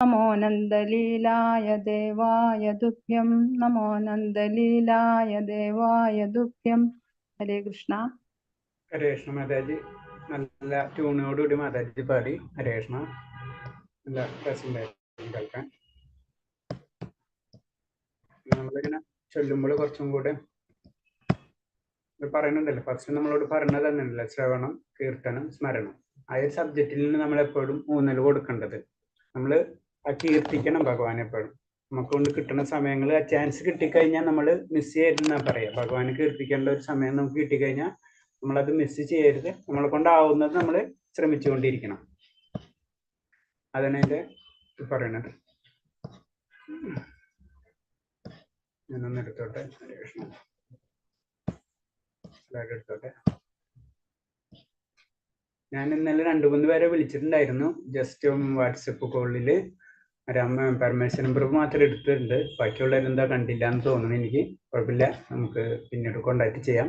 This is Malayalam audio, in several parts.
നമോ നന്ദലീലായ ദേവായ തുഭ്യം നമോ നന്ദലീലായ ദേവായ തുഭ്യം. ഹരേ കൃഷ്ണ. ഹരേ കൃഷ്ണ മാതാജി. നല്ല ട്യൂണോടുകൂടി മാതാജി പാടി. ഹരേ കൃഷ്ണ. നല്ല രസമുണ്ടായിരുന്നു കേൾക്കാൻ. നമ്മളിങ്ങനെ ചൊല്ലുമ്പോൾ കുറച്ചും കൂടെ പറയുന്നുണ്ടല്ലോ, ഫസ്റ്റ് നമ്മളോട് പറഞ്ഞത് തന്നെയല്ല, ശ്രവണം, കീർത്തനം, സ്മരണം. ആ ഒരു സബ്ജക്റ്റിൽ നിന്ന് നമ്മളെപ്പോഴും ഊന്നൽ കൊടുക്കേണ്ടത്. നമ്മൾ ആ കീർത്തിക്കണം ഭഗവാൻ എപ്പോഴും. നമുക്ക് കൊണ്ട് കിട്ടുന്ന സമയങ്ങൾ, ആ ചാൻസ് കിട്ടിക്കഴിഞ്ഞാൽ നമ്മൾ മിസ് ചെയ്യരുതെന്നാണ് പറയുക. ഭഗവാന് കീർത്തിക്കേണ്ട ഒരു സമയം നമുക്ക് കിട്ടിക്കഴിഞ്ഞാൽ നമ്മളത് മിസ് ചെയ്യരുത്. നമ്മളെ കൊണ്ടാവുന്നത് നമ്മൾ ശ്രമിച്ചുകൊണ്ടിരിക്കണം. അതാണ് എൻ്റെ പറയണത്. ഞാനൊന്ന് എടുത്തോട്ടെ. എടുത്തോട്ടെ. ഞാൻ ഇന്നലെ 2-3 പേരെ വിളിച്ചിട്ടുണ്ടായിരുന്നു. ജസ്റ്റ് വാട്സപ്പ് കോളിൽ പെർമിഷൻ പ്രൂഫ് മാത്രം എടുത്തിട്ടുണ്ട്. ബാക്കിയുള്ളവരെന്താ കണ്ടില്ല എന്ന് തോന്നുന്നു എനിക്ക്. കുഴപ്പമില്ല, നമുക്ക് പിന്നീട് കോണ്ടാക്ട് ചെയ്യാം.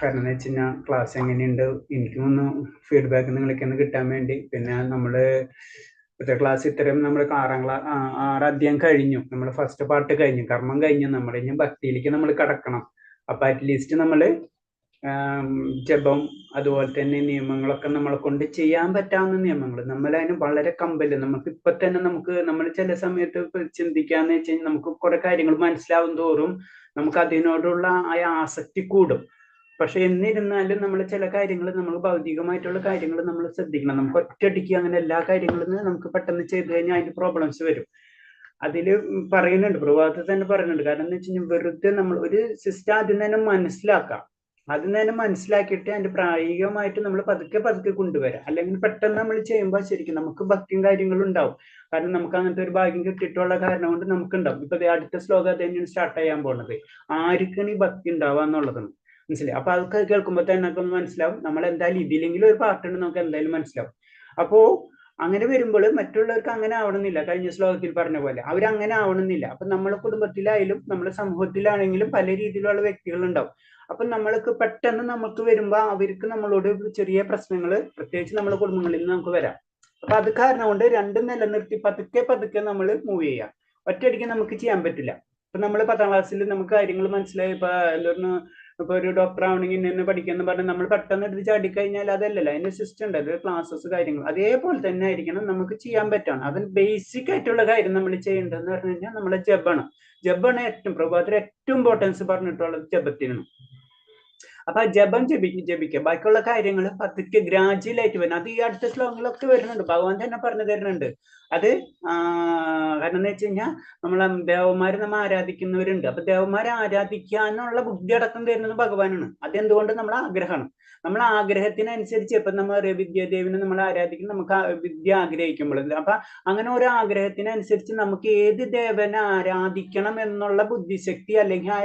കാരണം എന്ന് വെച്ച് കഴിഞ്ഞാൽ ക്ലാസ് എങ്ങനെയുണ്ട് എനിക്കും ഒന്ന് ഫീഡ്ബാക്ക് നിങ്ങളൊക്കെ കിട്ടാൻ വേണ്ടി. പിന്നെ നമ്മൾ ഇപ്പോഴത്തെ ക്ലാസ് ഇത്രയും നമ്മൾ 6 അധ്യായം കഴിഞ്ഞു. നമ്മൾ ഫസ്റ്റ് പാർട്ട് കഴിഞ്ഞു, കർമ്മം കഴിഞ്ഞു. നമ്മൾ ഇനി ഭക്തിയിലേക്ക് നമ്മൾ കടക്കണം. അപ്പം അറ്റ്ലീസ്റ്റ് നമ്മൾ ജപം അതുപോലെ തന്നെ നിയമങ്ങളൊക്കെ നമ്മളെ കൊണ്ട് ചെയ്യാൻ പറ്റാവുന്ന നിയമങ്ങൾ നമ്മളതിന് വളരെ കമ്പല്. നമുക്ക് ഇപ്പൊ തന്നെ നമ്മൾ ചില സമയത്ത് ചിന്തിക്കാന്ന് വെച്ച് കഴിഞ്ഞാൽ നമുക്ക് കുറെ കാര്യങ്ങൾ മനസ്സിലാവും തോറും നമുക്ക് അതിനോടുള്ള ആ ആസക്തി കൂടും. പക്ഷെ എന്നിരുന്നാലും നമ്മൾ ചില കാര്യങ്ങൾ, നമ്മൾ ഭൗതികമായിട്ടുള്ള കാര്യങ്ങൾ നമ്മൾ ശ്രദ്ധിക്കണം. നമുക്ക് ഒറ്റയടിക്ക് അങ്ങനെ എല്ലാ കാര്യങ്ങളും നമുക്ക് പെട്ടെന്ന് ചെയ്ത് കഴിഞ്ഞാൽ അതിന് പ്രോബ്ലംസ് വരും. അതില് പറയുന്നുണ്ട്, പ്രഭാതത്തിൽ തന്നെ പറയുന്നുണ്ട്. കാരണം എന്ന് വെച്ച് കഴിഞ്ഞാൽ വെറുതെ നമ്മൾ ഒരു സിസ്റ്റം ആദ്യം തന്നെ മനസ്സിലാക്കാം. ആദ്യം തന്നെ മനസ്സിലാക്കിയിട്ട് അതിന്റെ പ്രായോഗികമായിട്ട് നമ്മൾ പതുക്കെ കൊണ്ടുവരാം. അല്ലെങ്കിൽ പെട്ടെന്ന് നമ്മൾ ചെയ്യുമ്പോൾ ശരിക്കും നമുക്ക് ഭക്തിയും കാര്യങ്ങളും ഉണ്ടാവും. കാരണം നമുക്ക് അങ്ങനത്തെ ഒരു ഭാഗ്യം കിട്ടിയിട്ടുള്ള കാരണം കൊണ്ട് നമുക്കുണ്ടാവും. ഇപ്പൊ അടുത്ത ശ്ലോകം തന്നെയാണ് സ്റ്റാർട്ട് ചെയ്യാൻ പോകുന്നത്. ആർക്കാണ് ഈ ഭക്തി ഉണ്ടാവുക എന്നുള്ളതാണ്. മനസ്സിലായി? അപ്പൊ അതൊക്കെ കേൾക്കുമ്പോൾ തന്നെ നമുക്ക് ഒന്ന് മനസ്സിലാവും. നമ്മൾ എന്തായാലും ഇതിലെങ്കിലും ഒരു പാർട്ടുണ്ട് നമുക്ക് എന്തായാലും മനസ്സിലാവും. അപ്പോ അങ്ങനെ വരുമ്പോൾ മറ്റുള്ളവർക്ക് അങ്ങനെ ആവണമെന്നില്ല. കഴിഞ്ഞ ശ്ലോകത്തിൽ പറഞ്ഞ പോലെ അവരങ്ങനെ ആവണമെന്നില്ല. അപ്പൊ നമ്മളെ കുടുംബത്തിലായാലും നമ്മുടെ സമൂഹത്തിലാണെങ്കിലും പല രീതിയിലുള്ള വ്യക്തികൾ ഉണ്ടാവും. അപ്പൊ നമ്മൾക്ക് പെട്ടെന്ന് നമുക്ക് വരുമ്പോ അവർക്ക് നമ്മളോട് ചെറിയ പ്രശ്നങ്ങൾ, പ്രത്യേകിച്ച് നമ്മുടെ കുടുംബങ്ങളിൽ നിന്ന് നമുക്ക് വരാം. അപ്പൊ അത് കാരണം കൊണ്ട് രണ്ടും നിലനിർത്തി പതുക്കെ നമ്മൾ മൂവ് ചെയ്യാം. ഒറ്റയടിക്ക് നമുക്ക് ചെയ്യാൻ പറ്റില്ല. ഇപ്പൊ നമ്മൾ 10ാം ക്ലാസ്സിൽ നമുക്ക് കാര്യങ്ങൾ മനസ്സിലായി. ഇപ്പൊ ഒരു ഡോക്ടർ ആവണമെങ്കിൽ ഇന്നെ പഠിക്കാന്ന് പറഞ്ഞാൽ നമ്മൾ പെട്ടെന്ന് എടുത്ത് ചാടിക്കഴിഞ്ഞാൽ അതല്ലല്ലോ. അതിന്റെ സിസ്റ്റം ഉണ്ട്, അത് ക്ലാസ്സസ് കാര്യങ്ങൾ അതേപോലെ തന്നെ ആയിരിക്കണം നമുക്ക് ചെയ്യാൻ പറ്റണം. അതിന് ബേസിക് ആയിട്ടുള്ള കാര്യം നമ്മൾ ചെയ്യേണ്ടതെന്ന് പറഞ്ഞു കഴിഞ്ഞാൽ നമ്മളെ ജബാണ് ഏറ്റവും പ്രഭാതത്തിൽ ഏറ്റവും ഇമ്പോർട്ടൻസ് പറഞ്ഞിട്ടുള്ളത് ജപത്തിനാണ്. അപ്പൊ ജപം ജപിക്കുക. ബാക്കിയുള്ള കാര്യങ്ങൾ പതുക്കെ ഗ്രാജുവലായിട്ട് വരണം. അത് ഈ അടുത്ത ശ്ലോകങ്ങളൊക്കെ വരുന്നുണ്ട്, ഭഗവാൻ തന്നെ പറഞ്ഞു തരുന്നുണ്ട്. അത് കാരണം എന്ന് വെച്ച് കഴിഞ്ഞാൽ നമ്മളെ ദേവന്മാരെ നമ്മൾ ആരാധിക്കുന്നവരുണ്ട്. അപ്പൊ ദേവന്മാരെ ആരാധിക്കാനുള്ള ബുദ്ധി അടക്കം തരുന്നത് ഭഗവാനാണ്. അതെന്തുകൊണ്ട് നമ്മൾ ആഗ്രഹമാണ്. നമ്മൾ ആഗ്രഹത്തിനനുസരിച്ച് ഇപ്പൊ നമ്മൾ വിദ്യാദേവിനെ നമ്മൾ ആരാധിക്കും, നമുക്ക് വിദ്യ ആഗ്രഹിക്കുമ്പോൾ. അപ്പൊ അങ്ങനെ ഒരു ആഗ്രഹത്തിനനുസരിച്ച് നമുക്ക് ഏത് ദേവനെ ആരാധിക്കണം എന്നുള്ള ബുദ്ധിശക്തി അല്ലെങ്കിൽ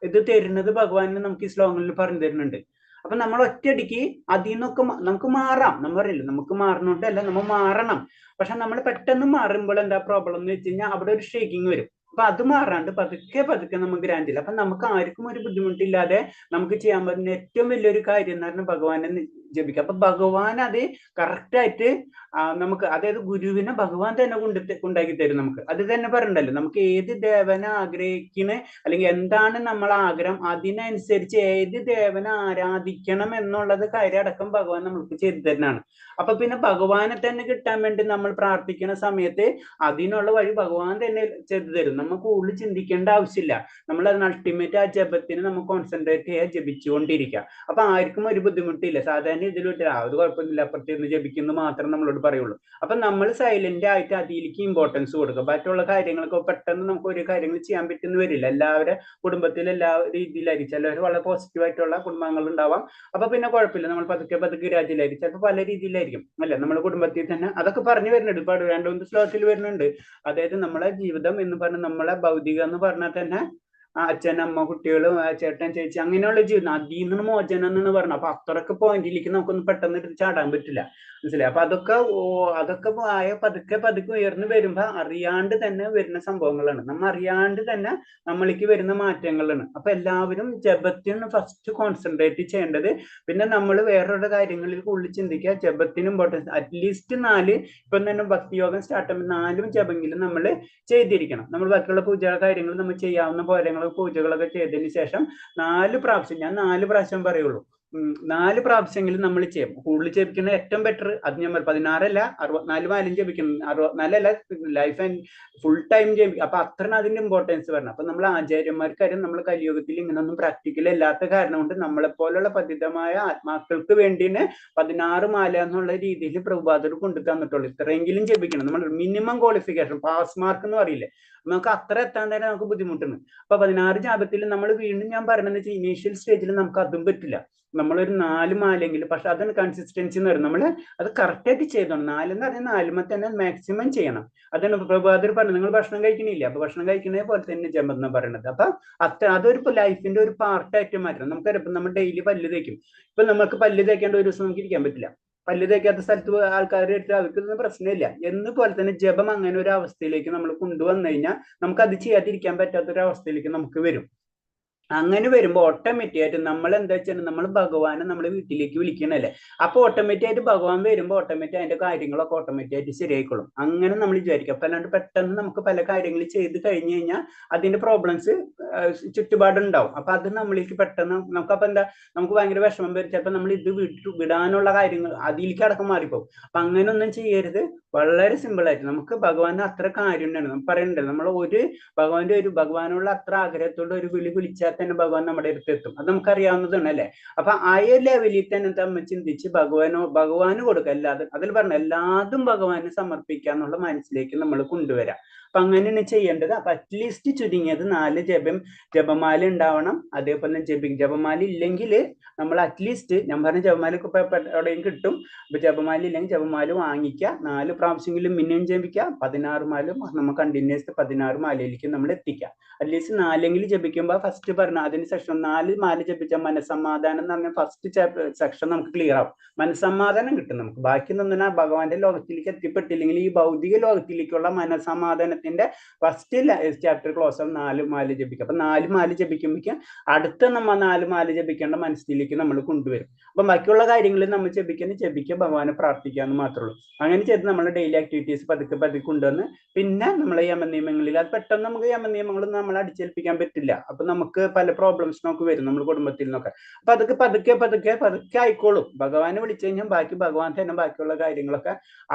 ഇത് തരുന്നത് ഭഗവാന് നമുക്ക് ഈ ശ്ലോകങ്ങളിൽ പറഞ്ഞു തരുന്നുണ്ട്. അപ്പൊ നമ്മൾ ഒറ്റയടിക്ക് അതിൽ നിന്നൊക്കെ നമുക്ക് മാറാം. നമ്മൾ പറയില്ല നമുക്ക് മാറണോട്ടല്ല, നമ്മൾ മാറണം. പക്ഷെ നമ്മൾ പെട്ടെന്ന് മാറുമ്പോൾ എന്താ പ്രോബ്ലം എന്ന് വെച്ച് കഴിഞ്ഞാൽ അവിടെ ഒരു ഷേക്കിങ് വരും. അപ്പൊ അത് മാറാണ്ട് പതുക്കെ നമുക്ക് ഗ്രാൻഡില്ല. അപ്പൊ നമുക്ക് ആർക്കും ഒരു ബുദ്ധിമുട്ടില്ലാതെ നമുക്ക് ചെയ്യാൻ പറ്റുന്ന ഏറ്റവും വലിയൊരു കാര്യം എന്ന് പറഞ്ഞാൽ ഭഗവാനെ ജപിക്കുക. അപ്പൊ ഭഗവാൻ അത് കറക്റ്റായിട്ട് നമുക്ക്, അതായത് ഗുരുവിനെ ഭഗവാൻ തന്നെ ഉണ്ടാക്കി തരും നമുക്ക്. അത് തന്നെ പറഞ്ഞല്ലോ, നമുക്ക് ഏത് ദേവനെ ആഗ്രഹിക്കണേ അല്ലെങ്കിൽ എന്താണ് നമ്മൾ ആഗ്രഹം അതിനനുസരിച്ച് ഏത് ദേവനെ ആരാധിക്കണം എന്നുള്ളത് കാര്യം അടക്കം ഭഗവാൻ നമുക്ക് ചെയ്തു തരുന്നതാണ്. അപ്പൊ പിന്നെ ഭഗവാനെ തന്നെ കിട്ടാൻ വേണ്ടി നമ്മൾ പ്രാർത്ഥിക്കുന്ന സമയത്ത് അതിനുള്ള വഴി ഭഗവാൻ തന്നെ ചെയ്തു തരും. നമുക്ക് കൂടുതൽ ചിന്തിക്കേണ്ട ആവശ്യമില്ല. നമ്മൾ അതിന് അൾട്ടിമേറ്റ് ആ ജപത്തിന് നമുക്ക് കോൺസെൻട്രേറ്റ് ചെയ്യാൻ ജപിച്ചുകൊണ്ടിരിക്കുക. അപ്പൊ ആർക്കും ഒരു ബുദ്ധിമുട്ടില്ല. സാധാരണ ഇതിലോട്ട് അത് കുഴപ്പമൊന്നുമില്ല, അപ്പുറത്തേന്ന് ജപിക്കുന്നു മാത്രം നമ്മളോട് പറയുള്ളൂ. അപ്പൊ നമ്മൾ സൈലന്റ് ആയിട്ട് അതിലേക്ക് ഇമ്പോർട്ടൻസ് കൊടുക്കുക. മറ്റുള്ള കാര്യങ്ങളൊക്കെ പെട്ടെന്ന് നമുക്ക് ഒരു കാര്യങ്ങൾ ചെയ്യാൻ പറ്റുന്ന വരില്ല. എല്ലാവരുടെ കുടുംബത്തിൽ എല്ലാ രീതിയിലായിരിക്കും. ചിലവർ വളരെ പോസിറ്റീവ് ആയിട്ടുള്ള കുടുംബങ്ങൾ ഉണ്ടാവാം. അപ്പൊ പിന്നെ കുഴപ്പമില്ല, നമ്മൾ പതുക്കെ രാജ്യത്തിലായിരിക്കും. ചിലപ്പോൾ പല രീതിയിലായിരിക്കും അല്ലെ നമ്മുടെ കുടുംബത്തിൽ തന്നെ. അതൊക്കെ പറഞ്ഞു വരുന്നുണ്ട്. ഇപ്പൊ 2-3 ശ്ലോകത്തിൽ വരുന്നുണ്ട്. അതായത് നമ്മളെ ജീവിതം എന്ന് പറഞ്ഞാൽ നമ്മളെ ഭൗതികം എന്ന് പറഞ്ഞാൽ തന്നെ അച്ഛൻ അമ്മ കുട്ടികളും ചേട്ടൻ ചേച്ചി അങ്ങനെയുള്ള ജീവിതം, അതിൽ നിന്ന് മോചനം എന്ന് പറഞ്ഞു. അപ്പൊ അത്രക്ക് പോയിന്റിലേക്ക് നമുക്കൊന്ന് പെട്ടെന്ന് എടുത്ത് ചാടാൻ പറ്റില്ല, മനസ്സിലായി. അപ്പൊ അതൊക്കെ ആയ പതുക്കെ പതുക്കെ ഉയർന്നു വരുമ്പോ അറിയാണ്ട് തന്നെ വരുന്ന സംഭവങ്ങളാണ്, നമ്മൾ അറിയാണ്ട് തന്നെ നമ്മൾക്ക് വരുന്ന മാറ്റങ്ങളാണ്. അപ്പൊ എല്ലാവരും ജപത്തിന് ഫസ്റ്റ് കോൺസെൻട്രേറ്റ് ചെയ്യേണ്ടത്. പിന്നെ നമ്മൾ വേറൊരു കാര്യങ്ങളിൽ കൂടുതൽ ചിന്തിക്കുക, ജപത്തിന് ഇമ്പോർട്ടൻസ്. അറ്റ്ലീസ്റ്റ് 4, ഇപ്പം തന്നെ ഭക്തിയോഗം സ്റ്റാർട്ട് ചെയ്യുമ്പോൾ 4 ജപമെങ്കിലും നമ്മൾ ചെയ്തിരിക്കണം. നമ്മൾ ബാക്കിയുള്ള പൂജ കാര്യങ്ങൾ നമ്മൾ ചെയ്യാവുന്ന പോലെയുള്ള പൂജകളൊക്കെ ചെയ്തതിന് ശേഷം 4 പ്രാവശ്യം, ഞാൻ 4 പ്രാവശ്യം പറയുള്ളൂ, 4 പ്രാവശ്യമെങ്കിലും നമ്മൾ ചെയ്യും. കൂടുതൽ ജപിക്കുന്നത് ഏറ്റവും ബെറ്റർ. അത് ഞാൻ 16 64 മാലും ജപിക്കണം, 64 ലൈഫ് ആൻഡ് ഫുൾ ടൈം ജപിക്കും. അപ്പൊ അത്ര അതിന്റെ ഇമ്പോർട്ടൻസ് വരണം. അപ്പൊ നമ്മൾ ആചാര്യന്മാർക്കാരും നമ്മൾ കലിയുഗത്തിൽ ഇങ്ങനൊന്നും പ്രാക്ടിക്കൽ ഇല്ലാത്ത കാരണം കൊണ്ട് നമ്മളെപ്പോലുള്ള പതിതമായ ആത്മാക്കൾക്ക് വേണ്ടിന് 16 മാല എന്നുള്ള രീതിയിൽ പ്രഭുപാദർ കൊണ്ടു തന്നിട്ടുള്ളൂ. ഇത്രയെങ്കിലും ജപിക്കണം. നമ്മൾ മിനിമം ക്വാളിഫിക്കേഷൻ, പാസ് മാർക്ക് എന്ന് പറയില്ലേ, നമുക്ക് അത്ര എത്താൻ തന്നെ നമുക്ക് ബുദ്ധിമുട്ടുണ്ട്. അപ്പൊ 16 ജാപത്തിൽ നമ്മൾ വീണ്ടും ഞാൻ പറയുന്നത് വെച്ചാൽ ഇനീഷ്യൽ സ്റ്റേജിൽ നമുക്ക് അതും പറ്റില്ല. നമ്മളൊരു 4 മാലെങ്കിലും, പക്ഷെ അതിന് കൺസിസ്റ്റൻസി എന്ന് പറയുന്നത് നമ്മൾ അത് കറക്റ്റായിട്ട് ചെയ്തോണം. 4 എന്ന് പറഞ്ഞാൽ 4 തന്നെ മാക്സിമം ചെയ്യണം. അതാണ് പ്രഭാതർ പറഞ്ഞത്. നിങ്ങൾ ഭക്ഷണം കഴിക്കണില്ല, അപ്പൊ ഭക്ഷണം കഴിക്കുന്ന പോലെ തന്നെ ജപം എന്ന് പറയുന്നത്. അപ്പൊ അതൊരു ലൈഫിന്റെ ഒരു പാർട്ടായിട്ട് മാറ്റണം. നമുക്കറിയാം, നമ്മൾ ഡെയിലി പല്ല് തേക്കും. ഇപ്പൊ നമുക്ക് പല്ല് തേക്കേണ്ട ഒരു ദിവസം നമുക്ക് ഇരിക്കാൻ പറ്റില്ല. പല്ല് തേക്കാത്ത സ്ഥലത്ത് ആൾക്കാരുടെ അടുത്ത് അവർക്കൊന്നും പ്രശ്നമില്ല. എന്നുപോലെ തന്നെ ജപം അങ്ങനെ ഒരു അവസ്ഥയിലേക്ക് നമ്മൾ കൊണ്ടുവന്നു കഴിഞ്ഞാൽ നമുക്ക് അത് ചെയ്യാതിരിക്കാൻ പറ്റാത്ത ഒരു അവസ്ഥയിലേക്ക് നമുക്ക് വരും. അങ്ങനെ വരുമ്പോൾ ഓട്ടോമാറ്റിക് ആയിട്ട് നമ്മൾ എന്താ വെച്ചാൽ നമ്മൾ ഭഗവാനെ നമ്മുടെ വീട്ടിലേക്ക് വിളിക്കണല്ലേ. അപ്പൊ ഓട്ടോമാറ്റിക് ആയിട്ട് ഭഗവാൻ വരുമ്പോൾ ഓട്ടോമാറ്റിക് അതിന്റെ കാര്യങ്ങളൊക്കെ ഓട്ടോമാറ്റിക് ആയിട്ട് ശരിയായിക്കോളും. അങ്ങനെ നമ്മൾ വിചാരിക്കും. അപ്പൊ അല്ലാണ്ട് പെട്ടെന്ന് നമുക്ക് പല കാര്യങ്ങൾ ചെയ്ത് കഴിഞ്ഞു കഴിഞ്ഞാൽ അതിന്റെ പ്രോബ്ലംസ് ചുറ്റുപാടുണ്ടാവും. അപ്പൊ അത് നമ്മൾക്ക് പെട്ടെന്ന് നമുക്കപ്പൊ എന്താ, നമുക്ക് ഭയങ്കര വിഷമം വരും. ചിലപ്പോൾ നമ്മൾ ഇത് വിടാനുള്ള കാര്യങ്ങൾ അതിലേക്ക് അടക്കം മാറിപ്പോകും. അപ്പൊ അങ്ങനെ ഒന്നും ചെയ്യരുത്. വളരെ സിമ്പിൾ ആയിട്ട് നമുക്ക് ഭഗവാന് അത്ര കാരുണ്യാണ്. നമുക്ക് പറയണ്ടല്ലോ, നമ്മൾ ഭഗവാനുള്ള അത്ര ആഗ്രഹത്തോടെ ഒരു വിളിച്ചാൽ തന്നെ ഭഗവാൻ നമ്മുടെ അടുത്ത് എത്തും. അത് നമുക്കറിയാവുന്നതാണ് അല്ലേ. അപ്പൊ ആ ലെവലിൽ തന്നെ നമ്മൾ ചിന്തിച്ച് ഭഗവാന് കൊടുക്കുക. അതിൽ പറഞ്ഞ എല്ലാതും ഭഗവാന് സമർപ്പിക്കുക എന്നുള്ള മനസ്സിലേക്ക് നമ്മൾ കൊണ്ടുവരാം. അപ്പൊ അങ്ങനെയാണ് ചെയ്യേണ്ടത്. അപ്പൊ അറ്റ്ലീസ്റ്റ് ചുരുങ്ങിയത് 4 ജപമാല ഉണ്ടാവണം. അതേപോലെ ജപമാല ഇല്ലെങ്കിൽ നമ്മൾ അറ്റ്ലീസ്റ്റ്, ഞാൻ പറഞ്ഞ ജപമാല എവിടെയും കിട്ടും. അപ്പൊ ജപമാല ഇല്ലെങ്കിൽ ജപമാല വാങ്ങിക്കുക. 4 പ്രാവശ്യമെങ്കിലും മിനിമം ജപിക്കുക. 16 മാലും നമ്മൾ കണ്ടിന്യൂസ് 16 മാലയിലേക്ക് നമ്മൾ എത്തിക്കുക. അറ്റ്ലീസ്റ്റ് 4 ജപിക്കുമ്പോൾ ഫസ്റ്റ് പറഞ്ഞ അതിന് സെക്ഷൻ 4 മാല ജപിച്ച മനസ്സമാധാനം എന്ന് പറഞ്ഞ ഫസ്റ്റ് സെക്ഷൻ നമുക്ക് ക്ലിയർ ആവും. മനസ്സമാധാനം കിട്ടും നമുക്ക്. ബാക്കി നിന്നാ ഭഗവാന്റെ ലോകത്തിലേക്ക് എത്തിപ്പെട്ടില്ലെങ്കിൽ ഈ ഭൗതിക ലോകത്തിലേക്കുള്ള മനസ്സമാധാനത്തിന്റെ ഫസ്റ്റ് ചാപ്റ്റർ ക്ലോസ് ആവും 4 മാല ജപിക്കുക. അപ്പൊ 4 മാല ജപിക്കുമ്പോഴേക്കും അടുത്ത നമ്മൾ 4 മാല ജപിക്കേണ്ട മനസ്സിലേക്ക് നമ്മൾ കൊണ്ടുവരും. അപ്പൊ ബാക്കിയുള്ള കാര്യങ്ങളിൽ നമ്മൾ ജപിക്കുക, ഭഗവാനെ പ്രാർത്ഥിക്കുക എന്ന് മാത്രമേ ഉള്ളൂ. അങ്ങനെ ചെയ്ത് നമ്മുടെ ഡെയിലി ആക്ടിവിറ്റീസ് പതുക്കെ കൊണ്ടുവന്ന് പിന്നെ നമ്മളെ യമനിയമങ്ങളിൽ, അത് പെട്ടെന്ന് നമുക്ക് യമനിയമങ്ങളും നമ്മൾ അടിച്ചേൽപ്പിക്കാൻ പറ്റില്ല. അപ്പൊ നമുക്ക് പല പ്രോബ്ലംസ് നമുക്ക് വരും നമ്മൾ കുടുംബത്തിൽ നിന്നൊക്കെ. അപ്പൊ അതൊക്കെ പതുക്കെ ആയിക്കോളും. ഭഗവാനെ വിളിച്ചു കഴിഞ്ഞാൽ ബാക്കി ഭഗവാൻ തന്നെ ബാക്കിയുള്ള കാര്യങ്ങളൊക്കെ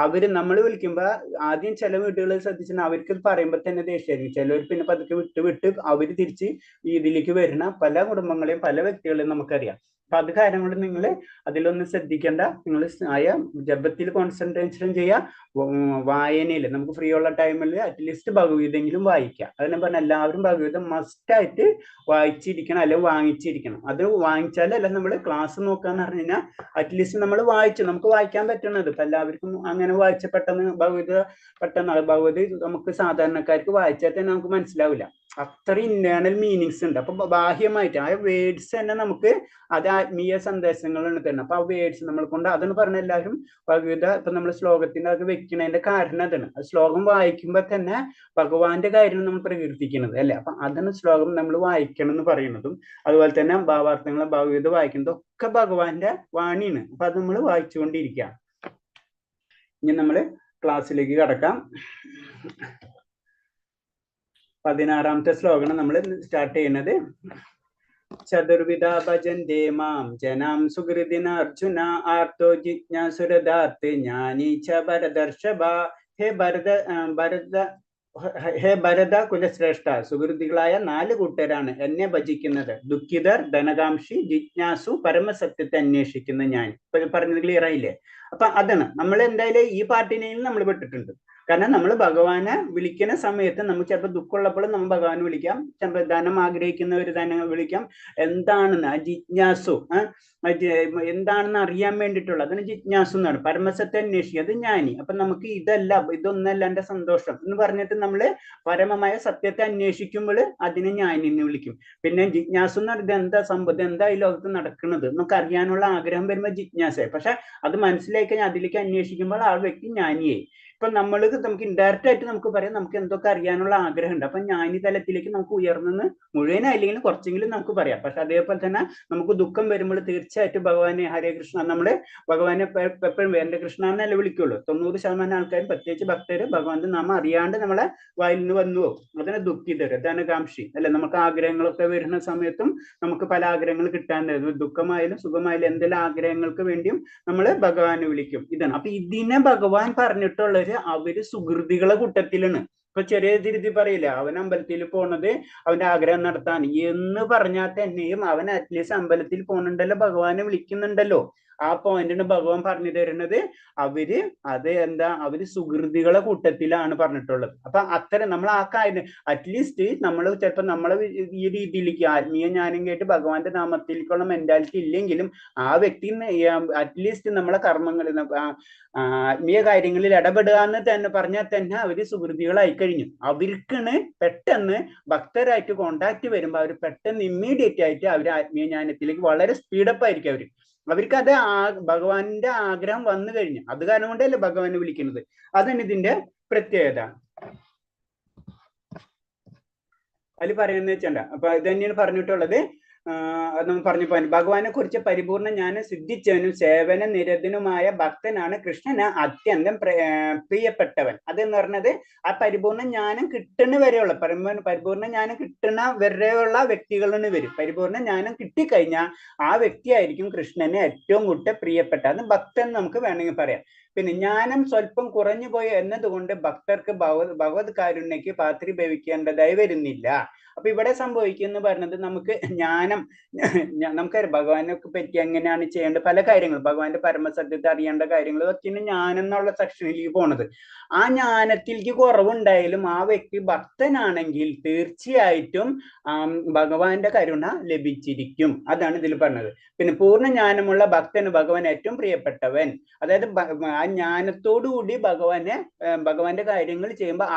നമ്മൾ വിളിക്കുമ്പോ ആദ്യം ചില വീടുകളിൽ ശ്രദ്ധിച്ചാൽ അവർക്ക് പറയുമ്പോൾ തന്നെ ദേഷ്യമായിരിക്കും. ചിലവർ പിന്നെ പതുക്കെ വിട്ട് അവര് തിരിച്ച് ഇതിലേക്ക് വരുന്ന പല കുടുംബങ്ങളെയും പല വ്യക്തികളെയും നമുക്കറിയാം. അപ്പൊ അത് കാര്യങ്ങൾ നിങ്ങൾ അതിലൊന്നും ശ്രദ്ധിക്കേണ്ട. നിങ്ങൾ ആയ ജപത്തിൽ കോൺസെൻട്രേഷൻ ചെയ്യുക. വായനയിൽ നമുക്ക് ഫ്രീ ഉള്ള ടൈമിൽ അറ്റ്ലീസ്റ്റ് ഭഗവത്ഗീതയെങ്കിലും വായിക്കുക. അതിനെ പറഞ്ഞാൽ എല്ലാവരും ഭഗവത്ഗീത മസ്റ്റായിട്ട് വായിച്ചിരിക്കണം, അല്ലെങ്കിൽ വാങ്ങിച്ചിരിക്കണം. അത് വാങ്ങിച്ചാലല്ല നമ്മൾ ക്ലാസ് നോക്കാന്ന് പറഞ്ഞു കഴിഞ്ഞാൽ അറ്റ്ലീസ്റ്റ് നമ്മൾ നമുക്ക് വായിക്കാൻ പറ്റുന്നത്. ഇപ്പൊ എല്ലാവർക്കും അങ്ങനെ വായിച്ച ഭഗവത് നമുക്ക് സാധാരണക്കാർക്ക് വായിച്ചാൽ തന്നെ നമുക്ക് മനസ്സിലാവില്ല. അത്ര ഇന്റേണൽ മീനിങ്സ് ഉണ്ട്. അപ്പൊ ബാഹ്യമായിട്ട് ആ വേർഡ്സ് തന്നെ നമുക്ക് അത് ആത്മീയ സന്ദേശങ്ങളാണ് തന്നെ. അപ്പൊ ആ വേർഡ്സ് നമ്മൾ കൊണ്ട് അതെന്ന് പറഞ്ഞ എല്ലാവരും ഭഗവത ഇപ്പൊ നമ്മൾ ശ്ലോകത്തിന്റെ അത് വെക്കണതിന്റെ കാരണം അതാണ്. ആ ശ്ലോകം വായിക്കുമ്പോ തന്നെ ഭഗവാന്റെ കാര്യം നമ്മൾ പ്രകീർത്തിക്കുന്നത് അല്ലെ. അപ്പൊ അതാണ് ശ്ലോകം നമ്മൾ വായിക്കണം എന്ന് പറയുന്നതും. അതുപോലെ തന്നെ ഭാവാർത്ഥങ്ങൾ ഭഗവത് വായിക്കുന്നതും ഒക്കെ ഭഗവാന്റെ വാണിയാണ്. അപ്പൊ അത് നമ്മൾ വായിച്ചുകൊണ്ടിരിക്കുക. ഇനി നമ്മൾ ക്ലാസ്സിലേക്ക് കടക്കാം. 16ാമത്തെ ശ്ലോകമാണ് നമ്മൾ സ്റ്റാർട്ട് ചെയ്യുന്നത്. ചതുർവിധ ഭജന്തേ മാം ജനാം സുഹൃദിന അർജുന ആർത്തോ ജിജ്ഞാസുരദാർത്ത് ജ്ഞാനീ ച ഭരതർഷഭ. ഹേ ഭരത കുലശ്രേഷ്ഠ, സുഹൃതികളായ 4 കൂട്ടരാണ് എന്നെ ഭജിക്കുന്നത്. ദുഃഖിതർ, ധനകാംക്ഷി, ജിജ്ഞാസു, പരമസത്യത്തെ അന്വേഷിക്കുന്ന ഞാൻ. ഇപ്പൊ പറഞ്ഞത് ക്ലിയർ ആയില്ലേ. അപ്പൊ അതാണ് നമ്മൾ എന്തായാലും ഈ പാർട്ടിനെയും നമ്മൾ പെട്ടിട്ടുണ്ട്. കാരണം നമ്മൾ ഭഗവാനെ വിളിക്കുന്ന സമയത്ത് നമുക്ക് ചിലപ്പോൾ ദുഃഖമുള്ളപ്പോൾ നമ്മൾ ഭഗവാനെ വിളിക്കാം, ചിലപ്പോൾ ധനം ആഗ്രഹിക്കുന്നവർ തന്നെ വിളിക്കാം. എന്താണെന്ന് ആ ജിജ്ഞാസു എന്താണെന്ന് അറിയാൻ വേണ്ടിയിട്ടുള്ള അതിന് ജിജ്ഞാസു എന്നാണ്. പരമസത്തെ അന്വേഷിക്കുക, അത് ജ്ഞാനി. അപ്പൊ നമുക്ക് ഇതൊന്നല്ല എന്റെ സന്തോഷം എന്ന് പറഞ്ഞിട്ട് നമ്മള് പരമമായ സത്യത്തെ അന്വേഷിക്കുമ്പോൾ അതിനെ ജ്ഞാനി എന്ന് വിളിക്കും. പിന്നെ ജിജ്ഞാസു എന്ന് പറയുന്നത് എന്താ സംഭവം, എന്താ ഈ ലോകത്ത് നടക്കുന്നത് നമുക്ക് അറിയാനുള്ള ആഗ്രഹം വരുമ്പോൾ ജിജ്ഞാസ. പക്ഷെ അത് മനസ്സിലാക്കി കഴിഞ്ഞാൽ അതിലേക്ക് അന്വേഷിക്കുമ്പോൾ ആ വ്യക്തി ജ്ഞാനിയായി. ഇപ്പൊ നമുക്ക് ഇൻഡയറക്റ്റ് ആയിട്ട് നമുക്ക് പറയാം നമുക്ക് എന്തൊക്കെ അറിയാനുള്ള ആഗ്രഹമുണ്ട്. അപ്പൊ ജ്ഞാനി തലത്തിലേക്ക് നമുക്ക് ഉയർന്നെന്ന് മുഴുവനായില്ലെങ്കിലും കുറച്ചെങ്കിലും നമുക്ക് പറയാം. പക്ഷെ അതേപോലെ തന്നെ നമുക്ക് ദുഃഖം വരുമ്പോൾ തീർച്ചയായിട്ടും ഭഗവാനെ ഹരേ കൃഷ്ണ, നമ്മള് ഭഗവാനെ എപ്പോഴും എന്റെ കൃഷ്ണ എന്നല്ലേ വിളിക്കുള്ളൂ. 90% ആൾക്കാരും പ്രത്യേകിച്ച് ഭക്തര് ഭഗവാന്റെ നാമം അറിയാണ്ട് നമ്മളെ വായിൽ നിന്ന് വന്നു പോകും. അതിനെ ദുഃഖിതര്, ധനകാംക്ഷി അല്ലെ. നമുക്ക് ആഗ്രഹങ്ങളൊക്കെ വരുന്ന സമയത്തും നമുക്ക് പല ആഗ്രഹങ്ങൾ കിട്ടാൻ ദുഃഖമായാലും സുഖമായാലും എന്തെല്ലാം ആഗ്രഹങ്ങൾക്ക് വേണ്ടിയും നമ്മൾ ഭഗവാനെ വിളിക്കും. ഇതാണ്. അപ്പൊ ഇതിനെ ഭഗവാൻ പറഞ്ഞിട്ടുള്ളത് അവര് സുഹൃതികളെ കൂട്ടത്തിലാണ്. ഇപ്പൊ ചെറിയ രീതി പറയില്ല, അവൻ അമ്പലത്തിൽ പോണത് അവന്റെ ആഗ്രഹം നടത്താൻ എന്ന് പറഞ്ഞാൽ തന്നെയും അവൻ അറ്റ്ലീസ്റ്റ് അമ്പലത്തിൽ പോകണുണ്ടല്ലോ, ഭഗവാനെ വിളിക്കുന്നുണ്ടല്ലോ. ആ പോയിന്റിന് ഭഗവാൻ പറഞ്ഞു തരുന്നത് അവര് സുഹൃതികളെ കൂട്ടത്തിലാണ് പറഞ്ഞിട്ടുള്ളത്. അപ്പൊ അത്തരം നമ്മൾ ആ കാര്യം അറ്റ്ലീസ്റ്റ് നമ്മൾ ചിലപ്പോൾ നമ്മളെ ഈ രീതിയിലേക്ക് ആത്മീയ ജ്ഞാനം കേട്ട് ഭഗവാന്റെ നാമത്തിലേക്കുള്ള മെന്റാലിറ്റി ഇല്ലെങ്കിലും ആ വ്യക്തി അറ്റ്ലീസ്റ്റ് നമ്മളെ കർമ്മങ്ങളിൽ ആത്മീയ കാര്യങ്ങളിൽ ഇടപെടുക എന്ന് തന്നെ പറഞ്ഞാൽ തന്നെ അവര് സുഹൃതികളായി കഴിഞ്ഞു. അവർക്കാണ് പെട്ടെന്ന് ഭക്തരായിട്ട് കോണ്ടാക്ട് വരുമ്പോൾ അവർ പെട്ടെന്ന് ഇമ്മീഡിയറ്റ് ആയിട്ട് അവർ ആത്മീയ ജ്ഞാനത്തിലേക്ക് വളരെ സ്പീഡപ്പ് ആയിരിക്കും അവർക്ക് അത് ഭഗവാന്റെ ആഗ്രഹം വന്നു കഴിഞ്ഞു. അത് കാരണം കൊണ്ടല്ലേ ഭഗവാനെ വിളിക്കുന്നത്. അതാണ് ഇതിന്റെ പ്രത്യേകത. അതിൽ പറയുന്നത് വെച്ചണ്ട. അപ്പൊ ഇത് തന്നെയാണ് പറഞ്ഞിട്ടുള്ളത്. നമ്മൾ പറഞ്ഞു പോയി ഭഗവാനെ കുറിച്ച് പരിപൂർണ്ണ ജ്ഞാനം സിദ്ധിച്ചവനും സേവന നിരതനുമായ ഭക്തനാണ് കൃഷ്ണന് അത്യന്തം പ്രിയപ്പെട്ടവൻ. അതെന്ന് പറഞ്ഞത് ആ പരിപൂർണ്ണ ജ്ഞാനം കിട്ടുന്ന വരെയുള്ള പരിപൂർണ്ണ ജ്ഞാനം കിട്ടുന്ന വരെയുള്ള വ്യക്തികളാണ് വരും. പരിപൂർണ്ണ ജ്ഞാനം കിട്ടിക്കഴിഞ്ഞാൽ ആ വ്യക്തിയായിരിക്കും കൃഷ്ണന് ഏറ്റവും കൂടുതൽ പ്രിയപ്പെട്ട. അത് ഭക്തൻ നമുക്ക് വേണമെങ്കിൽ പറയാം. പിന്നെ ജ്ഞാനം സ്വല്പം കുറഞ്ഞു പോയി എന്നതുകൊണ്ട് ഭക്തർക്ക് ഭഗവത് കാരുണ്യക്ക് പാത്രീഭവിക്കേണ്ടതായി വരുന്നില്ല. അപ്പൊ ഇവിടെ സംഭവിക്കുന്ന പറഞ്ഞത് നമുക്ക് ജ്ഞാനം നമുക്കറിയാം ഭഗവാനെ പറ്റി എങ്ങനെയാണ് ചെയ്യേണ്ടത്, പല കാര്യങ്ങൾ ഭഗവാന്റെ പരമസത്യത്തെ അറിയേണ്ട കാര്യങ്ങൾ ഒക്കെയാണ് ജ്ഞാനം എന്നുള്ള സെക്ഷനിലേക്ക് പോണത്. ആ ജ്ഞാനത്തിലേക്ക് കുറവുണ്ടായാലും ആ വ്യക്തി ഭക്തനാണെങ്കിൽ തീർച്ചയായിട്ടും ഭഗവാന്റെ കരുണ ലഭിച്ചിരിക്കും. അതാണ് ഇതിൽ പറഞ്ഞത്. പിന്നെ പൂർണ്ണ ജ്ഞാനമുള്ള ഭക്തന് ഭഗവാൻ ഏറ്റവും പ്രിയപ്പെട്ടവൻ. അതായത് ആ ജ്ഞാനത്തോടുകൂടി ഭഗവാന്റെ കാര്യങ്ങൾ ചെയ്യുമ്പോൾ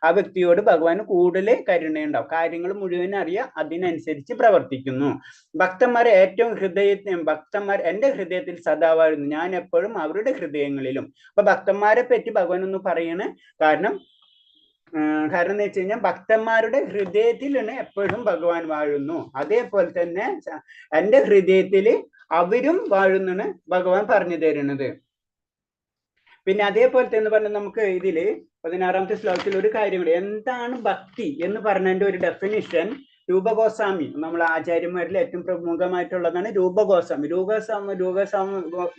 ആ വ്യക്തിയോട് ഭഗവാന് കൂടുതൽ കരുണയുണ്ടാവും. കാര്യങ്ങൾ മുഴുവൻ അറിയാം, അതിനനുസരിച്ച് പ്രവർത്തിക്കുന്നു. ഭക്തന്മാരെ ഏറ്റവും ഭക്തന്മാർ എന്റെ ഹൃദയത്തിൽ സദാ വാഴുന്നു, ഞാൻ എപ്പോഴും അവരുടെ ഹൃദയങ്ങളിലും. അപ്പൊ ഭക്തന്മാരെ പറ്റി ഭഗവാൻ ഒന്ന് പറയണ്. കാരണം എന്ന് വെച്ച് കഴിഞ്ഞാൽ ഭക്തന്മാരുടെ ഹൃദയത്തിലാണ് എപ്പോഴും ഭഗവാൻ വാഴുന്നു. അതേപോലെ തന്നെ എന്റെ ഹൃദയത്തില് അവരും വാഴുന്നാണ് ഭഗവാൻ പറഞ്ഞു തരുന്നത്. പിന്നെ അതേപോലെ തന്നെ പറഞ്ഞ നമുക്ക് ഇതില് 16ാമത്തെ ശ്ലോകത്തിൽ ഒരു കാര്യമുണ്ട്. എന്താണ് ഭക്തി എന്ന് പറഞ്ഞതിന്റെ ഒരു ഡെഫിനിഷൻ രൂപഗോസ്വാമി, നമ്മൾ ആചാര്യന്മാരിൽ ഏറ്റവും പ്രമുഖമായിട്ടുള്ളതാണ് രൂപഗോസ്വാമി.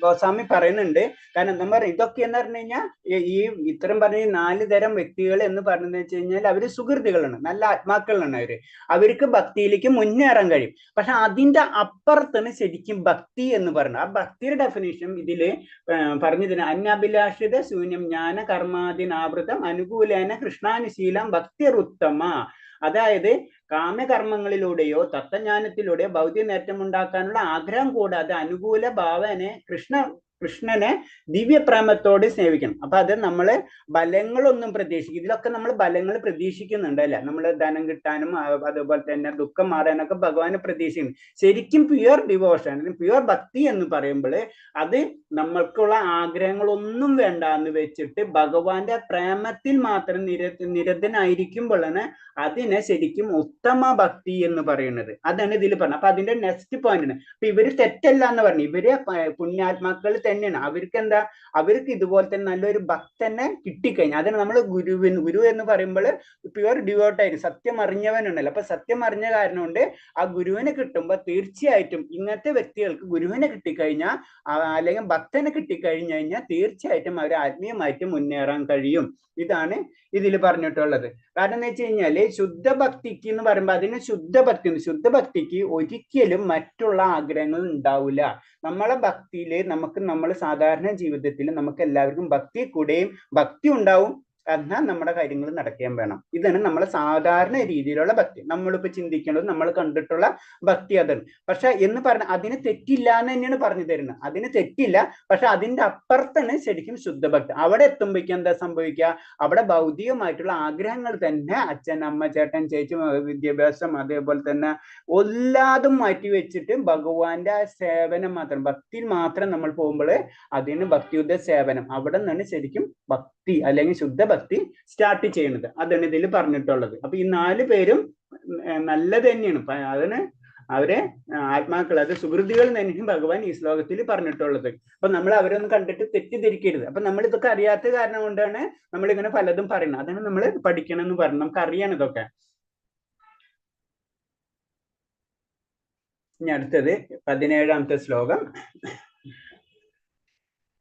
ഗോസ്വാമി പറയുന്നുണ്ട്. കാരണം എന്താ പറയുക, ഇതൊക്കെ എന്ന് പറഞ്ഞു കഴിഞ്ഞാൽ ഈ ഇത്തരം പറഞ്ഞ 4 തരം വ്യക്തികൾ എന്ന് പറഞ്ഞു വെച്ച് കഴിഞ്ഞാൽ അവര് സുഹൃത്തുക്കളാണ്, നല്ല ആത്മാക്കളാണ്. അവർക്ക് ഭക്തിയിലേക്ക് മുന്നേറാൻ കഴിയും. പക്ഷെ അതിന്റെ അപ്പുറത്താണ് ശരിക്കും ഭക്തി എന്ന് പറയുന്നത്. ആ ഭക്തിയുടെ ഡെഫിനേഷൻ ഇതില് പറഞ്ഞതിന് അന്യാഭിലാഷിത ശൂന്യം ജ്ഞാന കർമാദിനാവൃതം അനുകൂലേന കൃഷ്ണാനുശീലം ഭക്തിരുത്തമ. അതായത് കാമ്യകർമ്മങ്ങളിലൂടെയോ തത്വജ്ഞാനത്തിലൂടെയോ ഭൗതിക നേട്ടം ഉണ്ടാക്കാനുള്ള ആഗ്രഹം കൂടാതെ അനുകൂല ഭാവനെ കൃഷ്ണനെ ദിവ്യപ്രേമത്തോട് സ്നേഹിക്കണം. അപ്പൊ അത് നമ്മള് ബലങ്ങളൊന്നും പ്രതീക്ഷിക്കും. ഇതിലൊക്കെ നമ്മൾ ബലങ്ങൾ പ്രതീക്ഷിക്കുന്നുണ്ട് അല്ലെ. നമ്മൾ ധനം കിട്ടാനും അതുപോലെ തന്നെ ദുഃഖം മാറാനൊക്കെ ഭഗവാനെ പ്രതീക്ഷിക്കുന്നു. ശരിക്കും പ്യുവർ ഡിവോഷൻ, പ്യുവർ ഭക്തി എന്ന് പറയുമ്പോൾ അത് നമ്മൾക്കുള്ള ആഗ്രഹങ്ങളൊന്നും വേണ്ട എന്ന് വെച്ചിട്ട് ഭഗവാന്റെ പ്രേമത്തിൽ മാത്രം നിരതനായിരിക്കുമ്പോഴാണ് അതിനെ ശരിക്കും ഉത്തമ ഭക്തി എന്ന് പറയുന്നത്. അതാണ് ഇതിൽ പറഞ്ഞത്. അപ്പൊ അതിന്റെ നെക്സ്റ്റ് പോയിന്റ് ആണ്. അപ്പൊ ഇവര് തെറ്റല്ല എന്ന് പറഞ്ഞു, ഇവര് പുണ്യാത്മാക്കൾ തന്നെയാണ്. അവർക്ക് ഇതുപോലെ തന്നെ നല്ലൊരു ഭക്തനെ കിട്ടിക്കഴിഞ്ഞാൽ അതിന് നമ്മൾ ഗുരു എന്ന് പറയുമ്പോൾ പ്യുവർ ഡിവോട്ടായിരിക്കും, സത്യം അറിഞ്ഞവനുണ്ടല്ലോ. അപ്പൊ സത്യം അറിഞ്ഞ കാരണം കൊണ്ട് ആ ഗുരുവിനെ കിട്ടുമ്പോൾ തീർച്ചയായിട്ടും ഇങ്ങനത്തെ വ്യക്തികൾക്ക് ഗുരുവിനെ കിട്ടിക്കഴിഞ്ഞാൽ അല്ലെങ്കിൽ ഭക്തനെ കിട്ടിക്കഴിഞ്ഞു കഴിഞ്ഞാൽ തീർച്ചയായിട്ടും അവർ ആത്മീയമായിട്ട് മുന്നേറാൻ കഴിയും. ഇതാണ് ഇതിൽ പറഞ്ഞിട്ടുള്ളത്. കാരണം എന്ന് വെച്ച് കഴിഞ്ഞാല് ശുദ്ധഭക്തിക്ക് എന്ന് പറയുമ്പോൾ അതിന് ശുദ്ധഭക്തിക്ക് ഒരിക്കലും മറ്റുള്ള ആഗ്രഹങ്ങൾ ഉണ്ടാവില്ല. നമ്മളെ ഭക്തിയില് നമ്മൾ സാധാരണ ജീവിതത്തിൽ നമുക്ക് എല്ലാവർക്കും ഭക്തി കൂടെയും ഭക്തി ഉണ്ടാവും, എന്നാൽ നമ്മുടെ കാര്യങ്ങൾ നടക്കാൻ വേണം. ഇതാണ് നമ്മളെ സാധാരണ രീതിയിലുള്ള ഭക്തി. നമ്മളിപ്പോ ചിന്തിക്കേണ്ടത് നമ്മൾ കണ്ടിട്ടുള്ള ഭക്തി അതാണ്. പക്ഷെ എന്ന് പറഞ്ഞ അതിന് തെറ്റില്ല എന്ന് തന്നെയാണ് പറഞ്ഞു തരുന്നത്. അതിന് തെറ്റില്ല, പക്ഷെ അതിന്റെ അപ്പുറത്താണ് ശരിക്കും ശുദ്ധഭക്തി. അവിടെ എത്തുമ്പോഴേക്കും എന്താ സംഭവിക്കുക? അവിടെ ഭൗതികമായിട്ടുള്ള ആഗ്രഹങ്ങൾ തന്നെ, അച്ഛൻ അമ്മ ചേട്ടൻ ചേച്ചി വിദ്യാഭ്യാസം അതേപോലെ തന്നെ എല്ലാതും മാറ്റി വെച്ചിട്ട് ഭഗവാന്റെ സേവനം മാത്രം, ഭക്തിയിൽ മാത്രം നമ്മൾ പോകുമ്പോൾ അതിന് ഭക്തിയുടെ സേവനം, അവിടെ നിന്നാണ് ശരിക്കും ഭക്തി അല്ലെങ്കിൽ ശുദ്ധഭക്തി സ്റ്റാർട്ട് ചെയ്യുന്നത്. അതാണ് ഇതിൽ പറഞ്ഞിട്ടുള്ളത്. അപ്പൊ ഈ 4 പേരും നല്ലത് തന്നെയാണ്. അതിന് അവരെ ആത്മാക്കൾ, അത് സുഹൃത്തുക്കൾ തന്നെയും ഭഗവാൻ ഈ ശ്ലോകത്തിൽ പറഞ്ഞിട്ടുള്ളത്. അപ്പൊ നമ്മൾ അവരൊന്നും കണ്ടിട്ട് തെറ്റിദ്ധരിക്കരുത്. അപ്പൊ നമ്മൾ ഇതൊക്കെ അറിയാത്ത കാരണം കൊണ്ടാണ് നമ്മൾ ഇങ്ങനെ പലതും പറയുന്നത്. അതാണ് നമ്മൾ പഠിക്കണം എന്ന് പറഞ്ഞു, നമുക്ക് അറിയണം ഇതൊക്കെ. ഇനി അടുത്തത് 17ാമത്തെ ശ്ലോകം.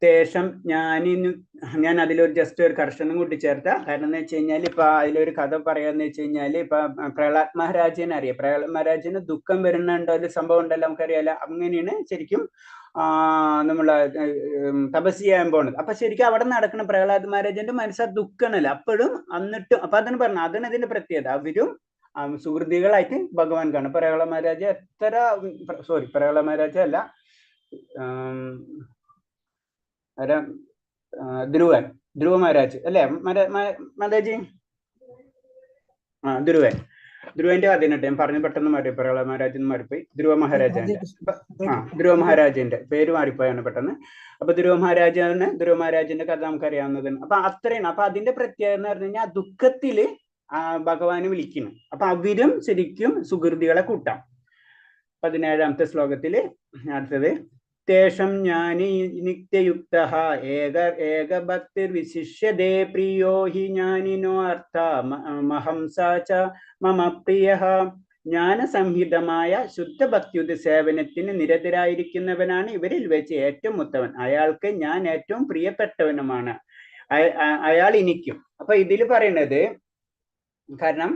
ശേഷം ഞാൻ അതിലൊരു ജസ്റ്റ് ഒരു കർഷണം കൂട്ടിച്ചേർത്ത. കാരണം എന്ന് വെച്ച് കഴിഞ്ഞാൽ ഇപ്പൊ അതിലൊരു കഥ പറയാന്ന് വെച്ച് കഴിഞ്ഞാൽ ഇപ്പൊ പ്രഹ്ലാദ് മഹാരാജിനെ അറിയാം. പ്രഹ്ലാദ് മഹാരാജിന് ദുഃഖം വരുന്നുണ്ടോ ഒരു സംഭവം ഉണ്ടല്ലോ, നമുക്കറിയാലോ. അങ്ങനെയാണ് ശരിക്കും നമ്മള് തപസ് ചെയ്യാൻ പോണത്. അപ്പൊ ശരിക്കും അവിടെ നടക്കുന്ന പ്രഹ്ലാദ് മഹാരാജന്റെ മനസ്സ് ദുഃഖണല്ലോ അപ്പോഴും. എന്നിട്ടും അപ്പൊ അതാണ് പറഞ്ഞത്, അതാണ് ഇതിന്റെ പ്രത്യേകത. അവരും സുഹൃത്തുക്കളായിട്ട് ഭഗവാൻ കാണും. പ്രഹ്ലാദ് മഹാരാജ് പ്രഹ്ലാദ് മഹാരാജ അല്ല, ധ്രുവ മഹാരാജ് അല്ലേ മാതാജി? ധ്രുവന്റെ കഥ ഞാൻ പറഞ്ഞു പെട്ടെന്ന് മാറി. പ്രഹ്ലാദ് മഹാരാജ് മാറിപ്പോയി. ധ്രുവ മഹാരാജന്റെ പേര് മാറിപ്പോയാണ് പെട്ടെന്ന്. അപ്പൊ ധ്രുവ മഹാരാജിന്റെ കഥ നമുക്കറിയാവുന്നതാണ്. അപ്പൊ അത്രയാണ്. അപ്പൊ അതിന്റെ പ്രത്യേകത എന്ന് പറഞ്ഞു കഴിഞ്ഞാൽ ദുഃഖത്തില് ഭഗവാനെ വിളിക്കുന്നു. അപ്പൊ അവരും ശരിക്കും സുഹൃത്തുക്കളെ കൂട്ടാം. 17ാമത്തെ ശ്ലോകത്തില് അടുത്തത്. തേഷം ജ്ഞാനി നിത്യയുക്തഃ ഏകഭക്തിർ വിശിഷ്യതേ പ്രിയോ ഹി ജ്ഞാനിനോ അർത്ഥ മഹംസാ ച മമ പ്രിയഃ. ജ്ഞാനസംഹിതമായ ശുദ്ധഭക്തിയുടെ സേവനത്തിന് നിരതരായിരിക്കുന്നവനാണ് ഇവരിൽ വെച്ച് ഏറ്റവും ഉത്തമൻ. അയാൾക്ക് ഞാൻ ഏറ്റവും പ്രിയപ്പെട്ടവനുമാണ്, അയാൾ എനിക്കും. അപ്പൊ ഇതിൽ പറയുന്നത്, കാരണം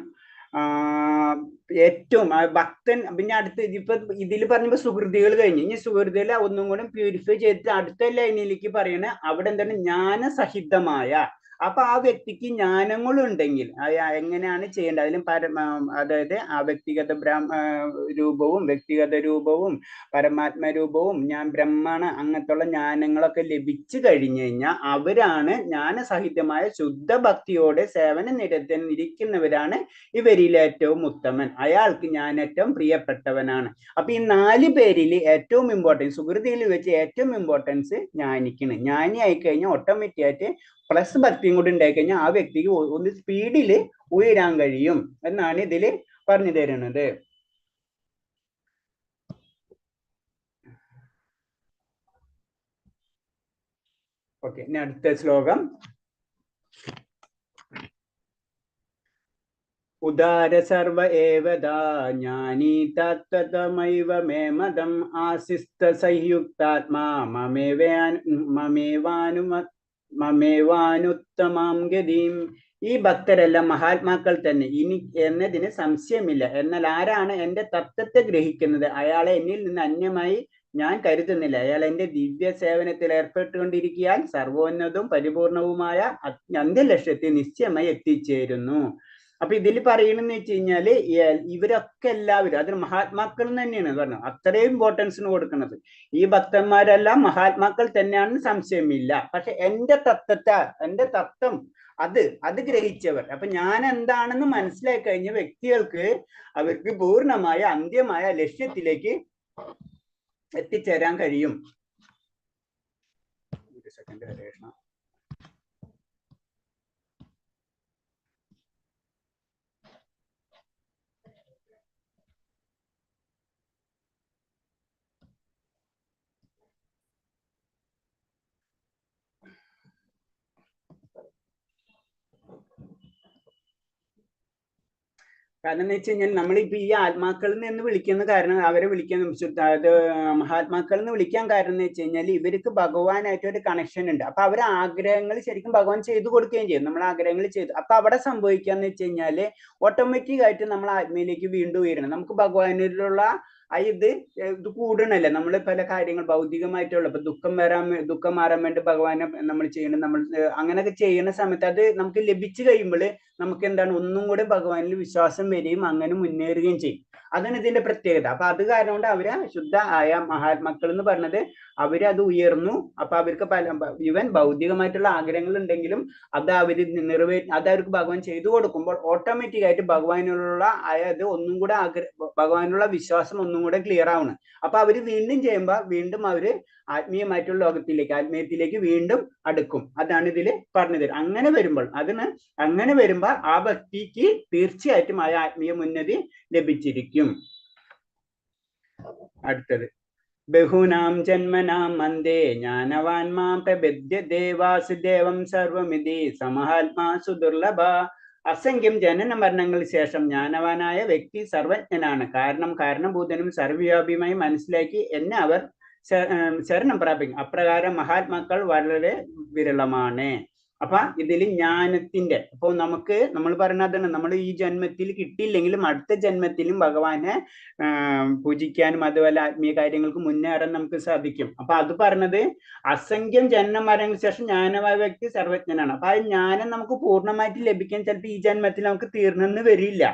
ഏറ്റവും ഭക്തൻ. പിന്നെ അടുത്ത് ഇപ്പൊ ഇതിൽ പറഞ്ഞപ്പോ സുഹൃത്തുക്കൾ കഴിഞ്ഞു. ഇനി സുഹൃത്തുക്കൾ ഒന്നും കൂടെ പ്യൂരിഫൈ ചെയ്തിട്ട് അടുത്ത ലൈനിലേക്ക് പറയണ അവിടെ എന്താണ് ജ്ഞാനസഹിതമായ. അപ്പൊ ആ വ്യക്തിക്ക് ജ്ഞാനങ്ങളുണ്ടെങ്കിൽ എങ്ങനെയാണ് ചെയ്യേണ്ടത്, അതിലും അതായത് ആ വ്യക്തിഗത രൂപവും വ്യക്തിഗത രൂപവും പരമാത്മ രൂപവും ഞാൻ ബ്രഹ്മാണ് അങ്ങനത്തുള്ള ജ്ഞാനങ്ങളൊക്കെ ലഭിച്ചു കഴിഞ്ഞു കഴിഞ്ഞാൽ അവരാണ് ജ്ഞാനസഹിതമായ ശുദ്ധഭക്തിയോടെ സേവന നിരതനിരിക്കുന്നവരാണ് ഇവരിൽ ഏറ്റവും ഉത്തമൻ. അയാൾക്ക് ഞാൻ ഏറ്റവും പ്രിയപ്പെട്ടവനാണ്. അപ്പൊ ഈ 4 പേരിൽ ഏറ്റവും ഇമ്പോർട്ടൻസ്, സുഹൃതിയിൽ വെച്ച് ഏറ്റവും ഇമ്പോർട്ടൻസ് ജ്ഞാനിക്കാണ്. ജ്ഞാനി ആയിക്കഴിഞ്ഞാൽ ഓട്ടോമാറ്റിക് ആയിട്ട് പ്ലസ് ഭക്തിയും കൂടി ഉണ്ടായി കഴിഞ്ഞാൽ ആ വ്യക്തിക്ക് ഒന്ന് സ്പീഡിൽ ഉയരാൻ കഴിയും എന്നാണ് ഇതിൽ പറഞ്ഞു തരുന്നത്. ഓക്കെ, ഇനി അടുത്ത ശ്ലോകം. ഉദാര സർവ ഏവദാ ജ്ഞാനി തത്തമൈവ മേ മദം ആസിസ്ത സംയുക്താത്മാ മമേവാനുത്തമാം ഗതിം. ഈ ഭക്തരെല്ലാം മഹാത്മാക്കൾ തന്നെ ഇനി എന്നതിന് സംശയമില്ല. എന്നാൽ ആരാണ് എന്റെ തത്വത്തെ ഗ്രഹിക്കുന്നത് അയാളെ എന്നിൽ നിന്ന് അന്യമായി ഞാൻ കരുതുന്നില്ല. അയാൾ എന്റെ ദിവ്യ സേവനത്തിൽ ഏർപ്പെട്ടുകൊണ്ടിരിക്കാൻ സർവോന്നതവും പരിപൂർണവുമായ അന്ത്യലക്ഷ്യത്തിൽ നിശ്ചയമായി എത്തിച്ചേരുന്നു. അപ്പൊ ഇതിൽ പറയണെന്ന് വെച്ച് കഴിഞ്ഞാല് ഇവരൊക്കെ എല്ലാവരും അതിന് മഹാത്മാക്കൾ തന്നെയാണ് പറഞ്ഞത്. അത്രയും ഇമ്പോർട്ടൻസിന് കൊടുക്കുന്നത്. ഈ ഭക്തന്മാരെല്ലാം മഹാത്മാക്കൾ തന്നെയാണെന്ന് സംശയമില്ല. പക്ഷെ എന്റെ തത്വം അത് ഗ്രഹിച്ചവർ. അപ്പൊ ഞാൻ എന്താണെന്ന് മനസ്സിലാക്കി കഴിഞ്ഞ വ്യക്തികൾക്ക് അവർക്ക് പൂർണ്ണമായ അന്ത്യമായ ലക്ഷ്യത്തിലേക്ക് എത്തിച്ചേരാൻ കഴിയും. കാരണം എന്ന് വെച്ച് കഴിഞ്ഞാൽ നമ്മളിപ്പോ ഈ ആത്മാക്കളിൽ നിന്ന് വിളിക്കുന്ന കാരണം, അവരെ വിളിക്കുന്ന അതായത് മഹാത്മാക്കളിൽ നിന്ന് വിളിക്കാൻ കാരണം എന്ന് വെച്ച് കഴിഞ്ഞാൽ ഇവർക്ക് ഭഗവാനായിട്ട് ഒരു കണക്ഷൻ ഉണ്ട്. അപ്പൊ അവരെ ആഗ്രഹങ്ങൾ ശരിക്കും ഭഗവാൻ ചെയ്തു കൊടുക്കുകയും ചെയ്യും. നമ്മൾ ആഗ്രഹങ്ങൾ ചെയ്തു. അപ്പൊ അവിടെ സംഭവിക്കാന്ന് വെച്ച് കഴിഞ്ഞാല് ഓട്ടോമാറ്റിക് ആയിട്ട് നമ്മൾ ആത്മയിലേക്ക് വീണ്ടും ഉയരണം. നമുക്ക് ഭഗവാനിലുള്ള ഇത് കൂടണല്ലേ നമ്മൾ പല കാര്യങ്ങൾ ഭൗതികമായിട്ടുള്ള ഇപ്പൊ ദുഃഖം മാറാൻ വേണ്ടി ഭഗവാനെ നമ്മൾ ചെയ്യണം, നമ്മൾ അങ്ങനെയൊക്കെ ചെയ്യുന്ന സമയത്ത് അത് നമുക്ക് ലഭിച്ചു കഴിയുമ്പോൾ നമുക്ക് എന്താണ് ഒന്നും കൂടെ ഭഗവാനിൽ വിശ്വാസം വരികയും അങ്ങനെ മുന്നേറുകയും ചെയ്യും. അതാണ് ഇതിന്റെ പ്രത്യേകത. അപ്പൊ അത് കാരണം കൊണ്ട് അവര് ശുദ്ധ ആയ മഹാത്മാക്കൾ എന്ന് പറഞ്ഞത് അവരത് ഉയർന്നു. അപ്പൊ അവർക്ക് ഈവൻ ഭൗതികമായിട്ടുള്ള ആഗ്രഹങ്ങൾ ഉണ്ടെങ്കിലും അത് അത് അവർക്ക് ഭഗവാൻ ചെയ്തു കൊടുക്കുമ്പോൾ ഓട്ടോമാറ്റിക് ആയിട്ട് ഭഗവാനുള്ള അതായത് ഒന്നും കൂടെ ഭഗവാനുള്ള വിശ്വാസം ഒന്നും കൂടെ ക്ലിയർ ആവണം. അപ്പൊ അവര് വീണ്ടും ചെയ്യുമ്പോൾ വീണ്ടും അവര് ആത്മീയമായിട്ടുള്ള ആത്മീയത്തിലേക്ക് വീണ്ടും അടുക്കും. അതാണ് ഇതിൽ പറഞ്ഞത്. അങ്ങനെ വരുമ്പോൾ ആ വ്യക്തിക്ക് തീർച്ചയായിട്ടും ആ ആത്മീയ ഉന്നതി ലഭിച്ചിരിക്കും. അടുത്തത് ബഹൂനാം ജന്മനാം മന്ദേ ജ്ഞാനവാൻ മാം പ്രപദ്യതേ വാസുദേവം സർവമിതി സമഹാത്മാ സുദുർലഭ. അസംഖ്യം ജനന മരണങ്ങൾക്ക് ശേഷം ജ്ഞാനവാനായ വ്യക്തി സർവജ്ഞനാണ്. കാരണഭൂതനും സർവ്വവ്യാപിയുമായി മനസ്സിലാക്കി എന്നെ അവർ ശരണം പ്രാപിക്കും. അപ്രകാരം മഹാത്മാക്കൾ വളരെ വിരളമാണ്. അപ്പൊ ഇതിൽ ജ്ഞാനത്തിന്റെ അപ്പൊ നമ്മൾ പറയുന്നതാണ്, നമ്മൾ ഈ ജന്മത്തിൽ കിട്ടിയില്ലെങ്കിലും അടുത്ത ജന്മത്തിലും ഭഗവാനെ പൂജിക്കാനും അതുപോലെ ആത്മീയ കാര്യങ്ങൾക്ക് മുന്നേറാൻ നമുക്ക് സാധിക്കും. അപ്പൊ അത് പറഞ്ഞത് അസംഖ്യം ജന്മ മരണങ്ങൾക്ക് ശേഷം ജ്ഞാനമായ വ്യക്തി സർവജ്ഞനാണ്. അപ്പൊ ആ ജ്ഞാനം നമുക്ക് പൂർണ്ണമായിട്ട് ലഭിക്കാൻ ചിലപ്പോൾ ഈ ജന്മത്തിൽ നമുക്ക് തീർന്നെന്ന് വരില്ല.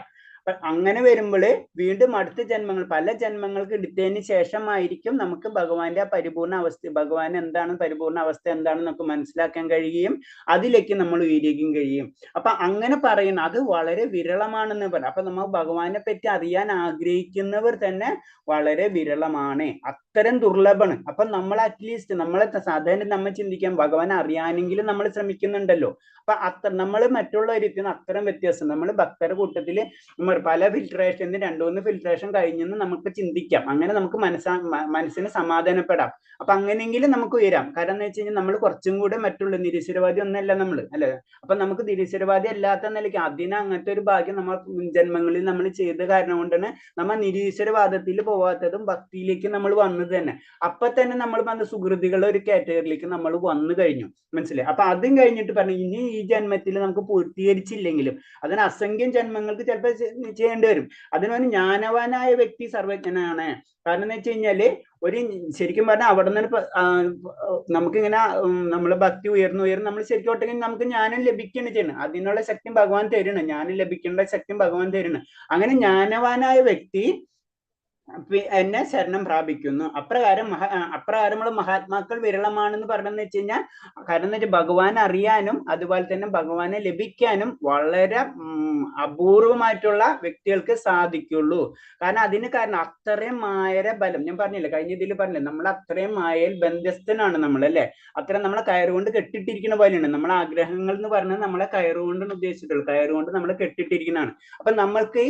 അങ്ങനെ വരുമ്പോൾ വീണ്ടും അടുത്ത ജന്മങ്ങൾ പല ജന്മങ്ങൾക്ക് എടുത്തതിന് ശേഷമായിരിക്കും നമുക്ക് ഭഗവാന്റെ പരിപൂർണ അവസ്ഥ, ഭഗവാൻ എന്താണ് പരിപൂർണ അവസ്ഥ എന്താണെന്ന് നമുക്ക് മനസ്സിലാക്കാൻ കഴിയുകയും അതിലേക്ക് നമ്മൾ ഉയരുകയും കഴിയും. അപ്പൊ അങ്ങനെ പറയുന്ന അത് വളരെ വിരളമാണെന്ന് പറയാം. അപ്പൊ നമ്മൾ ഭഗവാനെ പറ്റി അറിയാൻ ആഗ്രഹിക്കുന്നവർ തന്നെ വളരെ വിരളമാണ്, അത്തരം ദുർലഭമാണ്. അപ്പൊ നമ്മൾ അറ്റ്ലീസ്റ്റ് നമ്മളെ സാധാരണ നമ്മൾ ചിന്തിക്കാൻ ഭഗവാനെ അറിയാനെങ്കിലും നമ്മൾ ശ്രമിക്കുന്നുണ്ടല്ലോ. അപ്പൊ നമ്മൾ മറ്റുള്ളവരിൽ അത്തരം വ്യത്യാസം നമ്മൾ ഭക്തരുടെ കൂട്ടത്തിൽ പല ഫിൽട്രേഷൻ 2-3 ഫിൽട്രേഷൻ കഴിഞ്ഞെന്ന് നമുക്ക് ചിന്തിക്കാം. അങ്ങനെ നമുക്ക് മനസ്സിന് സമാധാനപ്പെടാം. അപ്പൊ അങ്ങനെയെങ്കിലും നമുക്ക് ഉയരാം. കാരണം എന്ന് വെച്ച് കഴിഞ്ഞാൽ നമ്മൾ കുറച്ചും കൂടെ മറ്റുള്ള നിരീശ്വരവാദി ഒന്നല്ല നമ്മൾ, അല്ലെ? അപ്പൊ നമുക്ക് നിരീശ്വരവാദി അല്ലാത്ത നിലയ്ക്ക് അങ്ങനത്തെ ഒരു ഭാഗ്യം നമ്മൾ ജന്മങ്ങളിൽ നമ്മൾ ചെയ്ത കാരണം കൊണ്ടാണ് നമ്മൾ നിരീശ്വരവാദത്തിൽ പോവാത്തതും ഭക്തിയിലേക്ക് നമ്മൾ വന്നത് തന്നെ. അപ്പൊ തന്നെ നമ്മൾ വന്ന സുഹൃതികളുടെ ഒരു കാറ്റഗറിയിലേക്ക് നമ്മൾ വന്നു കഴിഞ്ഞു, മനസ്സിലായി? അപ്പൊ അതും കഴിഞ്ഞിട്ട് പറഞ്ഞു ഇനി ഈ ജന്മത്തിൽ നമുക്ക് പൂർത്തീകരിച്ചില്ലെങ്കിലും അതിന് അസംഖ്യം ജന്മങ്ങൾക്ക് ചിലപ്പോൾ ചെയ്യേണ്ടി വരും. അതിനൊരു ജ്ഞാനവാനായ വ്യക്തി സർവജ്ഞനാണ്. കാരണം എന്ന് വെച്ച് കഴിഞ്ഞാല് ശരിക്കും പറഞ്ഞാൽ അവിടെ നിന്ന് നമുക്കിങ്ങനെ നമ്മളെ ഭക്തി ഉയർന്നു നമ്മൾ ശരിക്കും ഒട്ടെങ്കിൽ നമുക്ക് ജ്ഞാനം ലഭിക്കുകയാണ് ചെയ്യണം. അതിനുള്ള ശക്തി ഭഗവാൻ തരണം, ജ്ഞാനം ലഭിക്കേണ്ട ശക്തി ഭഗവാൻ തരണം. അങ്ങനെ ജ്ഞാനവാനായ വ്യക്തി എന്നെ ശരണം പ്രാപിക്കുന്നു. അപ്രകാരമുള്ള മഹാത്മാക്കൾ വിരളമാണെന്ന് പറഞ്ഞെന്ന് വെച്ച് കഴിഞ്ഞാൽ കാരണം എന്ന് വെച്ചാൽ ഭഗവാനെ അറിയാനും അതുപോലെ തന്നെ ഭഗവാനെ ലഭിക്കാനും വളരെ അപൂർവമായിട്ടുള്ള വ്യക്തികൾക്ക് സാധിക്കുള്ളൂ. കാരണം അത്രയും മായര ബലം ഞാൻ പറഞ്ഞില്ലേ, കഴിഞ്ഞ ഇതിൽ പറഞ്ഞില്ലേ, നമ്മൾ അത്രയും മായയിൽ ബന്ധസ്ഥനാണ് നമ്മൾ, അല്ലെ? അത്രയും നമ്മളെ കയറുകൊണ്ട് കെട്ടിട്ടിരിക്കുന്ന പോലെയാണ്. നമ്മളെ ആഗ്രഹങ്ങൾ എന്ന് പറഞ്ഞാൽ നമ്മളെ കയറുകൊണ്ടാണ് ഉദ്ദേശിച്ചിട്ടുള്ളത്. കയറുകൊണ്ട് നമ്മൾ കെട്ടിട്ടിരിക്കുന്നതാണ്. അപ്പൊ നമ്മൾക്ക്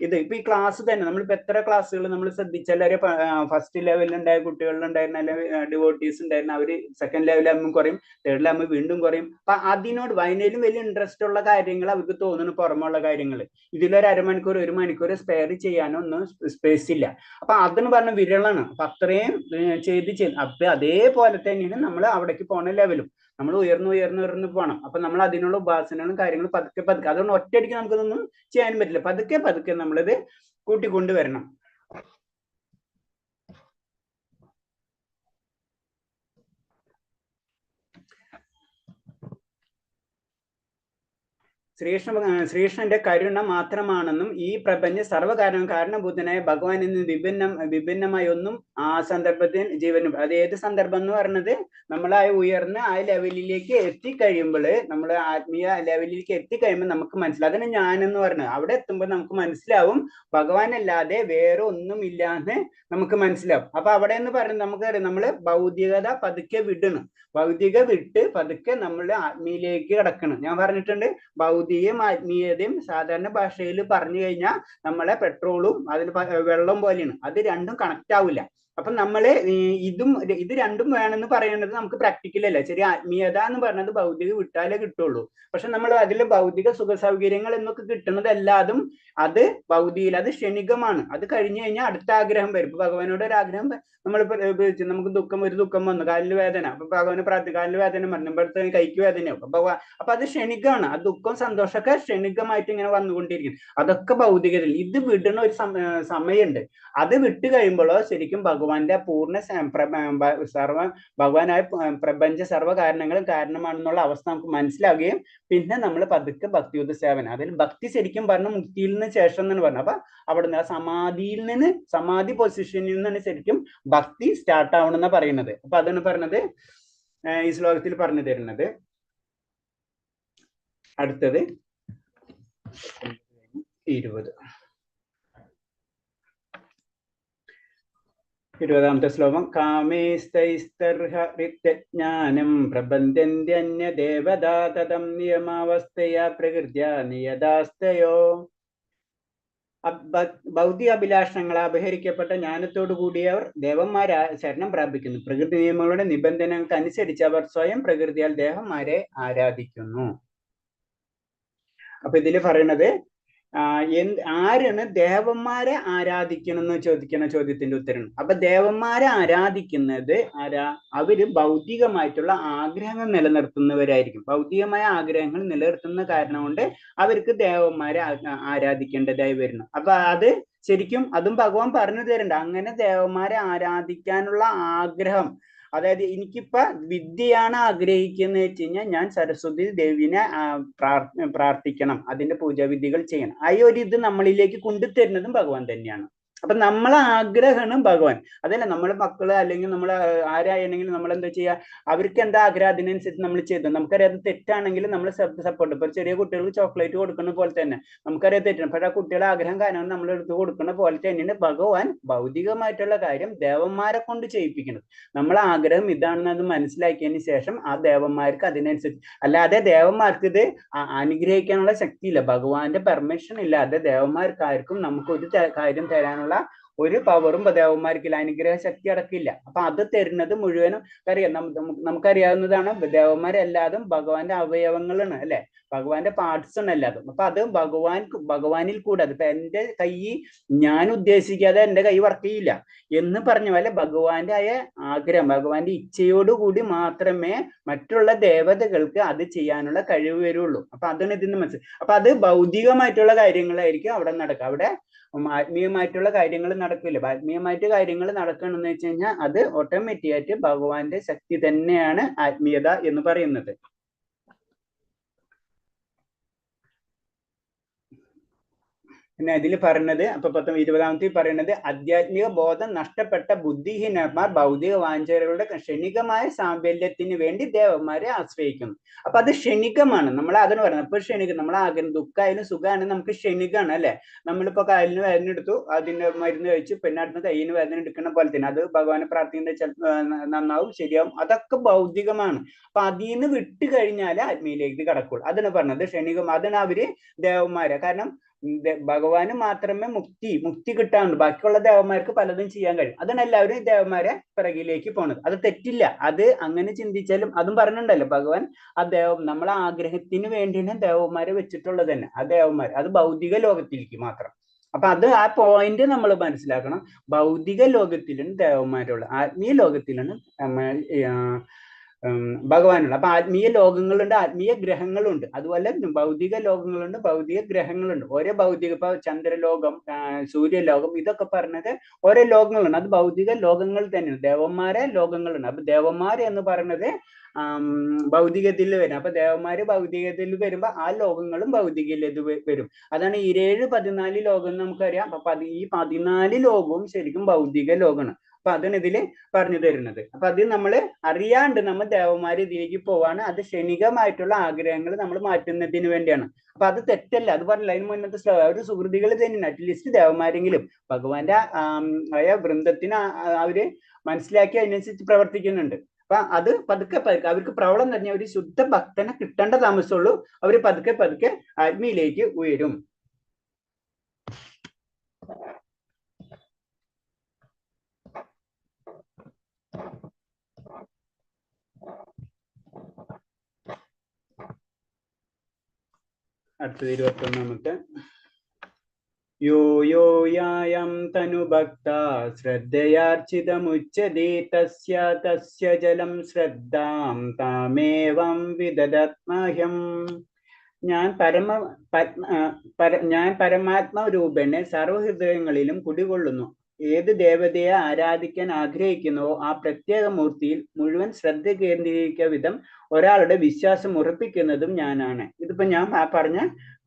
ഇപ്പൊ ഈ ക്ലാസ് തന്നെ നമ്മളിപ്പോ എത്ര ക്ലാസ്സുകൾ നമ്മൾ ശ്രദ്ധിച്ചാൽ ഫസ്റ്റ് ലെവലിലുണ്ടായ കുട്ടികളിലുണ്ടായിരുന്ന ഡിവോട്ടീസ് ഉണ്ടായിരുന്ന അവര് സെക്കൻഡ് ലെവലാകുമ്പോൾ കുറയും, തേർഡ് ലെവൽ വീണ്ടും കുറയും. അപ്പൊ അതിനോട് അതിനേലും വലിയ ഇൻട്രസ്റ്റ് ഉള്ള കാര്യങ്ങൾ അവർക്ക് തോന്നുന്നു, പുറമുള്ള കാര്യങ്ങൾ. ഇതിലൊരു 1/2 മണിക്കൂർ 1 മണിക്കൂർ സ്പെയർ ചെയ്യാനൊന്നും സ്പേസ് ഇല്ല. അപ്പൊ അതെന്ന് പറഞ്ഞ വിരളാണ്. അപ്പൊ അത്രയും ചെയ്ത് അപ്പൊ അതേപോലെ തന്നെയാണ് നമ്മൾ അവിടേക്ക് പോണ ലെവലും. നമ്മൾ ഉയർന്നു പോകണം. അപ്പൊ നമ്മൾ അതിനുള്ള ഉപാസനകളും കാര്യങ്ങളും പതുക്കെ അതുകൊണ്ട് ഒറ്റയടിക്ക് നമുക്കിതൊന്നും ചെയ്യാൻ പറ്റില്ല. പതുക്കെ നമ്മളിത് കൂട്ടിക്കൊണ്ടുവരണം. ശ്രീകൃഷ്ണന്റെ കരുണ മാത്രമാണെന്നും ഈ പ്രപഞ്ച കാരണഭൂതനായ ഭഗവാൻ എന്ന് വിഭിന്നമായി ഒന്നും ആ സന്ദർഭത്തിൽ ജീവനും, അത് ഏത് സന്ദർഭം എന്ന് പറയുന്നത് നമ്മളായി ഉയർന്ന് ആ ലെവലിലേക്ക് എത്തിക്കഴിയുമ്പോൾ, നമ്മൾ ആത്മീയ ലെവലിലേക്ക് എത്തിക്കഴിയുമ്പോൾ നമുക്ക് മനസ്സിലാവും. അതിന് ഞാനെന്ന് പറഞ്ഞത് അവിടെ എത്തുമ്പോൾ നമുക്ക് മനസ്സിലാവും ഭഗവാനല്ലാതെ വേറെ ഒന്നും ഇല്ലാന്ന് നമുക്ക് മനസ്സിലാവും. അപ്പൊ അവിടെ എന്ന് പറയുന്നത് നമുക്കറിയാം, നമ്മള് ഭൗതികത പതുക്കെ വിടണം. ഭൗതിക വിട്ട് പതുക്കെ നമ്മൾ ആത്മീയയിലേക്ക് കിടക്കണം. ഞാൻ പറഞ്ഞിട്ടുണ്ട്, ഭൗതികയും ആത്മീയതയും സാധാരണ ഭാഷയിൽ പറഞ്ഞു കഴിഞ്ഞാൽ നമ്മളെ പെട്രോളും അതിൽ വെള്ളം പോലെയാണ്. അത് രണ്ടും കണക്ട് ആവില്ല. അപ്പൊ നമ്മള് ഇത് രണ്ടും വേണമെന്ന് പറയുന്നത് നമുക്ക് പ്രാക്ടിക്കൽ അല്ല. ശരി, ആത്മീയത എന്ന് പറഞ്ഞത് ഭൗതിക വിട്ടാലേ കിട്ടുള്ളൂ. പക്ഷെ നമ്മൾ അതിൽ ഭൗതിക സുഖ സൗകര്യങ്ങൾ എന്നൊക്കെ കിട്ടുന്നതെല്ലാതും അത് ഭൗതിക, അത് ക്ഷണികമാണ്. അത് കഴിഞ്ഞു കഴിഞ്ഞാൽ അടുത്ത ആഗ്രഹം വരും. ഭഗവാനോട് ഒരു ആഗ്രഹം നമ്മളിപ്പോ നമുക്ക് ഒരു ദുഃഖം വന്നു, കാലിന് വേദന, അപ്പൊ ഭഗവാനെ പ്രാർത്ഥിക്കും, കാലിന് വേദന മരണപ്പെടുത്ത കൈക്ക് വേദനയാവും. അപ്പൊ അത് ക്ഷണികമാണ്. ആ ദുഃഖം സന്തോഷമൊക്കെ ക്ഷണികമായിട്ട് ഇങ്ങനെ വന്നുകൊണ്ടിരിക്കും. അതൊക്കെ ഭൗതികതയിൽ. ഇത് വിടുന്ന ഒരു സമയമുണ്ട്. അത് വിട്ട് കഴിയുമ്പോഴോ ശരിക്കും ഭഗവാന്റെ പൂർണ്ണ ഭഗവാനായ പ്രപഞ്ച സർവ്വ കാരണങ്ങളും കാരണമാണെന്നുള്ള അവസ്ഥ നമുക്ക് മനസ്സിലാവുകയും പിന്നെ നമ്മൾ പതുക്കെ ഭക്തിയുദ്ധ സേവനം, അതിൽ ഭക്തി ശരിക്കും പറഞ്ഞ മുക്തിയിൽ നിന്ന് ശേഷം എന്നാണ് പറഞ്ഞത്. അപ്പൊ അവിടെ നിന്ന് സമാധിയിൽ നിന്ന്, സമാധി പൊസിഷനിൽ നിന്നാണ് ശരിക്കും ഭക്തി സ്റ്റാർട്ട് ആവണമെന്ന് പറയുന്നത്. അപ്പൊ അതാണ് പറഞ്ഞത് ഈ ശ്ലോകത്തിൽ പറഞ്ഞു തരുന്നത്. അടുത്തത് 20ാമത്തെ ശ്ലോകം. കാമേസ്തൈസ്തർഹൃജ്ഞാനം പ്രബന്ധന്യന്യദേവതാ തതം നിയമാവസ്ഥയാ പ്രകൃത്യാ നിയതാസ്തയോ. ഭൗതിക അഭിലാഷങ്ങളെ അപഹരിക്കപ്പെട്ട ജ്ഞാനത്തോടു കൂടിയവർ ദേവന്മാരെ ശരണം പ്രാപിക്കുന്നു. പ്രകൃതി നിയമങ്ങളുടെ നിബന്ധനകൾക്ക് അനുസരിച്ച് അവർ സ്വയം പ്രകൃതിയാൽ ദേവന്മാരെ ആരാധിക്കുന്നു. അപ്പൊ ഇതില് പറയണത് ആരാണ് ദേവന്മാരെ ആരാധിക്കണം എന്ന് ചോദിക്കുന്ന ചോദ്യത്തിന്റെ ഉത്തരം. അപ്പൊ ദേവന്മാരെ ആരാധിക്കുന്നത് അവര് ഭൗതികമായിട്ടുള്ള ആഗ്രഹങ്ങൾ നിലനിർത്തുന്നവരായിരിക്കും. ഭൗതികമായ ആഗ്രഹങ്ങൾ നിലനിർത്തുന്ന കാരണം കൊണ്ട് അവർക്ക് ദേവന്മാരെ ആരാധിക്കേണ്ടതായി വരുന്നു. അപ്പൊ അത് ശരിക്കും അതും ഭഗവാൻ പറഞ്ഞു തരുന്നുണ്ട്. അങ്ങനെ ദേവന്മാരെ ആരാധിക്കാനുള്ള ആഗ്രഹം, അതായത് എനിക്കിപ്പോ വിദ്യയാണ് ആഗ്രഹിക്കുന്നത് വെച്ച് കഴിഞ്ഞാൽ ഞാൻ സരസ്വതി ദേവിനെ പ്രാർത്ഥിക്കണം, അതിന്റെ പൂജാവിധികൾ ചെയ്യണം. ആ ഒരു ഇത് നമ്മളിലേക്ക് കൊണ്ടുതരുന്നതും ഭഗവാൻ തന്നെയാണ്. അപ്പൊ നമ്മളെ ആഗ്രഹമാണ് ഭഗവാൻ. അതല്ല നമ്മളെ മക്കള് അല്ലെങ്കിൽ നമ്മൾ ആരായാണെങ്കിലും നമ്മൾ എന്താ ചെയ്യുക, അവർക്ക് എന്താ ആഗ്രഹം അതിനനുസരിച്ച് നമ്മൾ ചെയ്തു. നമുക്കറിയാം അത് തെറ്റാണെങ്കിൽ നമ്മൾ സപ്പോർട്ട്. ഇപ്പൊ ചെറിയ കുട്ടികൾക്ക് ചോക്ലേറ്റ് കൊടുക്കുന്ന പോലെ തന്നെ നമുക്കറിയാം തെറ്റാണ്, പക്ഷെ ആ കുട്ടികളെ ആഗ്രഹം കാരണം നമ്മൾ എടുത്ത് കൊടുക്കുന്ന പോലെ തന്നെയാണ് ഭഗവാൻ ഭൗതികമായിട്ടുള്ള കാര്യം ദേവന്മാരെ കൊണ്ട് ചെയ്യിപ്പിക്കുന്നത്. നമ്മളെ ആഗ്രഹം ഇതാണെന്ന് അത് മനസ്സിലാക്കിയതിന് ശേഷം ആ ദേവന്മാർക്ക് അതിനനുസരിച്ച്, അല്ലാതെ ദേവന്മാർക്ക് ഇത് അനുഗ്രഹിക്കാനുള്ള ശക്തിയില്ല. ഭഗവാന്റെ പെർമിഷൻ ഇല്ലാതെ ദേവന്മാർക്കാർക്കും നമുക്ക് ഒരു കാര്യം തരാനുള്ള ഒരു പവറും ദേവന്മാർക്കില്ല, അനുഗ്രഹ ശക്തി അടക്കില്ല. അപ്പൊ അത് തരുന്നത് മുഴുവനും അറിയാം, നമുക്കറിയാവുന്നതാണ്. ദേവന്മാരെല്ലാതും ഭഗവാന്റെ അവയവങ്ങളാണ് അല്ലെ, ഭഗവാന്റെ പാർട്സ് ആണ് എല്ലാതും. അപ്പൊ അത് ഭഗവാനിൽ കൂടെ, അതിപ്പോ എന്റെ കൈ ഞാൻ ഉദ്ദേശിക്കാതെ എന്റെ കൈ വർക്ക് ചെയ്യില്ല എന്ന് പറഞ്ഞ പോലെ ഭഗവാന്റെ ആയ ആഗ്രഹം, ഭഗവാന്റെ ഇച്ഛയോടുകൂടി മാത്രമേ മറ്റുള്ള ദേവതകൾക്ക് അത് ചെയ്യാനുള്ള കഴിവ് വരുള്ളൂ. അപ്പൊ അതാണ് ഇതിന് മനസ്സിൽ. അപ്പൊ അത് ഭൗതികമായിട്ടുള്ള കാര്യങ്ങളായിരിക്കും അവിടെ നടക്കുക. അവിടെ ആത്മീയമായിട്ടുള്ള കാര്യങ്ങൾ നടക്കില്ല. ആത്മീയമായിട്ട് കാര്യങ്ങൾ നടക്കണമെന്ന് വെച്ച് കഴിഞ്ഞാൽ അത് ഓട്ടോമാറ്റിക്കായിട്ട് ഭഗവാന്റെ ശക്തി തന്നെയാണ് ആത്മീയത എന്ന് പറയുന്നത്. പിന്നെ ഇതിൽ പറയുന്നത്, അപ്പൊ 20ാമത്തെ പറയുന്നത്, ആധ്യാത്മിക ബോധം നഷ്ടപ്പെട്ട ബുദ്ധിഹീനന്മാർ ഭൗതിക വാഞ്ചകളുടെ ക്ഷണികമായ സാമ്പല്യത്തിന് വേണ്ടി ദേവന്മാരെ ആശ്രയിക്കുന്നു. അപ്പൊ അത് ക്ഷണികമാണ്. നമ്മൾ അതിന് പറയുന്നത് ഇപ്പൊ ക്ഷണികം. നമ്മൾ ആഗ്രഹം ദുഃഖമായാലും സുഖമാണ് നമുക്ക് ക്ഷണികമാണ് അല്ലെ. നമ്മളിപ്പോ കാലിന് വേദന എടുത്തു, അതിന്റെ മരുന്ന് കഴിച്ചു, പിന്നെ അടുത്ത കയ്യിന് വേദന എടുക്കുന്ന പോലെ തന്നെ അത് ഭഗവാനെ പ്രാർത്ഥിക്കുന്ന നന്നാവും, ശരിയാവും. അതൊക്കെ ഭൗതികമാണ്. അപ്പൊ അതിൽ നിന്ന് വിട്ട് കഴിഞ്ഞാൽ ആത്മീയിലേക്ക് കടക്കുള്ളൂ. അതിന് പറഞ്ഞത് ക്ഷണികം. അതിന് അവര് ദേവന്മാരെ, കാരണം ഭഗവാന് മാത്രമേ മുക്തി കിട്ടാറുണ്ട്. ബാക്കിയുള്ള ദേവന്മാർക്ക് പലതും ചെയ്യാൻ കഴിയും. അതാണ് എല്ലാവരും ദേവന്മാരെ പിറകിലേക്ക് പോണത്. അത് തെറ്റില്ല. അത് അങ്ങനെ ചിന്തിച്ചാലും അതും പറഞ്ഞിട്ടുണ്ടല്ലോ ഭഗവാൻ. ആ നമ്മളെ ആഗ്രഹത്തിന് വേണ്ടിയാണ് ദേവന്മാരെ വെച്ചിട്ടുള്ളത് തന്നെ. ആ ദേവന്മാർ അത് ഭൗതിക ലോകത്തിലേക്ക് മാത്രം. അപ്പൊ അത് ആ പോയിന്റ് നമ്മൾ മനസ്സിലാക്കണം. ഭൗതിക ലോകത്തിലാണ് ദേവന്മാരുള്ളത്, ആത്മീയ ലോകത്തിലാണ് ഭഗവാനുള്ള. അപ്പൊ ആത്മീയ ലോകങ്ങളുണ്ട്, ആത്മീയ ഗ്രഹങ്ങളുണ്ട്. അതുപോലെ ഭൗതിക ലോകങ്ങളുണ്ട്, ഭൗതിക ഗ്രഹങ്ങളുണ്ട്. ഓരോ ഭൗതിക, ഇപ്പൊ ചന്ദ്രലോകം, സൂര്യലോകം, ഇതൊക്കെ പറഞ്ഞത് ഓരോ ലോകങ്ങളുണ്ട്. അത് ഭൗതിക ലോകങ്ങൾ തന്നെയാണ്. ദേവന്മാരെ ലോകങ്ങളുണ്ട്. അപ്പൊ ദേവന്മാര് എന്ന് പറയുന്നത് ഭൗതികത്തിൽ വരും. അപ്പൊ ദേവന്മാര് ഭൗതികത്തിൽ വരുമ്പോ ആ ലോകങ്ങളും ഭൗതികത്തിൽ വരും. അതാണ് 17-14 ലോകം നമുക്കറിയാം. അപ്പൊ ഈ 14 ലോകവും ശരിക്കും ഭൗതിക ലോകമാണ്. അപ്പൊ അതാണ് ഇതില് പറഞ്ഞു തരുന്നത്. അപ്പൊ അത് നമ്മൾ അറിയാണ്ട് നമ്മൾ ദേവന്മാര് ഇതിലേക്ക് പോവാണ്. അത് ക്ഷണികമായിട്ടുള്ള ആഗ്രഹങ്ങൾ നമ്മൾ മാറ്റുന്നതിന് വേണ്ടിയാണ്. അപ്പൊ അത് തെറ്റല്ല. അത് പറഞ്ഞില്ല അതിന് മുന്നത്തെ ഒരു സുഹൃതികൾ തന്നെയാണ്. അറ്റ്ലീസ്റ്റ് ദേവന്മാരെങ്കിലും ഭഗവാന്റെ ആയ വൃന്ദത്തിന് അവര് മനസ്സിലാക്കി അതിനനുസരിച്ച് പ്രവർത്തിക്കുന്നുണ്ട്. അപ്പൊ അത് പതുക്കെ അവർക്ക് പ്രവളം തന്നെ ഒരു ശുദ്ധ ഭക്തനെ കിട്ടേണ്ട താമസമുള്ളൂ. അവര് പതുക്കെ ആത്മീയിലേക്ക് ഉയരും. അടുത്തത് 21ാമത്തെ. യോ യോ യായം തനുഭക്ത ശ്രദ്ധയാർച്ചിതമുച്യതേ തസ്യ തസ്യ ജലം ശ്രദ്ധാം താമേവം വിദദത്മഹ്യം. ഞാൻ പരമാത്മരൂപേണ സർവഹൃദയങ്ങളിലും കുടികൊള്ളുന്നു. ഏത് ദേവതയെ ആരാധിക്കാൻ ആഗ്രഹിക്കുന്നുവോ ആ പ്രത്യേക മൂർത്തിയിൽ മുഴുവൻ ശ്രദ്ധ കേന്ദ്രീകരിക്കുക വിധം ഒരാളുടെ വിശ്വാസം ഉറപ്പിക്കുന്നതും ഞാനാണ്. ഇതിപ്പോ ഞാൻ പറഞ്ഞ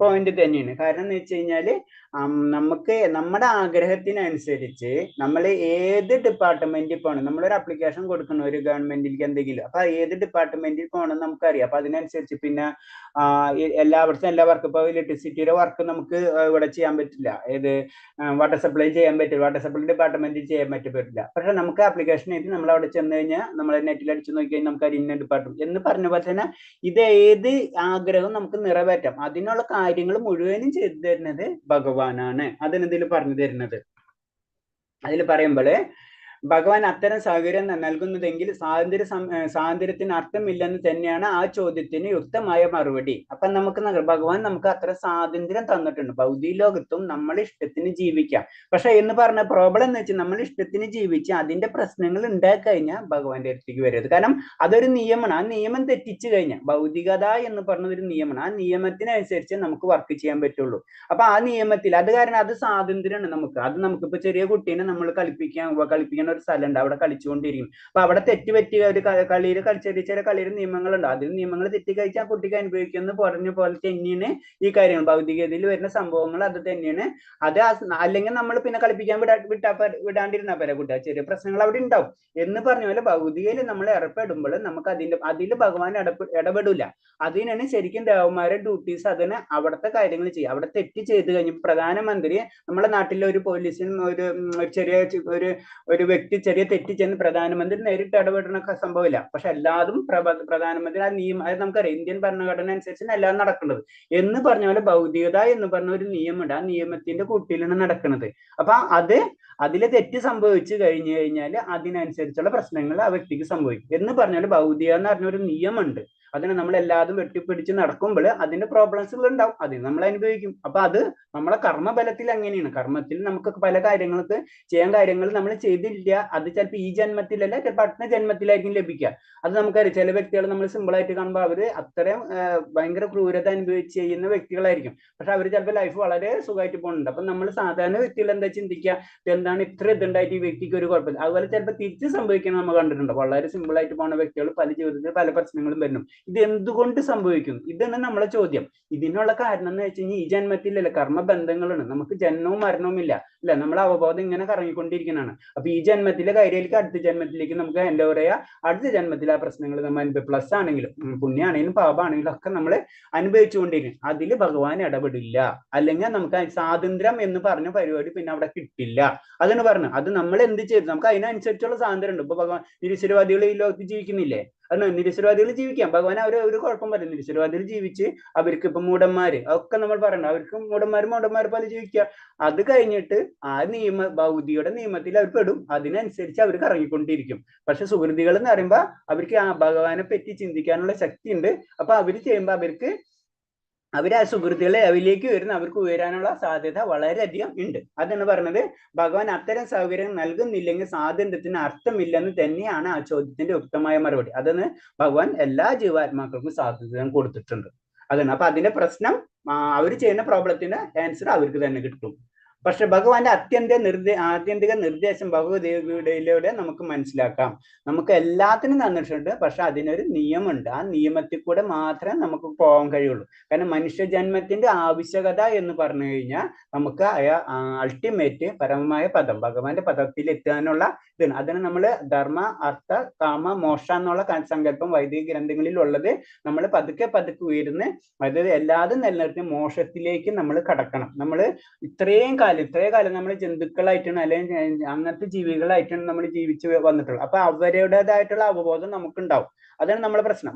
പോയിന്റ് തന്നെയാണ്. കാരണം എന്ന് വെച്ച് കഴിഞ്ഞാല് നമുക്ക് നമ്മുടെ ആഗ്രഹത്തിനനുസരിച്ച് നമ്മൾ ഏത് ഡിപ്പാർട്ട്മെന്റിൽ പോകണം. നമ്മളൊരു അപ്ലിക്കേഷൻ കൊടുക്കണം ഒരു ഗവൺമെന്റിലേക്ക് എന്തെങ്കിലും, അപ്പൊ ഏത് ഡിപ്പാർട്ട്മെന്റിൽ പോകണം നമുക്കറിയാം. അപ്പൊ അതിനനുസരിച്ച് പിന്നെ എല്ലാവർക്കും എല്ലാ വർക്കും, ഇപ്പൊ ഇലക്ട്രിസിറ്റിയുടെ വർക്ക് നമുക്ക് ഇവിടെ ചെയ്യാൻ പറ്റില്ല, ഏത് വാട്ടർ സപ്ലൈ ചെയ്യാൻ പറ്റില്ല, വാട്ടർ സപ്ലൈ ഡിപ്പാർട്ട്മെന്റിൽ ചെയ്യാൻ പറ്റില്ല. പക്ഷെ നമുക്ക് ആപ്ലിക്കേഷൻ എഴുതി നമ്മൾ അവിടെ ചെന്ന് കഴിഞ്ഞാൽ നമ്മൾ നെറ്റിൽ അടിച്ചു നോക്കി കഴിഞ്ഞാൽ നമുക്ക് ഇന്ന ഡിപ്പാർട്ട്മെന്റ് എന്ന് പറഞ്ഞ പോലെ തന്നെ ഇത് ഏത് ആഗ്രഹവും നമുക്ക് നിറവേറ്റാം. അതിനുള്ള കാര്യങ്ങൾ മുഴുവനും ചെയ്തു തരുന്നത് ഭഗവാനാണ്. അതിനെന്തിൽ പറഞ്ഞു തരുന്നത്, അതിൽ പറയുമ്പോൾ ഭഗവാൻ അത്തരം സൗകര്യം നൽകുന്നതെങ്കിൽ സ്വാതന്ത്ര്യത്തിന് അർത്ഥമില്ലെന്ന് തന്നെയാണ് ആ ചോദ്യത്തിന് യുക്തമായ മറുപടി. അപ്പൊ ഭഗവാൻ നമുക്ക് അത്ര സ്വാതന്ത്ര്യം തന്നിട്ടുണ്ട്. ഭൗതിക ലോകത്തും നമ്മൾ ഇഷ്ടത്തിന് ജീവിക്കാം. പക്ഷെ എന്ന് പറഞ്ഞ പ്രോബ്ലം എന്ന് വെച്ചാൽ നമ്മൾ ഇഷ്ടത്തിന് ജീവിച്ച് അതിന്റെ പ്രശ്നങ്ങൾ ഉണ്ടാക്കി കഴിഞ്ഞാൽ ഭഗവാന്റെ അടുത്തേക്ക് വരരുത്. കാരണം അതൊരു നിയമമാണ്. ആ നിയമം തെറ്റിച്ചു കഴിഞ്ഞാൽ, ഭൗതികത എന്ന് പറഞ്ഞ ഒരു നിയമമാണ്, ആ നിയമത്തിനനുസരിച്ച് നമുക്ക് വർക്ക് ചെയ്യാൻ പറ്റുള്ളൂ. അപ്പൊ ആ നിയമത്തിൽ അത് കാരണം അത് സ്വാതന്ത്ര്യമാണ് നമുക്ക്. അത് നമുക്കിപ്പോ ചെറിയ കുട്ടീനെ നമ്മൾ കളിപ്പിക്കാൻ ഒരു സ്ഥലമുണ്ട്, അവിടെ കളിച്ചുകൊണ്ടിരിക്കും. അപ്പൊ അവിടെ തെറ്റുപറ്റിയ ഒരു കളിയിൽ ചെറിയ കളിയിൽ നിയമങ്ങളുണ്ട്. അതിൽ നിയമങ്ങൾ തെറ്റിക്കഴിച്ചാൽ കുട്ടിക്ക് അനുഭവിക്കുന്ന പറഞ്ഞ പോലെ തന്നെയാണ് ഈ കാര്യങ്ങൾ. ഭൗതികതയിൽ വരുന്ന സംഭവങ്ങൾ അത് തന്നെയാണ്. അത് അല്ലെങ്കിൽ നമ്മൾ പിന്നെ കളിപ്പിക്കാൻ വിടാണ്ടിരുന്നാൽ പോരാ, കുട്ടികൾ ചെറിയ പ്രശ്നങ്ങൾ അവിടെ ഉണ്ടാവും. എന്ന് പറഞ്ഞ പോലെ ഭൗതികയിൽ നമ്മൾ ഏർപ്പെടുമ്പോൾ നമുക്ക് അതിൽ ഭഗവാൻ ഇടപെടില്ല. അതിനാണ് ശരിക്കും ദേവന്മാരുടെ ഡ്യൂട്ടീസ്. അതിന് അവിടുത്തെ കാര്യങ്ങൾ ചെയ്യുക. അവിടെ തെറ്റ് ചെയ്ത് കഴിഞ്ഞ് പ്രധാനമന്ത്രി, നമ്മുടെ നാട്ടിലെ ഒരു പോലീസിന് ഒരു വ്യക്തി ചെറിയ തെറ്റ് ചെന്ന് പ്രധാനമന്ത്രി നേരിട്ട് ഇടപെടുന്ന സംഭവമില്ല. പക്ഷെ എല്ലാതും പ്രധാനമന്ത്രി ആ നിയമം, അത് നമുക്കറിയാം ഇന്ത്യൻ ഭരണഘടന അനുസരിച്ചാണ് എല്ലാം നടക്കുന്നത്. എന്ന് പറഞ്ഞ പോലെ ഭൗതികത എന്ന് പറഞ്ഞ ഒരു നിയമമുണ്ട്. ആ നിയമത്തിന്റെ കൂട്ടിലാണ് നടക്കുന്നത്. അപ്പൊ അതില് തെറ്റ് സംഭവിച്ചു കഴിഞ്ഞു കഴിഞ്ഞാൽ അതിനനുസരിച്ചുള്ള പ്രശ്നങ്ങൾ ആ വ്യക്തിക്ക് സംഭവിക്കും. എന്ന് പറഞ്ഞാൽ ഭൗതിക എന്ന് പറഞ്ഞ ഒരു നിയമമുണ്ട്. അതിനെ നമ്മൾ എല്ലാതും വെട്ടിപ്പിടിച്ച് നടക്കുമ്പോൾ അതിന്റെ പ്രോബ്ലംസുകൾ ഉണ്ടാവും, അതിന് നമ്മൾ അനുഭവിക്കും. അപ്പൊ അത് നമ്മളെ കർമ്മബലത്തിൽ അങ്ങനെയാണ്. കർമ്മത്തിൽ നമുക്ക് പല കാര്യങ്ങൾക്ക് ചെയ്യാൻ കാര്യങ്ങൾ നമ്മൾ ചെയ്തില്ല, അത് ചിലപ്പോൾ ഈ ജന്മത്തിലല്ല, ചിലപ്പോൾ അടുത്ത ജന്മത്തിലായിരിക്കും ലഭിക്കുക. അത് നമുക്കറിയാം. ചില വ്യക്തികൾ നമ്മൾ സിമ്പിൾ ആയിട്ട് കാണുമ്പോൾ അവര് അത്രയും ഭയങ്കര ക്രൂരത അനുഭവിച്ച് ചെയ്യുന്ന വ്യക്തികളായിരിക്കും. പക്ഷെ അവർ ചിലപ്പോൾ ലൈഫ് വളരെ സുഖമായിട്ട് പോകുന്നുണ്ട്. അപ്പൊ നമ്മൾ സാധാരണ വ്യക്തികൾ എന്താ ചിന്തിക്കുക, എന്താണ് ഇത്ര ഇതുണ്ടായിട്ട് ഈ വ്യക്തിക്ക് ഒരു കുഴപ്പമില്ല. അതുപോലെ ചിലപ്പോൾ തിരിച്ച് സംഭവിക്കണം നമ്മൾ കണ്ടിട്ടുണ്ട്. വളരെ സിമ്പിൾ ആയിട്ട് പോകുന്ന വ്യക്തികൾ പല ജീവിതത്തിൽ പല പ്രശ്നങ്ങളും വരുന്നു. ഇത് എന്തുകൊണ്ട് സംഭവിക്കുന്നു? ഇതാണ് നമ്മളെ ചോദ്യം. ഇതിനുള്ള കാരണം എന്ന് വെച്ച് കഴിഞ്ഞാൽ ഈ ജന്മത്തിലല്ല, കർമ്മബന്ധങ്ങളാണ്. നമുക്ക് ജന്മവും മരണവും ഇല്ല, അല്ല, നമ്മളെ അവബോധം ഇങ്ങനെ കറങ്ങിക്കൊണ്ടിരിക്കുന്നതാണ്. അപ്പൊ ഈ ജന്മത്തിലെ കാര്യത്തിലേക്ക് അടുത്ത ജന്മത്തിലേക്ക് നമുക്ക് എന്താ പറയാ, അടുത്ത ജന്മത്തിലെ ആ പ്രശ്നങ്ങൾ നമ്മൾ പ്ലസ് ആണെങ്കിലും പുണ്യാണെങ്കിലും പാപമാണെങ്കിലും ഒക്കെ നമ്മൾ അനുഭവിച്ചുകൊണ്ടിരിക്കും. അതിൽ ഭഗവാൻ ഇടപെടില്ല. അല്ലെങ്കിൽ നമുക്ക് സ്വാതന്ത്ര്യം എന്ന് പറഞ്ഞ പരിപാടി പിന്നെ അവിടെ കിട്ടില്ല. അതാണ് പറഞ്ഞു. അത് നമ്മൾ എന്ത് ചെയ്തു, നമുക്ക് അതിനനുസരിച്ചുള്ള സ്വാതന്ത്ര്യം ഉണ്ട്. ഇപ്പൊ ഭഗവാൻ നിരീശ്വരവാദികൾ ഈ ലോകത്ത് ജീവിക്കുന്നില്ലേ? അതാണ്, നിരീശ്വരവാദികൾ ജീവിക്കാം. ഭഗവാൻ ഒരു കുഴപ്പം പറയും. നിരീശ്വരവാദികൾ ജീവിച്ച് അവർക്ക് ഇപ്പൊ മൂടന്മാര് ഒക്കെ നമ്മൾ പറയണ്ട, അവർക്ക് മൂടന്മാര് പോലെ ജീവിക്കുക. അത് കഴിഞ്ഞിട്ട് ആ ഭൗതികയുടെ നിയമത്തിൽ അവർ പെടും. അതിനനുസരിച്ച് അവർ കറങ്ങിക്കൊണ്ടിരിക്കും. പക്ഷെ സുഹൃതികൾ എന്ന് പറയുമ്പോൾ അവർക്ക് ആ ഭഗവാനെ പറ്റി ചിന്തിക്കാനുള്ള ശക്തി ഉണ്ട്. അപ്പൊ അവര് ചെയ്യുമ്പോൾ അവര് ആ സുഹൃത്തുക്കളെ ലെവലിലേക്ക് വരുന്ന അവർക്ക് ഉയരാനുള്ള സാധ്യത വളരെയധികം ഉണ്ട്. അതെന്ന് പറഞ്ഞത് ഭഗവാൻ അത്തരം സൗകര്യം നൽകുന്നില്ലെങ്കിൽ സ്വാതന്ത്ര്യത്തിന് അർത്ഥമില്ലെന്ന് തന്നെയാണ് ആ ചോദ്യത്തിന്റെ യുക്തമായ മറുപടി. അതെന്ന് ഭഗവാൻ എല്ലാ ജീവാത്മാക്കൾക്കും സ്വാതന്ത്ര്യം കൊടുത്തിട്ടുണ്ട്. അതാണ്. അപ്പൊ അതിന്റെ പ്രശ്നം അവർ ചെയ്യുന്ന പ്രോബ്ലത്തിന്റെ ആൻസർ അവർക്ക് തന്നെ കിട്ടും. പക്ഷെ ഭഗവാന്റെ ആത്യന്തിക നിർദ്ദേശം ഭഗവത്ഗീതയിലൂടെ നമുക്ക് മനസ്സിലാക്കാം. നമുക്ക് എല്ലാത്തിനും തന്നിട്ടുണ്ട്, പക്ഷെ അതിനൊരു നിയമമുണ്ട്. ആ നിയമത്തിൽ കൂടെ മാത്രമേ നമുക്ക് പോകാൻ കഴിയുള്ളൂ. കാരണം മനുഷ്യജന്മത്തിന്റെ ആവശ്യകത എന്ന് പറഞ്ഞു കഴിഞ്ഞാൽ നമുക്ക് അൾട്ടിമേറ്റ് പരമമായ പദം, ഭഗവാന്റെ പദത്തിൽ എത്താനുള്ള ഇതാണ്. അതിന് നമ്മൾ ധർമ്മ, അർത്ഥ, കാമ, മോക്ഷ എന്നുള്ള സങ്കല്പം വൈദിക ഗ്രന്ഥങ്ങളിൽ ഉള്ളത് നമ്മൾ പതുക്കെ ഉയരുന്ന, അതായത് എല്ലാതും നിലനിർത്തി മോക്ഷത്തിലേക്ക് നമ്മൾ കടക്കണം. നമ്മൾ ഇത്രയും കാലം നമ്മൾ ജന്തുക്കളായിട്ടാണ് അല്ലെങ്കിൽ അങ്ങനത്തെ ജീവികളായിട്ടാണ് നമ്മൾ ജീവിച്ച് വന്നിട്ടുള്ളത്. അപ്പൊ അവരുടേതായിട്ടുള്ള അവബോധം നമുക്കുണ്ടാവും. അതാണ് നമ്മളെ പ്രശ്നം.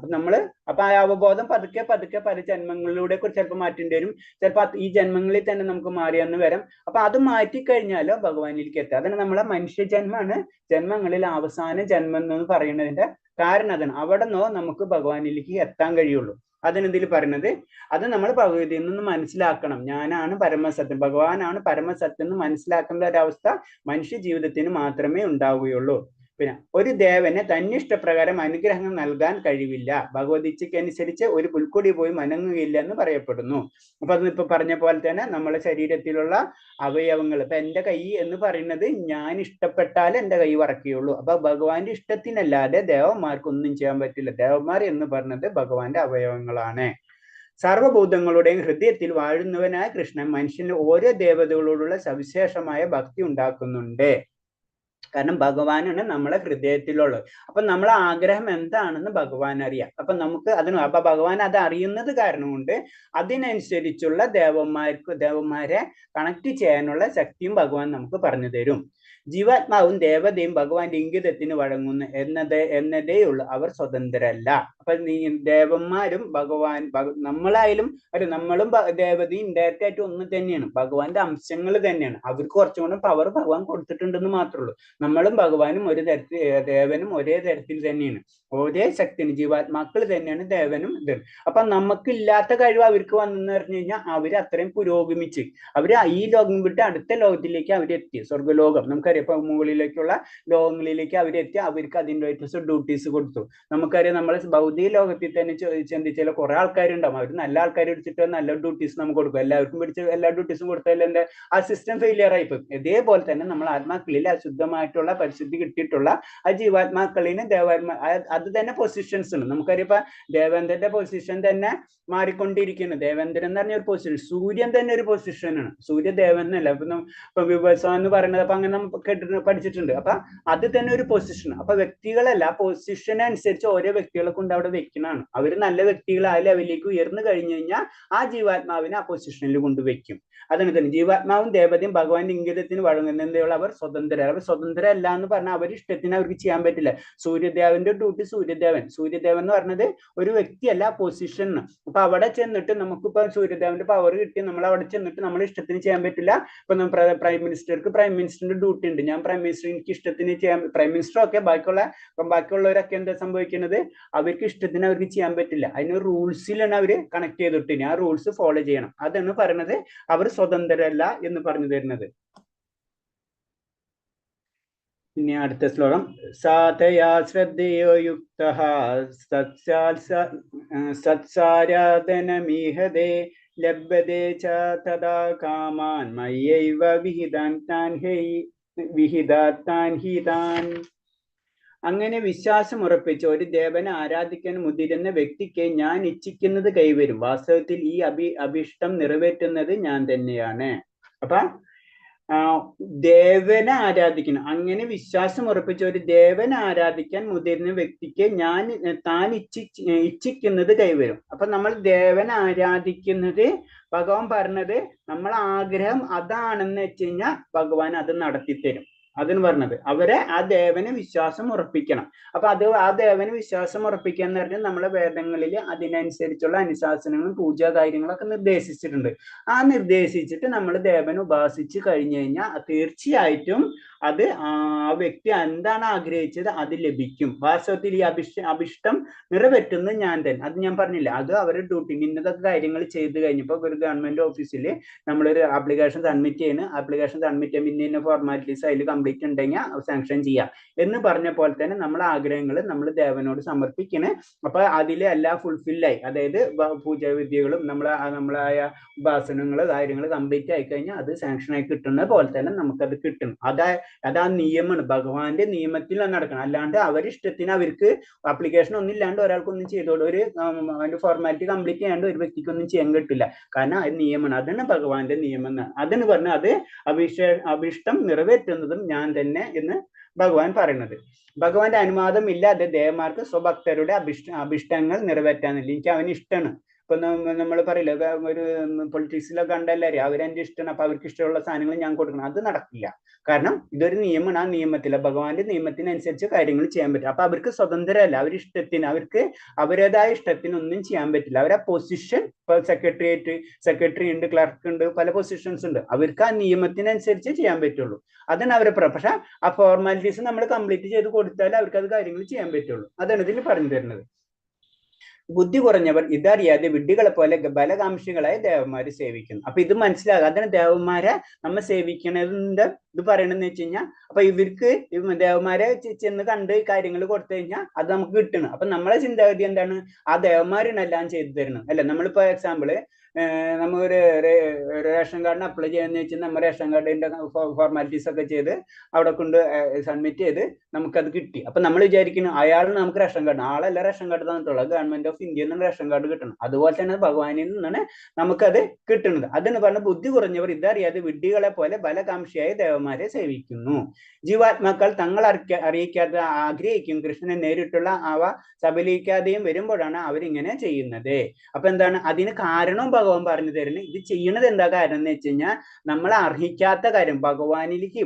അപ്പൊ ആ അവബോധം പതുക്കെ പല ജന്മങ്ങളിലൂടെ ചിലപ്പോൾ മാറ്റേണ്ടി വരും. ചിലപ്പോൾ ഈ ജന്മങ്ങളിൽ തന്നെ നമുക്ക് മാറിയെന്ന് വരാം. അപ്പൊ അത് മാറ്റിക്കഴിഞ്ഞാലോ ഭഗവാനിലേക്ക് എത്തുക. അതാണ് നമ്മളെ മനുഷ്യജന്മമാണ് ജന്മങ്ങളിൽ അവസാന ജന്മം എന്ന് പറയുന്നതിന്റെ കാരണം. അതാണ്. അവിടെ നിന്നോ നമുക്ക് ഭഗവാനിലേക്ക് എത്താൻ കഴിയുള്ളൂ. അതിനെന്തിൽ പറയുന്നത്, അത് നമ്മൾ ഭഗവതിയിൽ നിന്ന് മനസ്സിലാക്കണം. ഞാനാണ് പരമസത്യം, ഭഗവാനാണ് പരമസത്യം എന്ന് മനസ്സിലാക്കുന്ന ഒരവസ്ഥ മനുഷ്യ ജീവിതത്തിന് മാത്രമേ ഉണ്ടാവുകയുള്ളൂ. പിന്നെ ഒരു ദേവന് തന്നിഷ്ടപ്രകാരം അനുഗ്രഹങ്ങൾ നൽകാൻ കഴിവില്ല. ഭഗവതിച്ചയ്ക്ക് അനുസരിച്ച് ഒരു പുൽക്കൊടി പോയി മനങ്ങുകയില്ല എന്ന് പറയപ്പെടുന്നു. അപ്പൊ അതിപ്പോ പറഞ്ഞ പോലെ തന്നെ നമ്മുടെ ശരീരത്തിലുള്ള അവയവങ്ങൾ, ഇപ്പൊ എന്റെ കൈ എന്ന് പറയുന്നത് ഞാൻ ഇഷ്ടപ്പെട്ടാലേ എന്റെ കൈ വറക്കുകയുള്ളൂ. അപ്പൊ ഭഗവാന്റെ ഇഷ്ടത്തിനല്ലാതെ ദേവന്മാർക്കൊന്നും ചെയ്യാൻ പറ്റില്ല. ദേവന്മാർ എന്ന് പറഞ്ഞത് ഭഗവാന്റെ അവയവങ്ങളാണ്. സർവഭൂതങ്ങളുടെയും ഹൃദയത്തിൽ വാഴുന്നവനായ കൃഷ്ണൻ മനുഷ്യന് ഓരോ ദേവതകളോടുള്ള സവിശേഷമായ ഭക്തി ഉണ്ടാക്കുന്നുണ്ട്. കാരണം ഭഗവാനാണ് നമ്മളെ ഹൃദയത്തിലുള്ളത്. അപ്പൊ നമ്മളെ ആഗ്രഹം എന്താണെന്ന് ഭഗവാൻ അറിയാം. അപ്പൊ നമുക്ക് അപ്പൊ ഭഗവാൻ അത് അറിയുന്നത് കാരണം കൊണ്ട് അതിനനുസരിച്ചുള്ള ദേവന്മാരെ കണക്ട് ചെയ്യാനുള്ള ശക്തിയും ഭഗവാൻ നമുക്ക് പറഞ്ഞു തരും. ജീവാത്മാവും ദേവതയും ഭഗവാന്റെ ഇംഗിതത്തിന് വഴങ്ങുന്നു എന്നതേ ഉള്ളൂ, അവർ സ്വതന്ത്രരല്ല. അപ്പൊ ദേവന്മാരും നമ്മളായാലും നമ്മളും ദേവതയും ഇൻഡയറക്റ്റ് ആയിട്ട് ഒന്ന് തന്നെയാണ്, ഭഗവാന്റെ അംശങ്ങൾ തന്നെയാണ്. അവർക്ക് കുറച്ചും കൂടെ പവർ ഭഗവാൻ കൊടുത്തിട്ടുണ്ടെന്ന് മാത്രമേ ഉള്ളൂ. നമ്മളും ഭഗവാനും ഒരു തരത്തിൽ, ദേവനും ഒരേ തരത്തിൽ തന്നെയാണ്, ഒരേ ശക്തിയാണ്. ജീവാത്മാക്കൾ തന്നെയാണ് ദേവനും ഇതും. അപ്പൊ നമുക്കില്ലാത്ത കഴിവ് അവർക്ക് വന്നെന്ന് പറഞ്ഞു കഴിഞ്ഞാൽ അവര് അത്രയും പുരോഗമിച്ച് അവര് ഈ ലോകം വിട്ട് അടുത്ത ലോകത്തിലേക്ക് അവരെത്തി. സ്വർഗ്ഗലോകം നമുക്കറിയാം, ഇപ്പൊ മുകളിലേക്കുള്ള ലോകങ്ങളിലേക്ക് അവരെത്തി. അവർക്ക് അതിൻ്റെ ഡ്യൂട്ടീസ് കൊടുത്തു. നമുക്കറിയാം, നമ്മളെ ഭൗതിക ലോകത്തിൽ തന്നെ ചിന്തിച്ചാൽ കുറെ ആൾക്കാരുണ്ടാവും, അവർ നല്ല ആൾക്കാർ എടുത്തിട്ട് നല്ല ഡ്യൂട്ടീസ് നമുക്ക് കൊടുക്കും. എല്ലാവർക്കും പിടിച്ച് എല്ലാ ഡ്യൂട്ടീസും കൊടുത്താൽ എന്താ, ആ സിസ്റ്റം ഫെയിലിയർ ആയിപ്പോയി. ഇതേപോലെ തന്നെ നമ്മൾ ആത്മാക്കളിൽ അശുദ്ധമായിട്ടുള്ള പരിശുദ്ധി കിട്ടിയിട്ടുള്ള ആ ജീവാത്മാക്കളിന് അത് തന്നെ പൊസിഷൻസ് ഉണ്ട്. നമുക്കറിയാം, ഇപ്പൊ ദേവേന്ദ്രന്റെ പൊസിഷൻ തന്നെ മാറിക്കൊണ്ടിരിക്കുന്നു. ദേവേന്ദ്രൻ എന്ന് പറഞ്ഞ ഒരു പൊസിഷൻ, സൂര്യൻ തന്നെ ഒരു പൊസിഷനാണ്. സൂര്യദേവൻ എന്നല്ല ഇപ്പൊ വിഭസം എന്ന് പറയുന്നത്, അപ്പൊ അങ്ങനെ പഠിച്ചിട്ടുണ്ട്. അപ്പൊ അത് തന്നെ ഒരു പൊസിഷൻ. അപ്പൊ വ്യക്തികളല്ല, പൊസിഷൻ അനുസരിച്ച് ഓരോ വ്യക്തികളെ കൊണ്ട് അവിടെ വെക്കുന്നതാണ്. അവർ നല്ല വ്യക്തികൾ ആ ലെവലിലേക്ക് ഉയർന്നു കഴിഞ്ഞു കഴിഞ്ഞാൽ ആ ജീവാത്മാവിനെ ആ പൊസിഷനിൽ കൊണ്ട് വെക്കും. അതിന് തന്നെ ജീവാത്മാവും ദേവതയും ഭഗവാന്റെ ഇംഗിതത്തിന് വഴങ്ങുന്നതിനുള്ള അവർ സ്വതന്ത്രർ. അവർ സ്വതന്ത്രരല്ല എന്ന് പറഞ്ഞാൽ അവർ ഇഷ്ടത്തിന് അവർക്ക് ചെയ്യാൻ പറ്റില്ല. സൂര്യദേവന്റെ ഡ്യൂട്ടി സൂര്യദേവൻ എന്ന് പറഞ്ഞത് ഒരു വ്യക്തിയല്ല, പൊസിഷൻ. അപ്പൊ അവിടെ ചെന്നിട്ട് നമുക്കിപ്പോ സൂര്യദേവന്റെ പവർ കിട്ടി നമ്മൾ അവിടെ ചെന്നിട്ട് നമ്മൾ ഇഷ്ടത്തിന് ചെയ്യാൻ പറ്റില്ല. ഇപ്പൊ പ്രൈം മിനിസ്റ്റർക്ക് പ്രൈം മിനിസ്റ്ററിന്റെ ഡ്യൂട്ടി ഉണ്ട്. ഞാൻ പ്രൈം മിനിസ്റ്റർ എനിക്ക് ഇഷ്ടത്തിന് ചെയ്യാൻ, പ്രൈം മിനിസ്റ്റർ ഒക്കെ ബാക്കിയുള്ളവരൊക്കെ എന്താ സംഭവിക്കുന്നത്, അവർക്ക് ഇഷ്ടത്തിന് അവർക്ക് ചെയ്യാൻ പറ്റില്ല. അതിന് റൂൾസിലാണ് അവര് കണക്ട് ചെയ്തിട്ട് ആ റൂൾസ് ഫോളോ ചെയ്യണം. അതാണ് പറയുന്നത് അവർ സ്വതന്ത്രരല്ല എന്ന് പറഞ്ഞു തരുന്നത്. ഇനി അടുത്ത ശ്ലോകം, സാധയാ ശ്രദ്ധയോ യുക്തഃ സത്സാരാധനമീഹതേ ലഭ്യതേ ച തദാ കാമാൻ മയ്യൈവ വിഹിതാൻ ഹിതാൻ. അങ്ങനെ വിശ്വാസം ഉറപ്പിച്ച് ഒരു ദേവനെ ആരാധിക്കാൻ മുതിരുന്ന വ്യക്തിക്ക് ഞാൻ ഇച്ഛിക്കുന്നത് കൈവരും. വാസ്തവത്തിൽ ഈ അഭിഷ്ടം നിറവേറ്റുന്നത് ഞാൻ തന്നെയാണ്. അപ്പൊ ദേവനെ ആരാധിക്കണം. അങ്ങനെ വിശ്വാസം ഉറപ്പിച്ച ഒരു ദേവനെ ആരാധിക്കാൻ മുതിരുന്ന വ്യക്തിക്ക് താൻ ഇച്ഛിക്കുന്നത് കൈവരും. അപ്പൊ നമ്മൾ ദേവനെ ആരാധിക്കുന്നത്, ഭഗവാൻ പറഞ്ഞത് നമ്മൾ ആഗ്രഹം അതാണെന്ന് വെച്ച് കഴിഞ്ഞാൽ ഭഗവാൻ അത് നടത്തിത്തരും. അതിന് പറഞ്ഞത് അവരെ ആ ദേവന് വിശ്വാസം ഉറപ്പിക്കണം. അപ്പൊ ആ ദേവന് വിശ്വാസം ഉറപ്പിക്കുക എന്ന് പറഞ്ഞാൽ നമ്മളെ വേദങ്ങളിൽ അതിനനുസരിച്ചുള്ള അനുശാസനങ്ങളും പൂജാ കാര്യങ്ങളൊക്കെ നിർദ്ദേശിച്ചിട്ടുണ്ട്. ആ നിർദ്ദേശിച്ചിട്ട് നമ്മൾ ദേവനെ ഉപാസിച്ച് കഴിഞ്ഞു കഴിഞ്ഞാൽ തീർച്ചയായിട്ടും അത് ആ വ്യക്തി എന്താണ് ആഗ്രഹിച്ചത് അത് ലഭിക്കും. വാസ്തവത്തിൽ ഈ അഭിഷ്ടം നിറവേറ്റുന്നത് ഞാൻ തന്നെ. അത് ഞാൻ പറഞ്ഞില്ല, അത് അവരുടെ ഡ്യൂട്ടി. ഇന്നതൊക്കെ കാര്യങ്ങൾ ചെയ്ത് കഴിഞ്ഞപ്പോൾ ഒരു ഗവൺമെന്റ് ഓഫീസിൽ നമ്മളൊരു ആപ്ലിക്കേഷൻ സബ്മിറ്റ് ചെയ്യുന്നു. ആപ്ലിക്കേഷൻ സബ്മിറ്റ് ചെയ്യുമ്പോൾ ഇന്ന ഫോർമാലിറ്റീസ് അതിൽ കംപ്ലീറ്റ് ഉണ്ടെങ്കിൽ സാങ്ഷൻ ചെയ്യാം എന്ന് പറഞ്ഞ പോലെ തന്നെ നമ്മളെ ആഗ്രഹങ്ങൾ നമ്മൾ ദേവനോട് സമർപ്പിക്കണേ. അപ്പൊ അതിൽ എല്ലാം ഫുൾഫില്ലായി, അതായത് പൂജാവിദ്യകളും നമ്മളായ ഉപാസനങ്ങൾ കാര്യങ്ങൾ കംപ്ലീറ്റ് ആയി കഴിഞ്ഞാൽ അത് സാങ്ഷൻ ആയി കിട്ടുന്ന പോലെ തന്നെ നമുക്കത് കിട്ടും. അതാ നിയമമാണ്, ഭഗവാന്റെ നിയമത്തിൽ നടക്കണം. അല്ലാണ്ട് അവരിഷ്ടത്തിന് അവർക്ക് ആപ്ലിക്കേഷൻ ഒന്നും ഇല്ലാണ്ട് ഒരാൾക്കൊന്നും ചെയ്തോളൂ, അതിന്റെ ഫോർമാലിറ്റി കംപ്ലീറ്റ് ചെയ്യാണ്ട് ഒരു വ്യക്തിക്കൊന്നും ചെയ്യാൻ കിട്ടില്ല. കാരണം അത് നിയമമാണ്. അതാണ് ഭഗവാന്റെ നിയമം. അതെന്ന് പറഞ്ഞാൽ അത് അഭിഷ്ടം നിറവേറ്റുന്നതും ഞാൻ തന്നെ എന്ന് ഭഗവാൻ പറയുന്നത്. ഭഗവാന്റെ അനുവാദം ഇല്ലാതെ ദേവന്മാർക്ക് സ്വഭക്തരുടെ അഭിഷ്ടങ്ങൾ നിറവേറ്റാനില്ല. എനിക്ക് അവന് ഇഷ്ടമാണ്. ഇപ്പൊ നമ്മൾ പറയില്ല, ഒരു പൊളിറ്റിക്സിലൊക്കെ കണ്ടല്ലാരും അവരെന്റെ ഇഷ്ടമാണ്, അപ്പൊ അവർക്ക് ഇഷ്ടമുള്ള സാധനങ്ങൾ ഞാൻ കൊടുക്കണം. അത് നടക്കില്ല. കാരണം ഇതൊരു നിയമമാണ്. ആ നിയമത്തിൽ ഭഗവാന്റെ നിയമത്തിനനുസരിച്ച് കാര്യങ്ങൾ ചെയ്യാൻ പറ്റും. അപ്പൊ അവർക്ക് സ്വതന്ത്രമല്ല, അവരിഷ്ടത്തിന്, അവർക്ക് അവരുടേതായ ഇഷ്ടത്തിന് ഒന്നും ചെയ്യാൻ പറ്റില്ല. അവരാ പൊസിഷൻ, ഇപ്പൊ സെക്രട്ടറി ഉണ്ട്, ക്ലർക്ക് ഉണ്ട്, പല പൊസിഷൻസ് ഉണ്ട്. അവർക്ക് ആ നിയമത്തിനനുസരിച്ച് ചെയ്യാൻ പറ്റുള്ളൂ. അതാണ് അവരെ പക്ഷെ ആ ഫോർമാലിറ്റീസ് നമ്മൾ കംപ്ലീറ്റ് ചെയ്ത് കൊടുത്താൽ അവർക്ക് അത് കാര്യങ്ങൾ ചെയ്യാൻ പറ്റുള്ളൂ. അതാണ് ഇതിൽ പറഞ്ഞു തരുന്നത്. ബുദ്ധി കുറഞ്ഞവർ ഇതറിയാതെ വിഡ്ഢികളെ പോലെ ബലകാംക്ഷികളായ ദേവന്മാരെ സേവിക്കുന്നു. അപ്പൊ ഇത് മനസ്സിലാകുക, അതിന് ദേവന്മാരെ നമ്മ സേവിക്കണതിന്റെ ഇത് പറയണെന്ന് വെച്ച് കഴിഞ്ഞാൽ, അപ്പൊ ഇവർക്ക് ദേവന്മാരെ ചെന്ന് കണ്ട് കാര്യങ്ങൾ കൊടുത്തു കഴിഞ്ഞാൽ അത് നമുക്ക് കിട്ടണം. അപ്പൊ നമ്മളെ ചിന്താഗതി എന്താണ്, ആ ദേവന്മാരിനെല്ലാം ചെയ്തു തരണം അല്ലെ. നമ്മളിപ്പോ എക്സാമ്പിള് നമുക്കൊരു റേഷൻ കാർഡിന് അപ്ലൈ ചെയ്യാന്ന് വെച്ചാൽ നമ്മൾ റേഷൻ കാർഡിന്റെ ഫോർമാലിറ്റീസ് ഒക്കെ ചെയ്ത് അവിടെ കൊണ്ട് സബ്മിറ്റ് ചെയ്ത് നമുക്കത് കിട്ടി. അപ്പൊ നമ്മൾ വിചാരിക്കുന്നു അയാൾ നമുക്ക് റേഷൻ കാർഡ്, ആളല്ല റേഷൻ കാർഡ് തന്നിട്ടുള്ള ഗവൺമെന്റ് ഓഫ് ഇന്ത്യയിൽ നിന്ന് റേഷൻ കാർഡ് കിട്ടണം. അതുപോലെ തന്നെ ഭഗവാനിൽ നിന്നാണ് നമുക്കത് കിട്ടുന്നത്. അതിന് പറഞ്ഞ ബുദ്ധി കുറഞ്ഞവർ ഇതറിയാതെ വിഡ്ഢികളെ പോലെ ബലകാംക്ഷിയായ ദേവന്മാരെ സേവിക്കുന്നു. ജീവാത്മാക്കൾ തങ്ങൾ അറിയിക്കാതെ ആഗ്രഹിക്കും. കൃഷ്ണനെ നേരിട്ടുള്ള അവ സബലീകരിക്കാതെയും വരുമ്പോഴാണ് അവരിങ്ങനെ ചെയ്യുന്നത്. അപ്പൊ എന്താണ് അതിന് കാരണവും ഭഗവാൻ പറഞ്ഞു തരുന്നത്. ഇത് ചെയ്യണത് എന്താ കാരണം എന്ന് വെച്ച് കഴിഞ്ഞാൽ, നമ്മൾ അർഹിക്കാത്ത കാര്യം ഭഗവാനിലേക്ക്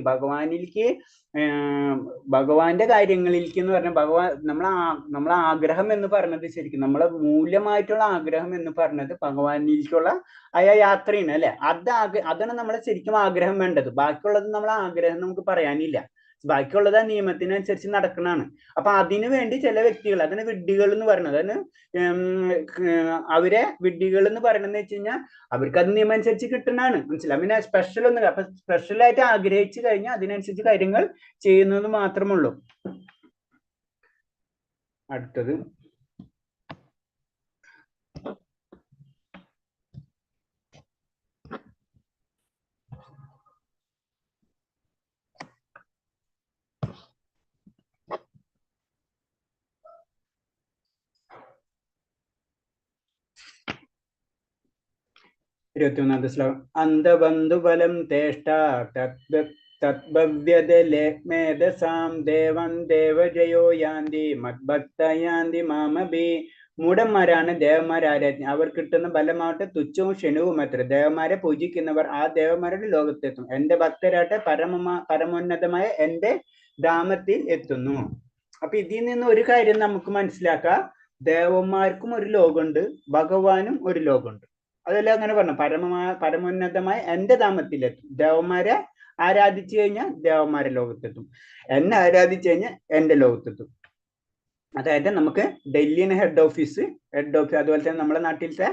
ഭഗവാന്റെ കാര്യങ്ങളിലേക്ക് എന്ന് പറഞ്ഞാൽ, നമ്മളെ ആഗ്രഹം എന്ന് പറഞ്ഞത് ശരിക്കും നമ്മളെ മൂല്യമായിട്ടുള്ള ആഗ്രഹം എന്ന് പറഞ്ഞത് ഭഗവാനിലേക്കുള്ള യാത്രയാണ് അല്ലെ. അതാണ് നമ്മളെ ശരിക്കും ആഗ്രഹം വേണ്ടത്. ബാക്കിയുള്ളത് നമ്മളെ ആഗ്രഹം നമുക്ക് പറയാനില്ല. ബാക്കിയുള്ളത് ആ നിയമത്തിനനുസരിച്ച് നടക്കണതാണ്. അപ്പൊ അതിനു വേണ്ടി ചില വ്യക്തികൾ, അതിന് വിഡ്ഢികൾ എന്ന് പറയുന്നത്, അതിന് അവരെ വിഡ്ഢികൾ എന്ന് പറയണെന്ന് വെച്ച് കഴിഞ്ഞാൽ അവർക്ക് അത് നിയമം അനുസരിച്ച് കിട്ടണതാണ്. മനസ്സിലായി. പിന്നെ സ്പെഷ്യൽ ഒന്നും, അപ്പൊ സ്പെഷ്യലായിട്ട് ആഗ്രഹിച്ചു കഴിഞ്ഞാൽ അതിനനുസരിച്ച് കാര്യങ്ങൾ ചെയ്യുന്നത് മാത്രമുള്ളൂ. അടുത്തത് 21ാമത്തെ ശ്ലോകം. അന്ധബന്ധുബലം തേഷ്ട തദ്ഭവ്യതലേമേധസാം ദേവം ദേവജയോ യാന്തി മദ്ഭക്തയാന്തി മാമഭി. മൂഢന്മാരാണ് ദേവന്മാരെ ആരാധിക്കുന്നത്. അവർ കിട്ടുന്ന ബലമാവട്ടെ തുച്ഛവും ക്ഷണവും അത്ര. ദേവന്മാരെ പൂജിക്കുന്നവർ ആ ദേവന്മാരുടെ ലോകത്തെത്തും. എന്റെ ഭക്തരാട്ടെ പരമോന്നതമായ എന്റെ ധാമത്തിൽ എത്തുന്നു. അപ്പൊ ഇതിൽ നിന്ന് ഒരു കാര്യം നമുക്ക് മനസ്സിലാക്കാം, ദേവന്മാർക്കും ഒരു ലോകമുണ്ട്, ഭഗവാനും ഒരു ലോകമുണ്ട്. അതെല്ലാം അങ്ങനെ പറഞ്ഞു. പരമോന്നതമായ എന്റെ ധാമത്തിലെത്തും. ദേവന്മാരെ ആരാധിച്ചു കഴിഞ്ഞാൽ ദേവന്മാരെ ലോകത്തെത്തും, എന്നെ ആരാധിച്ചു കഴിഞ്ഞാൽ എന്റെ ലോകത്തെത്തും. അതായത് നമുക്ക് ഡൽഹിയാണ് ഹെഡ് ഓഫീസ്, അതുപോലെ തന്നെ നമ്മുടെ നാട്ടിലത്തെ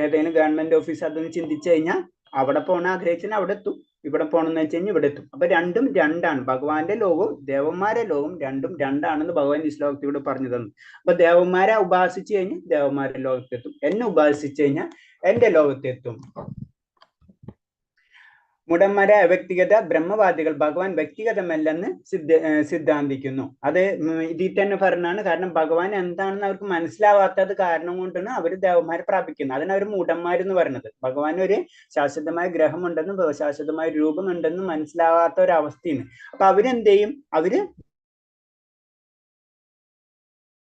ഏതെങ്കിലും ഗവൺമെന്റ് ഓഫീസ് അതൊന്ന് ചിന്തിച്ചു കഴിഞ്ഞാൽ അവിടെ പോകണ ആഗ്രഹിച്ചാൽ അവിടെ എത്തും, ഇവിടെ പോകണമെന്ന് വെച്ച് കഴിഞ്ഞാൽ ഇവിടെ എത്തും. അപ്പൊ രണ്ടും രണ്ടാണ്. ഭഗവാന്റെ ലോകവും ദേവന്മാരെ ലോകവും രണ്ടും രണ്ടാണെന്ന് ഭഗവാൻ ഈ ശ്ലോകത്തിലൂടെ പറഞ്ഞു തന്നു. അപ്പൊ ദേവന്മാരെ ഉപാസിച്ചു കഴിഞ്ഞാൽ ദേവന്മാരുടെ ലോകത്തെത്തും, എന്നെ ഉപാസിച്ചു കഴിഞ്ഞാൽ എന്റെ ലോകത്തെത്തും. മുടന്മാരെ വ്യക്തിഗത ബ്രഹ്മവാദികൾ ഭഗവാൻ വ്യക്തിഗതമല്ലെന്ന് സിദ്ധാന്തിക്കുന്നു. അത് ഇതിൽ തന്നെ പറഞ്ഞാണ്. കാരണം ഭഗവാൻ എന്താണെന്ന് അവർക്ക് മനസ്സിലാവാത്തത് കാരണം കൊണ്ടാണ് അവർ ദേവന്മാരെ പ്രാപിക്കുന്നത്. അതിന് അവർ മൂഢന്മാരെന്ന് പറയുന്നത്. ഭഗവാൻ ഒരു ശാശ്വതമായ ഗ്രഹമുണ്ടെന്നും ശാശ്വതമായ രൂപമുണ്ടെന്നും മനസ്സിലാവാത്ത ഒരു അവസ്ഥയാണ്. അപ്പൊ അവരെന്ത് ചെയ്യും, അവര്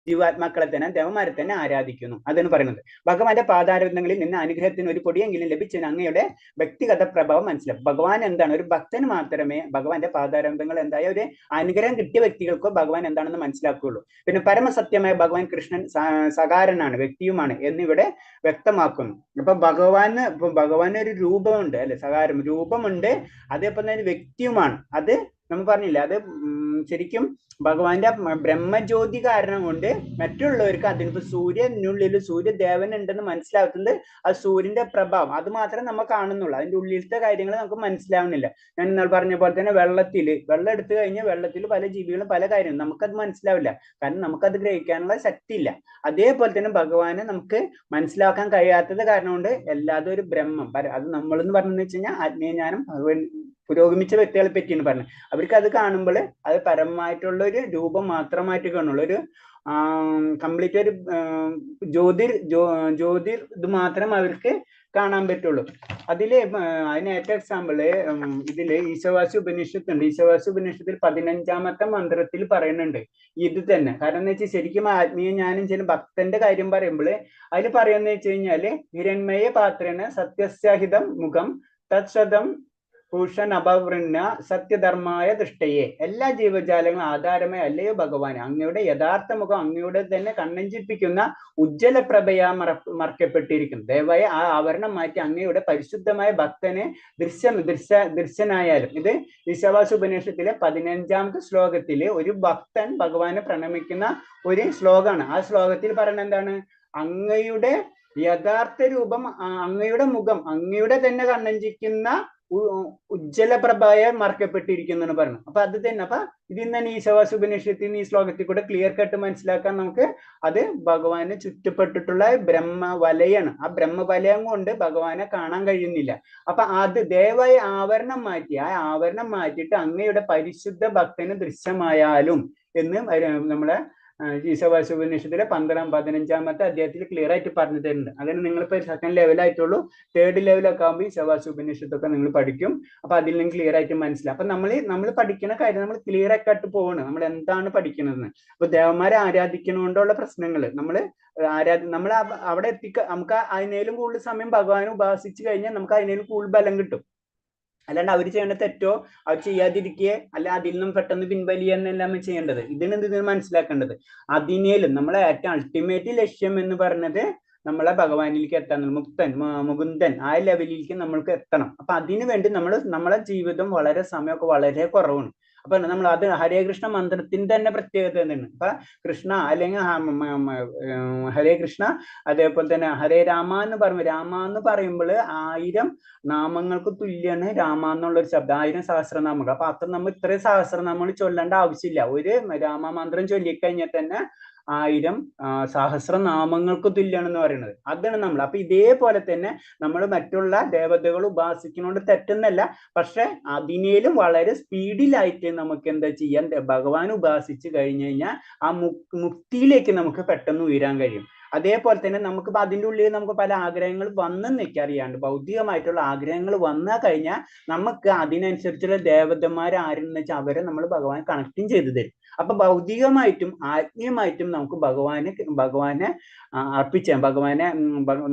ജീവാത്മാക്കളെ തന്നെ ദേവന്മാരെ തന്നെ ആരാധിക്കുന്നു. അതാണ് പറയുന്നത്. ഭഗവാന്റെ പാദാരവിന്ദങ്ങളിൽ നിന്ന് അനുഗ്രഹത്തിന് ഒരു പൊടിയെങ്കിലും ലഭിച്ചതിന് അങ്ങയുടെ വ്യക്തിഗത പ്രഭാവം മനസ്സിലാക്കും. ഭഗവാൻ എന്താണ്, ഒരു ഭക്തന് മാത്രമേ ഭഗവാന്റെ പാദാരവിന്ദങ്ങൾ എന്തായ ഒരു അനുഗ്രഹം കിട്ടിയ വ്യക്തികൾക്കോ ഭഗവാൻ എന്താണെന്ന് മനസ്സിലാക്കുകയുള്ളൂ. പിന്നെ പരമസത്യമായ ഭഗവാൻ കൃഷ്ണൻ സകാരനാണ്, വ്യക്തിയുമാണ് എന്നിവിടെ വ്യക്തമാക്കുന്നു. അപ്പൊ ഭഗവാന് ഒരു രൂപമുണ്ട് അല്ലെ, സകാരം രൂപമുണ്ട്, അതേപോലെ തന്നെ വ്യക്തിയുമാണ്. അത് നമ്മൾ പറഞ്ഞില്ല, അത് ശരിക്കും ഭഗവാന്റെ ബ്രഹ്മജ്യോതി കാരണം കൊണ്ട് മറ്റുള്ളവർക്ക് അതിനിപ്പോ സൂര്യനുള്ളിൽ സൂര്യദേവൻ ഉണ്ടെന്ന് മനസ്സിലാക്കുന്നത് ആ സൂര്യന്റെ പ്രഭാവം അത് മാത്രമേ നമ്മൾ കാണുന്നുള്ളൂ. അതിന്റെ ഉള്ളിലത്തെ കാര്യങ്ങൾ നമുക്ക് മനസ്സിലാവുന്നില്ല. ഞാൻ ഇന്നാൾ പറഞ്ഞ പോലെ തന്നെ വെള്ളം എടുത്തു കഴിഞ്ഞാൽ വെള്ളത്തിൽ പല ജീവികളും പല കാര്യങ്ങളും നമുക്കത് മനസ്സിലാവില്ല, കാരണം നമുക്കത് ഗ്രഹിക്കാനുള്ള ശക്തി ഇല്ല. അതേപോലെ തന്നെ ഭഗവാനെ നമുക്ക് മനസ്സിലാക്കാൻ കഴിയാത്തത് കാരണം കൊണ്ട് എല്ലാതും ഒരു ബ്രഹ്മം, അത് നമ്മളെന്ന് പറഞ്ഞെന്ന് വെച്ച് കഴിഞ്ഞാൽ ആത്മീയജ്ഞാനം പുരോഗമിച്ച വ്യക്തികളെ പറ്റിയാണ് പറഞ്ഞത്. അവർക്ക് അത് കാണുമ്പോൾ അത് പരമമായിട്ടുള്ള ഒരു രൂപം മാത്രമായിട്ട് കാണുള്ളൂ, ഒരു കംപ്ലീറ്റ് ഒരു ജ്യോതിർ ഇത് മാത്രം അവർക്ക് കാണാൻ പറ്റുള്ളൂ. അതിന് ഏറ്റവും എക്സാമ്പിള് ഇതില് ഈശവാസി ഉപനിഷത്തുണ്ട്. ഈശവാസി ഉപനിഷത്തിൽ 15ാമത്തെ മന്ത്രത്തിൽ പറയുന്നുണ്ട് ഇത് തന്നെ. കാരണം എന്ന് വെച്ചാൽ ശരിക്കും ആത്മീയ ജ്ഞാനം ചില ഭക്തന്റെ കാര്യം പറയുമ്പോൾ അതിൽ പറയുന്ന വെച്ച് കഴിഞ്ഞാല് ഹിരൺമയ പാത്രേണ സത്യസഹിതം മുഖം തത്സതം ഭൂഷൺ അപവൃണ്ണ സത്യധർമായ ദൃഷ്ടയെ. എല്ലാ ജീവജാലങ്ങളും ആധാരമായി അല്ലയോ ഭഗവാൻ, അങ്ങയുടെ യഥാർത്ഥ മുഖം അങ്ങയുടെ തന്നെ കണ്ണഞ്ചിപ്പിക്കുന്ന ഉജ്ജ്വല പ്രഭയാ മറക്കപ്പെട്ടിരിക്കുന്നു. ദയവായി ആ ആവരണം മാറ്റി അങ്ങയുടെ പരിശുദ്ധമായ ഭക്തനെ ദൃശ്യനായാലും. ഇത് ഈശവാസ ഉപനിഷത്തിലെ 15ാമത്തെ ശ്ലോകത്തില് ഒരു ഭക്തൻ ഭഗവാനെ പ്രണമിക്കുന്ന ഒരു ശ്ലോകമാണ്. ആ ശ്ലോകത്തിൽ പറയുന്നത് എന്താണ്, അങ്ങയുടെ യഥാർത്ഥ രൂപം, അങ്ങയുടെ മുഖം, അങ്ങയുടെ തന്നെ കണ്ണഞ്ചിക്കുന്ന ഉജ്ജ്വല പ്രഭയെ മറക്കപ്പെട്ടിരിക്കുന്നു പറഞ്ഞു. അപ്പൊ അത് തന്നെ, അപ്പൊ ഇതിൽ തന്നെ ഈശാവാസ്യോപനിഷത്തിൽ ഈ ശ്ലോകത്തിൽ കൂടെ ക്ലിയർ കട്ട് മനസ്സിലാക്കാൻ നമുക്ക് അത് ഭഗവാന് ചുറ്റപ്പെട്ടിട്ടുള്ള ബ്രഹ്മവലയാണ്. ആ ബ്രഹ്മവലയം കൊണ്ട് ഭഗവാനെ കാണാൻ കഴിയുന്നില്ല. അപ്പൊ അത് ദയവായി ആവരണം മാറ്റി, ആ ആവരണം മാറ്റിയിട്ട് അങ്ങയുടെ പരിശുദ്ധ ഭക്തന് ദൃശ്യമായാലും എന്ന് നമ്മളെ ഈശാവാസ്യോപനിഷത്തിലെ 15-15 അധ്യായത്തിൽ ക്ലിയർ ആയിട്ട് പറഞ്ഞു തരുന്നുണ്ട്. അതിന് നിങ്ങളിപ്പോ സെക്കൻഡ് ലെവലായിട്ടുള്ളൂ. തേർഡ് ലെവലൊക്കെ ആകുമ്പോൾ ഈശാവാസ്യോപനിഷത്തൊക്കെ നിങ്ങൾ പഠിക്കും. അപ്പൊ അതിൽ നിന്ന് ക്ലിയർ ആയിട്ട് മനസ്സിലാവും. അപ്പൊ നമ്മൾ പഠിക്കുന്ന കാര്യം നമ്മൾ ക്ലിയർ ആയിട്ട് പോവാണ്, നമ്മൾ എന്താണ് പഠിക്കുന്നതെന്ന്. അപ്പൊ ദേവന്മാരെ ആരാധിക്കുന്നതുകൊണ്ടുള്ള പ്രശ്നങ്ങൾ നമ്മൾ അവിടെ നമുക്ക് അതിനേലും കൂടുതൽ സമയം ഭഗവാനെ ഉപാസിച്ചു കഴിഞ്ഞാൽ നമുക്ക് അതിനേലും കൂടുതൽ ബലം കിട്ടും. അല്ലാണ്ട് അവർ ചെയ്യേണ്ട തെറ്റോ അവർ ചെയ്യാതിരിക്കുക, അല്ല അതിൽ നിന്നും പെട്ടെന്ന് പിൻവലിയ എന്നെല്ലാം ചെയ്യേണ്ടത്. ഇതിന് മനസ്സിലാക്കേണ്ടത് അതിനേലും നമ്മളെ ഏറ്റവും അൾട്ടിമേറ്റ് ലക്ഷ്യം എന്ന് പറഞ്ഞത് നമ്മളെ ഭഗവാനിലേക്ക് എത്താൻ, മുകുന്ദൻ ആ ലെവലിലേക്ക് നമ്മൾക്ക് എത്തണം. അപ്പൊ അതിനു വേണ്ടി നമ്മളെ ജീവിതം സമയമൊക്കെ വളരെ കുറവാണ്. അപ്പൊ നമ്മൾ അത് ഹരേ കൃഷ്ണ മന്ത്രത്തിന്റെ തന്നെ പ്രത്യേകത തന്നെയാണ്. അപ്പൊ കൃഷ്ണ അല്ലെങ്കിൽ ഹരേ കൃഷ്ണ, അതേപോലെ തന്നെ ഹരേ രാമ എന്ന് രാമ എന്ന് പറയുമ്പോൾ 1000 നാമങ്ങൾക്ക് തുല്യാണ് രാമ എന്നുള്ളൊരു ശബ്ദം. 1000 സഹസ്രനാമങ്ങൾ. അപ്പൊ അത്ര നമ്മൾ ഇത്രയും സഹസ്രനാമങ്ങൾ ചൊല്ലേണ്ട ആവശ്യമില്ല. ഒരു രാമമന്ത്രം ചൊല്ലിക്കഴിഞ്ഞാൽ തന്നെ 1000 സഹസ്രനാമങ്ങൾക്ക് തുല്യാണെന്ന് പറയുന്നത്. അതാണ് നമ്മൾ. അപ്പൊ ഇതേപോലെ തന്നെ നമ്മൾ മറ്റുള്ള ദേവതകൾ ഉപാസിക്കുന്നതുകൊണ്ട് തെറ്റുന്നല്ല, പക്ഷെ അതിനേലും വളരെ സ്പീഡിലായിട്ട് നമുക്ക് എന്താ ചെയ്യാൻ, ഭഗവാൻ ഉപാസിച്ച് കഴിഞ്ഞു കഴിഞ്ഞാൽ ആ മുക്തിയിലേക്ക് നമുക്ക് പെട്ടെന്ന് ഉയരാൻ കഴിയും. അതേപോലെ തന്നെ നമുക്ക് അതിൻ്റെ ഉള്ളിൽ നമുക്ക് പല ആഗ്രഹങ്ങൾ വന്നെന്നൊക്കെ അറിയാണ്ട്, ഭൗതികമായിട്ടുള്ള ആഗ്രഹങ്ങൾ വന്നാൽ കഴിഞ്ഞാൽ നമുക്ക് അതിനനുസരിച്ചുള്ള ദേവതന്മാർ ആരെന്ന് വെച്ചാൽ അവരെ നമ്മൾ ഭഗവാൻ കണക്റ്റും ചെയ്തു തരും. അപ്പൊ ഭൗതികമായിട്ടും ആത്മീയമായിട്ടും നമുക്ക് ഭഗവാനെ അർപ്പിച്ചാൽ,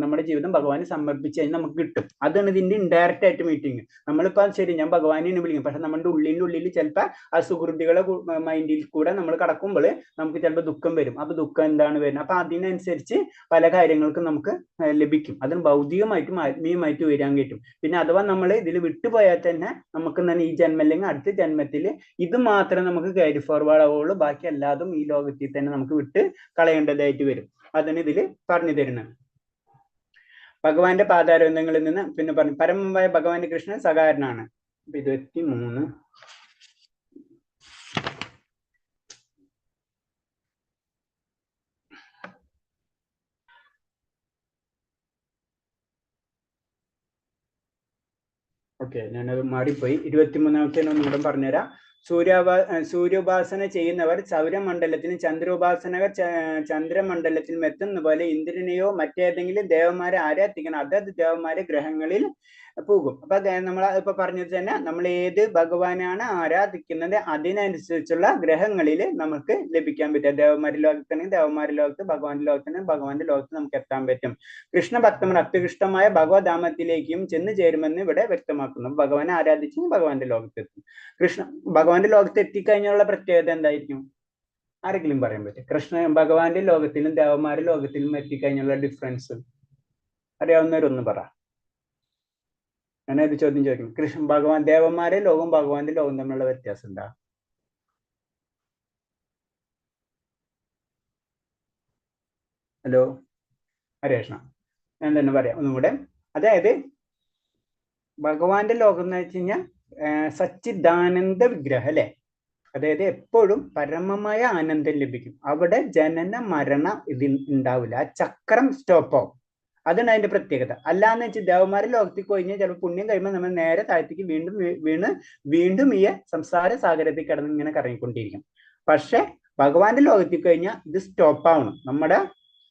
നമ്മുടെ ജീവിതം ഭഗവാനെ സമർപ്പിച്ച് കഴിഞ്ഞാൽ നമുക്ക് കിട്ടും. അതാണ് ഇതിന്റെ ഇൻഡയറക്റ്റ് ആയിട്ട് മീറ്റിംഗ്. നമ്മളിപ്പോ ശരി ഞാൻ ഭഗവാനെ വിളിക്കും, പക്ഷെ നമ്മുടെ ഉള്ളിൽ ചിലപ്പോൾ ആ സുഹൃത്തുക്കളെ മൈൻഡിൽ കൂടെ നമ്മൾ കടക്കുമ്പോൾ നമുക്ക് ചിലപ്പോൾ ദുഃഖം വരും. അപ്പൊ ദുഃഖം എന്താണ് വരുന്നത്, അപ്പൊ അതിനനുസരിച്ച് പല കാര്യങ്ങൾക്കും നമുക്ക് ലഭിക്കും. അതിന് ഭൗതികമായിട്ടും ആത്മീയമായിട്ടും ഉയരാൻ പറ്റും. പിന്നെ അഥവാ നമ്മൾ ഇതിൽ വിട്ടുപോയാൽ തന്നെ നമുക്ക് തന്നെ ഈ ജന്മം അല്ലെങ്കിൽ അടുത്ത ജന്മത്തിൽ ഇത് മാത്രമേ നമുക്ക് ക്യാരി ഫോർവേഡ് ആവുള്ളൂ, ബാക്കി എല്ലാതും ഈ ലോകത്തിൽ തന്നെ നമുക്ക് വിട്ട് കളയേണ്ടതായിട്ട് വരും. അതാണ് ഇതിൽ പറഞ്ഞു തരുന്നത്. ഭഗവാന്റെ പാദാരവിന്ദങ്ങളിൽ നിന്ന് പിന്നെ പറഞ്ഞു പരമമായ ഭഗവാന്റെ കൃഷ്ണൻ സകാരനാണ്. 23 ഓക്കെ, ഞാനത് മാറിപ്പോയി. 23ാമത്തെ ഒന്നും കൂടെ പറഞ്ഞുതരാം. സൂര്യോപാസന ചെയ്യുന്നവർ സൗരമണ്ഡലത്തിലും ചന്ദ്രമണ്ഡലത്തിലും എത്തുന്ന പോലെ ഇന്ദ്രനെയോ മറ്റേതെങ്കിലും ദേവന്മാരെ ആരാധിക്കണം. അതത് ദേവന്മാരെ ഗ്രഹങ്ങളിൽ പോകും. അപ്പൊ നമ്മൾ ഇപ്പൊ പറഞ്ഞത് തന്നെ, നമ്മൾ ഏത് ഭഗവാനാണ് ആരാധിക്കുന്നത് അതിനനുസരിച്ചുള്ള ഗ്രഹങ്ങളിൽ നമുക്ക് ലഭിക്കാൻ പറ്റും. ദേവന്മാരുടെ ലോകത്താണെങ്കിൽ ദേവന്മാരുടെ ലോകത്ത്, ഭഗവാന്റെ ലോകത്തിന് ഭഗവാന്റെ ലോകത്ത് നമുക്ക് എത്താൻ പറ്റും. കൃഷ്ണഭക്തന്മാർ അത്യുഷ്ടമായ ഭഗവധാമത്തിലേക്കും ചെന്ന് ചേരുമെന്ന് ഇവിടെ വ്യക്തമാക്കുന്നു. ഭഗവാനെ ആരാധിച്ച് ഭഗവാന്റെ ലോകത്തെത്തും. ഭഗവാന്റെ ലോകത്ത് എത്തിക്കഴിഞ്ഞുള്ള പ്രത്യേകത എന്തായിരിക്കും? ആരെങ്കിലും പറയാൻ പറ്റും? ഭഗവാന്റെ ലോകത്തിലും ദേവന്മാരുടെ ലോകത്തിലും എത്തിക്കഴിഞ്ഞുള്ള ഡിഫറൻസ് അറിയാവുന്നവരൊന്ന് പറ. ഞാനൊരു ചോദ്യം ചോദിക്കും. ദേവന്മാരെ ലോകവും ഭഗവാന്റെ ലോകവും തമ്മിലുള്ള വ്യത്യാസം എന്താ? ഹലോ ഹരേഷ്ണ, ഞാൻ തന്നെ പറയാം ഒന്നും കൂടെ. അതായത് ഭഗവാന്റെ ലോകം എന്ന് വെച്ച് കഴിഞ്ഞാൽ സച്ചിദാനന്ദ വിഗ്രഹം അല്ലെ, അതായത് എപ്പോഴും പരമമായ ആനന്ദം ലഭിക്കും. അവിടെ ജനന മരണ ഇതിൽ ഉണ്ടാവില്ല, ആ ചക്രം സ്റ്റോപ്പ് ആവും. അതാണ് അതിന്റെ പ്രത്യേകത. അല്ലാന്ന് വെച്ചാൽ ദേവന്മാരെ ലോകത്തേക്ക് കഴിഞ്ഞാൽ ചിലപ്പോൾ പുണ്യം കഴിയുമ്പോൾ നമ്മൾ നേരെ താഴത്തേക്ക് വീണ്ടും ഈ സംസാര സാഗരത്തിൽ കിടന്ന് ഇങ്ങനെ കറങ്ങിക്കൊണ്ടിരിക്കും. പക്ഷെ ഭഗവാന്റെ ലോകത്തേക്ക് കഴിഞ്ഞാൽ ഇത് സ്റ്റോപ്പ് ആവണം, നമ്മുടെ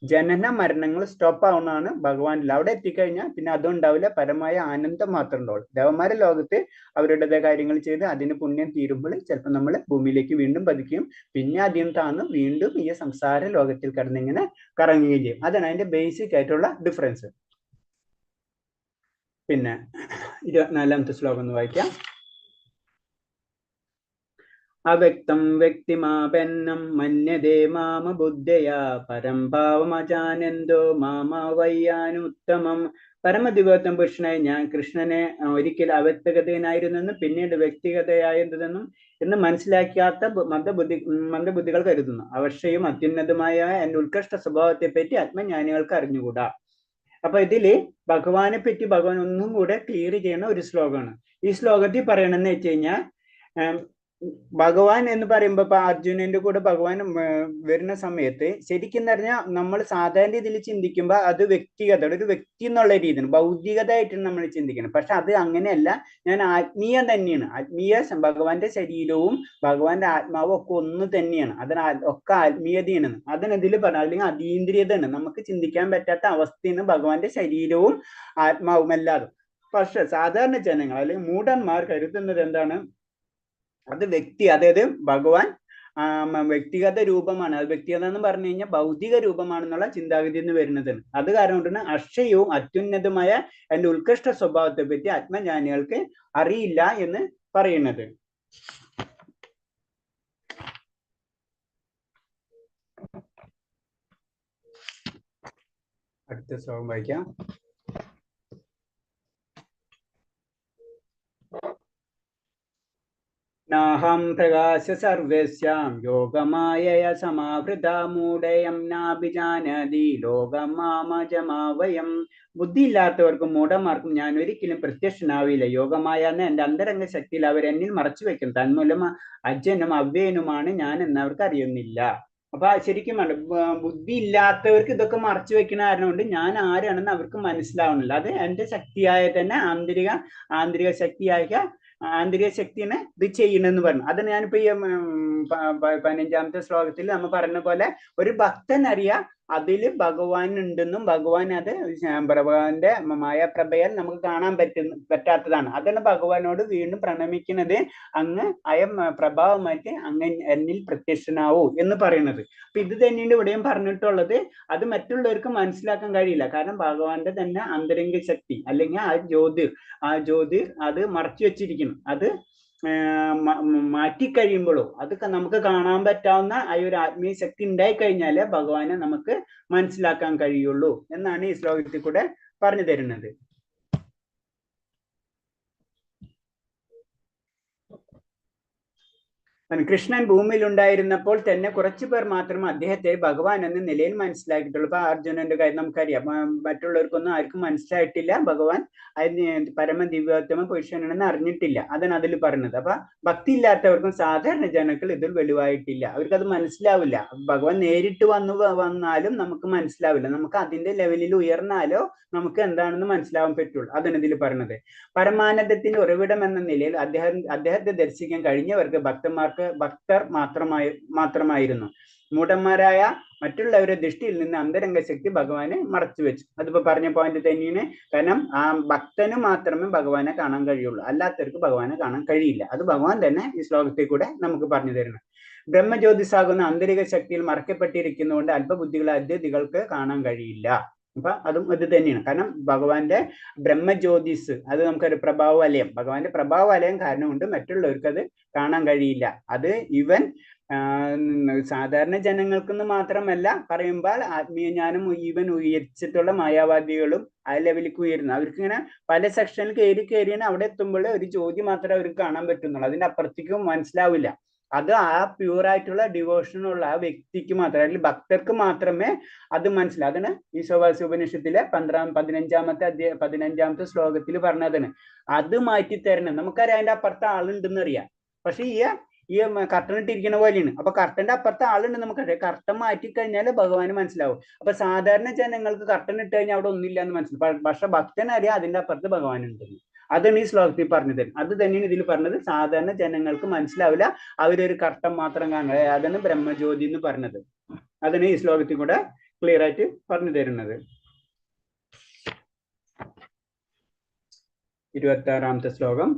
ജനന മരണങ്ങൾ സ്റ്റോപ്പ് ആവുന്നതാണ് ഭഗവാനിൽ. അവിടെ എത്തിക്കഴിഞ്ഞാൽ പിന്നെ അതും ഉണ്ടാവില്ല, പരമായ ആനന്ദം മാത്രം ഉണ്ടാവുള്ളൂ. ദേവന്മാരുടെ ലോകത്ത് അവരുടേതായ കാര്യങ്ങൾ ചെയ്ത് അതിന് പുണ്യം തീരുമ്പോൾ ചിലപ്പോൾ നമ്മൾ ഭൂമിയിലേക്ക് വീണ്ടും പതിക്കുകയും പിന്നെ അതിന് താന്ന് വീണ്ടും ഈ സംസാര ലോകത്തിൽ കിടന്നിങ്ങനെ കറങ്ങുകയും ചെയ്യും. അതാണ് അതിന്റെ ബേസിക് ആയിട്ടുള്ള ഡിഫറൻസ്. പിന്നെ 24ാമത്തെ ശ്ലോകം ഒന്ന് വായിക്കാം. അവ്യക്തം വ്യക്തിമാപന്നം മന്യതേ മാമ ബുദ്ധയാ പരം ഭാവമജാനന്ദോ മാമ വയ്യാനുത്തമം. പരമദിവ്യത്വം പുരുഷനായി ഞാൻ കൃഷ്ണനെ ഒരിക്കൽ അവ്യക്തഗതനായിരുന്നെന്നും പിന്നീട് വ്യക്തിഗതയായതെന്നും എന്ന് മനസ്സിലാക്കാത്ത മന്ദബുദ്ധികൾ കരുതുന്നു. അവശ്യവും അത്യുന്നതമായ എന്റെ ഉത്കൃഷ്ട സ്വഭാവത്തെ പറ്റി ആത്മജ്ഞാനികൾക്ക് അറിഞ്ഞുകൂടാ. അപ്പൊ ഇതില് ഭഗവാനെ പറ്റി ഭഗവാൻ ഒന്നും കൂടെ ക്ലിയർ ചെയ്യുന്ന ഒരു ശ്ലോകമാണ്. ഈ ശ്ലോകത്തിൽ പറയണെന്ന് വെച്ച് കഴിഞ്ഞാൽ ഭഗവാൻ എന്ന് പറയുമ്പോ ഇപ്പൊ അർജുനന്റെ കൂടെ ഭഗവാൻ വരുന്ന സമയത്ത് ശരിക്കും പറഞ്ഞാൽ നമ്മൾ സാധാരണ ഇതിൽ ചിന്തിക്കുമ്പോൾ അത് വ്യക്തിഗത ഒരു വ്യക്തി എന്നുള്ള രീതിയാണ്, ഭൗതികതയായിട്ടാണ് നമ്മൾ ചിന്തിക്കുന്നത്. പക്ഷെ അത് അങ്ങനെയല്ല. ഞാൻ ആത്മീയ തന്നെയാണ്. ആത്മീയ ഭഗവാന്റെ ശരീരവും ഭഗവാന്റെ ആത്മാവും ഒക്കെ ഒന്ന് തന്നെയാണ്. അതിന് ഒക്കെ ആത്മീയതയാണ്. അതിനെതിൽ പറഞ്ഞ അല്ലെങ്കിൽ അതീന്ദ്രിയതയാണ്. നമുക്ക് ചിന്തിക്കാൻ പറ്റാത്ത അവസ്ഥയാണ് ഭഗവാന്റെ ശരീരവും ആത്മാവും എല്ലാതും. പക്ഷെ സാധാരണ ജനങ്ങൾ അല്ലെങ്കിൽ മൂഢന്മാർ കരുതുന്നത് എന്താണ്? അത് വ്യക്തി, അതായത് ഭഗവാൻ വ്യക്തിഗത രൂപമാണ്. അത് വ്യക്തിഗത എന്ന് പറഞ്ഞു കഴിഞ്ഞാൽ ഭൗതിക രൂപമാണെന്നുള്ള ചിന്താഗതി എന്ന് വരുന്നത്. അത് കാരണം കൊണ്ടാണ് അക്ഷയവും അത്യുന്നതമായ എന്റെ ഉത്കൃഷ്ട സ്വഭാവത്തെ പറ്റി ആത്മജ്ഞാനികൾക്ക് അറിയില്ല എന്ന് പറയുന്നത്. അടുത്ത ശ്ലോകം വായിക്കാം. നാഹം പ്രകാശ സർവസ്യാം യോഗമായയ സമാവൃത മൂഢയം നാഭിജാനതി ലോകമാമജമാവയം. ബുദ്ധിയില്ലാത്തവർക്കും മൂഢന്മാർക്കും ഞാൻ ഒരിക്കലും പ്രത്യക്ഷനാവില്ല. യോഗമായ എന്ന എന്റെ അന്തരംഗ ശക്തിയിൽ അവർ എന്നിൽ മറച്ചു വെക്കും. തന്മൂലം അജ്ഞനും അവ്യയനുമാണ് ഞാൻ എന്നവർക്ക് അറിയുന്നില്ല. അപ്പൊ ശരിക്കും ബുദ്ധി ഇല്ലാത്തവർക്ക് ഇതൊക്കെ മറച്ചു വെക്കുന്ന കാരണം കൊണ്ട് ഞാൻ ആരാണെന്ന് അവർക്ക് മനസ്സിലാവുന്നില്ല. അത് എന്റെ ശക്തിയായ തന്നെ ആന്തരിക ശക്തിനെ ഇത് ചെയ്യണമെന്ന് പറഞ്ഞു. അത് ഞാനിപ്പോ ഈ 15ാമത്തെ ശ്ലോകത്തിൽ നമ്മൾ പറഞ്ഞ പോലെ ഒരു ഭക്തൻ അറിയാം അതിൽ ഭഗവാൻ ഉണ്ടെന്നും ഭഗവാൻ അത് ഭഗവാന്റെ മായാപ്രഭയാൽ നമുക്ക് കാണാൻ പറ്റാത്തതാണ്. അതാണ് ഭഗവാനോട് വീണ്ടും പ്രണമിക്കുന്നത്. അങ്ങ് അയം പ്രഭാവമായിട്ട് അങ്ങ് എന്നിൽ പ്രത്യക്ഷനാവൂ എന്ന് പറയുന്നത്. അപ്പൊ ഇത് തന്നെയാണ് ഇവിടെയും പറഞ്ഞിട്ടുള്ളത്. അത് മറ്റുള്ളവർക്ക് മനസ്സിലാക്കാൻ കഴിയില്ല. കാരണം ഭഗവാന്റെ തന്നെ ആന്തരിക ശക്തി അല്ലെങ്കിൽ ആ ജ്യോതിർ അത് മറച്ചു വെച്ചിരിക്കുന്നു. അത് മാറ്റിക്കഴിയുമ്പോഴോ അതൊക്കെ നമുക്ക് കാണാൻ പറ്റാവുന്ന ആ ഒരു ആത്മീയ ശക്തി ഉണ്ടായി കഴിഞ്ഞാലേ ഭഗവാനെ നമുക്ക് മനസ്സിലാക്കാൻ കഴിയുള്ളൂ എന്നാണ് ഈ ശ്ലോകത്തിൽ കൂടെ പറഞ്ഞു തരുന്നത്. കൃഷ്ണൻ ഭൂമിയിൽ ഉണ്ടായിരുന്നപ്പോൾ തന്നെ കുറച്ചു പേർ മാത്രം അദ്ദേഹത്തെ ഭഗവാൻ എന്ന നിലയിൽ മനസ്സിലാക്കിയിട്ടുള്ളൂ. ഇപ്പൊ അർജുനന്റെ കാര്യം നമുക്കറിയാം. മറ്റുള്ളവർക്കൊന്നും ആർക്കും മനസ്സിലായിട്ടില്ല ഭഗവാൻ പരമദിവ്യോത്തമ പുരുഷനാണെന്ന് അറിഞ്ഞിട്ടില്ല. അതാണ് അതിൽ പറഞ്ഞത്. അപ്പൊ ഭക്തി ഇല്ലാത്തവർക്കും സാധാരണ ജനങ്ങൾ ഇതിൽ വെളിവായിട്ടില്ല. അവർക്കത് മനസ്സിലാവില്ല. ഭഗവാൻ നേരിട്ട് വന്നാലും നമുക്ക് മനസ്സിലാവില്ല. നമുക്ക് അതിന്റെ ലെവലിൽ ഉയർന്നാലോ നമുക്ക് എന്താണെന്ന് മനസ്സിലാവാൻ പറ്റുള്ളൂ. അതാണ് ഇതിൽ പറഞ്ഞത്. പരമാനന്ദത്തിന്റെ ഉറവിടം എന്ന നിലയിൽ അദ്ദേഹത്തെ ദർശിക്കാൻ കഴിഞ്ഞവർക്ക് ഭക്തർ മാത്രമായിരുന്നു. മൂഢന്മാരായ മറ്റുള്ളവരുടെ ദൃഷ്ടിയിൽ നിന്ന് അന്തരംഗ ശക്തി ഭഗവാനെ മറച്ചു വെച്ചു. അതിപ്പോ പറഞ്ഞ പോയിന്റ് തന്നെയാണ്. കാരണം ആ ഭക്തന് മാത്രമേ ഭഗവാനെ കാണാൻ കഴിയുള്ളൂ, അല്ലാത്തവർക്ക് ഭഗവാനെ കാണാൻ കഴിയില്ല. അത് ഭഗവാൻ തന്നെ ഈ ശ്ലോകത്തിൽ കൂടെ നമുക്ക് പറഞ്ഞു തരണം. ബ്രഹ്മജ്യോതിസാകുന്ന ആന്തരിക ശക്തിയിൽ മറക്കപ്പെട്ടിരിക്കുന്നതുകൊണ്ട് അല്പബുദ്ധികളെ അദ്വൈതികൾക്ക് കാണാൻ കഴിയില്ല. അപ്പൊ അതും ഇത് തന്നെയാണ്. കാരണം ഭഗവാന്റെ ബ്രഹ്മജ്യോതിസ് അത് നമുക്കൊരു പ്രഭാവലയം, ഭഗവാന്റെ പ്രഭാവലയം കാരണം കൊണ്ട് മറ്റുള്ളവർക്ക് അത് കാണാൻ കഴിയില്ല. അത് ഇവൻ സാധാരണ ജനങ്ങൾക്കെന്ന് മാത്രമല്ല പറയുമ്പോൾ ആത്മീയ ജ്ഞാനം ഈവൻ ഉയർച്ചിട്ടുള്ള മായാവാദികളും ആ ലെവലിലേക്ക് ഉയരുന്നു. അവർക്ക് ഇങ്ങനെ പല സെക്ഷനിൽ കയറിയാണ് അവിടെ എത്തുമ്പോൾ ഒരു ചോദ്യം മാത്രമേ അവർക്ക് കാണാൻ പറ്റുന്നുള്ളൂ. അതിന്റെ അപ്പുറത്തേക്കും മനസ്സിലാവില്ല. അത് ആ പ്യൂറായിട്ടുള്ള ഡിവോഷനുള്ള ആ വ്യക്തിക്ക് മാത്രമേ, അല്ലെങ്കിൽ ഭക്തർക്ക് മാത്രമേ അത് മനസ്സിലാവും. അതാണ് ഈശോവാസ്യ ഉപനിഷത്തിലെ 15ാമത്തെ ശ്ലോകത്തിൽ പറഞ്ഞതാണ്. അത് മാറ്റി തരണം. നമുക്കറിയാം അതിന്റെ അപ്പുറത്തെ ആളുണ്ടെന്ന് അറിയാം. പക്ഷെ ഈ കർട്ടൻ ഇട്ടിരിക്കുന്ന പോലെയാണ്. അപ്പൊ കർട്ടന്റെ അപ്പുറത്തെ ആളുണ്ട് നമുക്കറിയാം. കർട്ടൻ മാറ്റിക്കഴിഞ്ഞാൽ ഭഗവാന് മനസ്സിലാവും. അപ്പൊ സാധാരണ ജനങ്ങൾക്ക് കർട്ടൻ ഇട്ട് കഴിഞ്ഞാൽ അവിടെ ഒന്നുമില്ല എന്ന് മനസ്സിലാവും. പക്ഷെ ഭക്തനറിയാം അതിന്റെ അപ്പുറത്ത് ഭഗവാൻ ഉണ്ടെന്ന്. അതാണ് ഈ ശ്ലോകത്തിൽ പറഞ്ഞത്. അത് തന്നെയാണ് ഇതിൽ പറഞ്ഞത്. സാധാരണ ജനങ്ങൾക്ക് മനസ്സിലാവില്ല, അവരൊരു കർട്ടൻ മാത്രം കാണുക. അതാണ് ബ്രഹ്മജ്യോതി എന്ന് പറഞ്ഞത്. അതാണ് ഈ ശ്ലോകത്തിൽ കൂടെ ക്ലിയർ ആയിട്ട് പറഞ്ഞു തരുന്നത്. 26ാമത്തെ ശ്ലോകം.